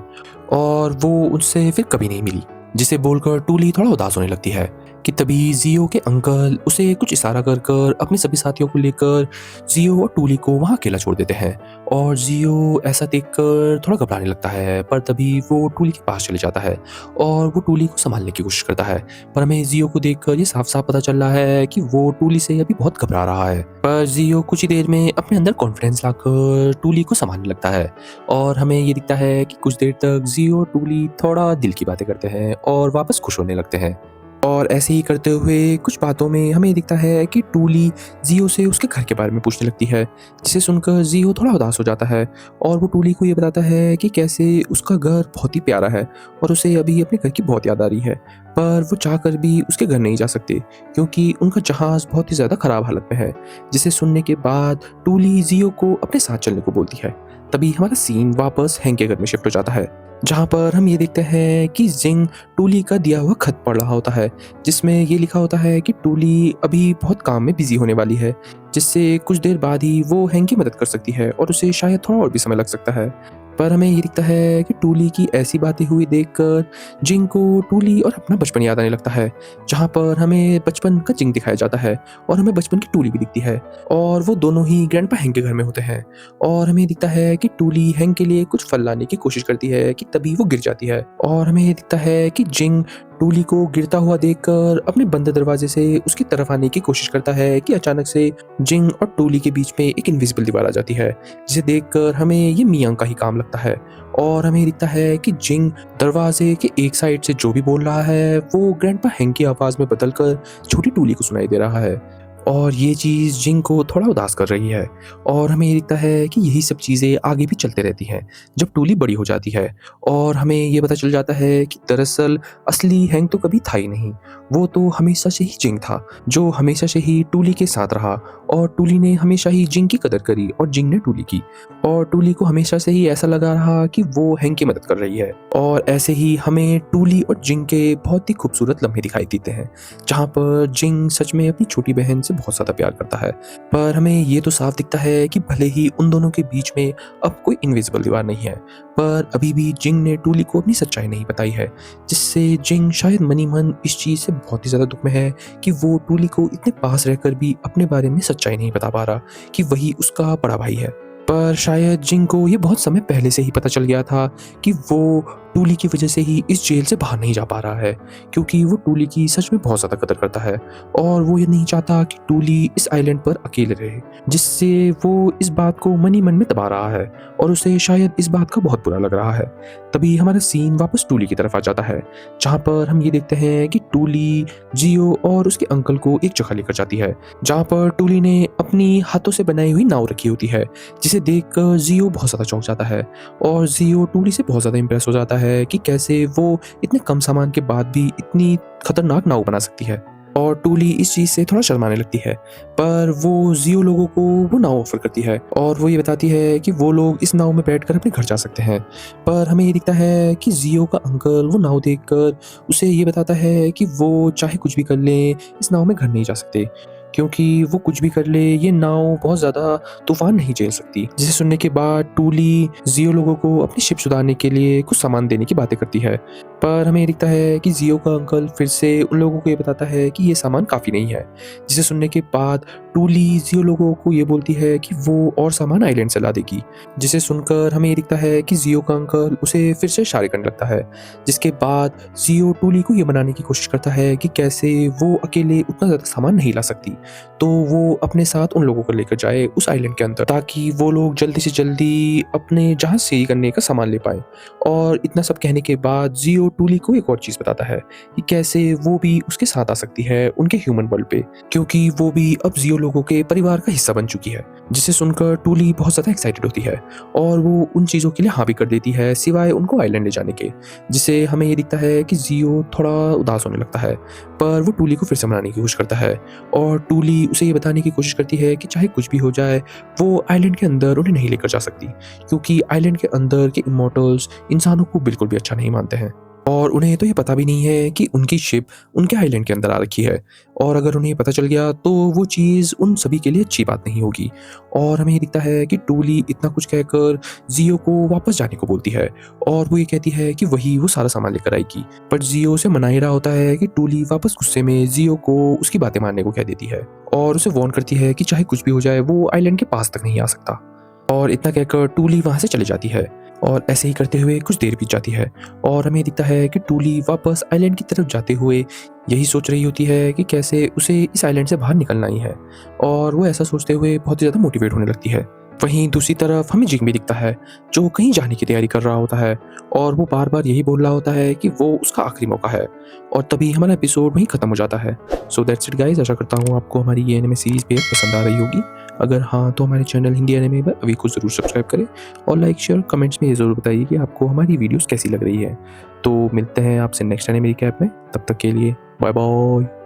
और वो उनसे फिर कभी नहीं मिली। जिसे बोलकर टूली थोड़ा उदास होने लगती है कि तभी जियो के अंकल उसे कुछ इशारा कर कर अपने सभी साथियों को लेकर जियो और टूली को वहाँ अकेला छोड़ देते हैं, और जियो ऐसा देखकर थोड़ा घबराने लगता है। पर तभी वो टूली के पास चले जाता है और वो टूली को संभालने की कोशिश करता है, पर हमें जियो को देखकर ये साफ साफ पता चल रहा है कि वो टूली से अभी बहुत घबरा रहा है। पर जियो कुछ ही देर में अपने अंदर कॉन्फिडेंस लाकर टूली को संभालने लगता है, और हमें ये दिखता है कि कुछ देर तक जियो और टूली थोड़ा दिल की बातें करते हैं और वापस खुश होने लगते हैं। और ऐसे ही करते हुए कुछ बातों में हमें दिखता है कि टूली जियो से उसके घर के बारे में पूछने लगती है, जिसे सुनकर जियो थोड़ा उदास हो जाता है और वो टूली को ये बताता है कि कैसे उसका घर बहुत ही प्यारा है और उसे अभी अपने घर की बहुत याद आ रही है, पर वो चाहकर भी उसके घर नहीं जा सकते क्योंकि उनका जहाज़ बहुत ही ज़्यादा ख़राब हालत में है। जिसे सुनने के बाद टूली जियो को अपने साथ चलने को बोलती है। तभी हमारा सीन वापस हैंग के घर में शिफ्ट हो जाता है, जहाँ पर हम ये देखते हैं कि जिंग टूली का दिया हुआ खत पढ़ रहा होता है, जिसमें ये लिखा होता है कि टूली अभी बहुत काम में बिजी होने वाली है, जिससे कुछ देर बाद ही वो हैंग की मदद कर सकती है और उसे शायद थोड़ा और भी समय लग सकता है। पर हमें ये दिखता है कि टूली की ऐसी बातें हुई देखकर जिंग को टूली और अपना बचपन याद आने लगता है, जहाँ पर हमें बचपन का जिंग दिखाया जाता है और हमें बचपन की टूली भी दिखती है, और वो दोनों ही ग्रैंडपा हैंग के घर में होते हैं। और हमें दिखता है कि टूली हैंग के लिए कुछ फल लाने की कोशिश करती है कि तभी वो गिर जाती है, और हमें ये दिखता है कि जिंग टूली को गिरता हुआ देखकर अपने बंद दरवाजे से उसकी तरफ आने की कोशिश करता है कि अचानक से जिंग और टूली के बीच में एक इनविजिबल दीवार आ जाती है, जिसे देखकर हमें ये मियांग का ही काम लगता है। और हमें दिखता है कि जिंग दरवाजे के एक साइड से जो भी बोल रहा है वो ग्रैंडपा हैंग की आवाज़ में बदलकर छोटी टूली को सुनाई दे रहा है, और ये चीज़ जिंग को थोड़ा उदास कर रही है। और हमें ये दिखता है कि यही सब चीज़ें आगे भी चलते रहती हैं जब टूली बड़ी हो जाती है, और हमें ये पता चल जाता है कि दरअसल असली हैंग तो कभी था ही नहीं, वो तो हमेशा से ही जिंग था, जो हमेशा से ही टूली के साथ रहा, और टूली ने हमेशा ही जिंग की कदर करी और जिंग ने टूली की, और टूली को हमेशा से ही ऐसा लगा रहा कि वो हैंग की मदद कर रही है। और ऐसे ही हमें टूली और जिंग के बहुत ही खूबसूरत लम्हे दिखाई देते हैं, जहाँ पर जिंग सच में अपनी छोटी बहन से बहुत ज़्यादा प्यार करता है। पर हमें ये तो साफ दिखता है कि भले ही उन दोनों के बीच में अब कोई इनविजिबल दीवार नहीं है, पर अभी भी जिंग ने टूली को अपनी सच्चाई नहीं बताई है, जिससे जिंग शायद मनी मन इस चीज़ से बहुत ही ज़्यादा दुख में है कि वो टूली को इतने पास रहकर भी अपने बारे में सच्चाई नहीं बता पा रहा कि वही उसका बड़ा भाई है। पर शायद जिंग को ये बहुत समय पहले से ही पता चल गया था कि वो टूली की वजह से ही इस जेल से बाहर नहीं जा पा रहा है, क्योंकि वो टूली की सच में बहुत ज़्यादा कदर करता है और वो ये नहीं चाहता कि टूली इस आइलैंड पर अकेले रहे, जिससे वो इस बात को मनी मन में दबा रहा है और उसे शायद इस बात का बहुत बुरा लग रहा है। तभी हमारा सीन वापस टूली की तरफ आ जाता है, जहाँ पर हम ये देखते हैं कि टूली जियो और उसके अंकल को एक जगह लेकर जाती है, जहाँ पर टूली ने अपनी हाथों से बनाई हुई नाव रखी होती है, जिसे देखकर जियो बहुत ज़्यादा चौंक जाता है और जियो टूली से बहुत ज़्यादा इंप्रेस हो जाता है कि कैसे वो इतने कम सामान के बाद भी इतनी खतरनाक नाव बना सकती है। और टूली इस चीज़ से थोड़ा शर्माने लगती है, पर वो जियो लोगों को वो नाव ऑफर करती है और वो ये बताती है कि वो लोग इस नाव में बैठकर अपने घर जा सकते हैं। पर हमें ये दिखता है कि जियो का अंकल वो नाव देखकर उसे ये बताता है कि वो चाहे कुछ भी कर ले, इस नाव में घर नहीं जा सकते, क्योंकि वो कुछ भी कर ले ये नाव बहुत ज़्यादा तूफान नहीं झेल सकती। जिसे सुनने के बाद टूली जियो लोगों को अपनी शिप सुधारने के लिए कुछ सामान देने की बातें करती है, पर हमें ये दिखता है कि जियो का अंकल फिर से उन लोगों को ये बताता है कि ये सामान काफ़ी नहीं है। जिसे सुनने के बाद टूली जियो लोगों को ये बोलती है कि वो और सामान आइलैंड से ला देगी, जिसे सुनकर हमें ये दिखता है कि जियो का अंकल उसे फिर से इशारे करने लगता है। जिसके बाद जियो टूली को ये मनाने की कोशिश करता है कि कैसे वो अकेले उतना ज़्यादा सामान नहीं ला सकती, तो वो अपने साथ उन लोगों को लेकर जाए उस आइलैंड के अंदर, ताकि वो लोग जल्दी से जल्दी अपने जहाज से करने का सामान ले पाए। और इतना सब कहने के बाद जियो टूली को एक और चीज़ बताता है कि कैसे वो भी उसके साथ आ सकती है उनके ह्यूमन वर्ल्ड पे, क्योंकि वो भी अब जियो लोगों के परिवार का हिस्सा बन चुकी है। जिसे सुनकर टूली बहुत ज़्यादा एक्साइटेड होती है और वो उन चीज़ों के लिए हाँ भी कर देती है, सिवाय उनको आइलैंड ले जाने के। जिसे हमें ये दिखता है कि जियो थोड़ा उदास होने लगता है, पर वो टूली को फिर से मनाने की कोशिश करता है और टूली उसे ये बताने की कोशिश करती है कि चाहे कुछ भी हो जाए वो आइलैंड के अंदर उन्हें नहीं लेकर जा सकती, क्योंकि आइलैंड के अंदर के इमॉर्टल्स इंसानों को बिल्कुल भी अच्छा नहीं मानते हैं और उन्हें तो ये पता भी नहीं है कि उनकी शिप उनके आइलैंड के अंदर आ रखी है। और अगर उन्हें पता चल गया तो वो चीज़ उन सभी के लिए अच्छी बात नहीं होगी। और हमें ये दिखता है कि टूली इतना कुछ कहकर जियो को वापस जाने को बोलती है और वो ये कहती है कि वही वो सारा सामान लेकर आएगी, पर जियो उसे मना ही रहा होता है कि टूली वापस गुस्से में जियो को उसकी बातें मानने को कह देती है और उसे वार्न करती है कि चाहे कुछ भी हो जाए वो आइलैंड के पास तक नहीं आ सकता। और इतना कहकर टूली वहाँ से चली जाती है और ऐसे ही करते हुए कुछ देर बीत जाती है और हमें दिखता है कि टूली वापस आइलैंड की तरफ जाते हुए यही सोच रही होती है कि कैसे उसे इस आइलैंड से बाहर निकलना ही है और वो ऐसा सोचते हुए बहुत ही ज़्यादा मोटिवेट होने लगती है। वहीं दूसरी तरफ हमें जिंग भी दिखता है जो कहीं जाने की तैयारी कर रहा होता है और वो बार बार यही बोल रहा होता है कि वो उसका आखिरी मौका है और तभी हमारा एपिसोड वहीं ख़त्म हो जाता है। सो दैट्स इट गाइस, आशा करता हूँ आपको हमारी ये एनिमे सीरीज़ बेहद पसंद आ रही होगी। अगर हाँ तो हमारे चैनल हिंदी एनिमे पर अभी को ज़रूर सब्सक्राइब करें और लाइक शेयर कमेंट्स में ये ज़रूर बताइए कि आपको हमारी वीडियोस कैसी लग रही है। तो मिलते हैं आपसे नेक्स्ट एनिमे रिकैप में, तब तक के लिए बाय बाय।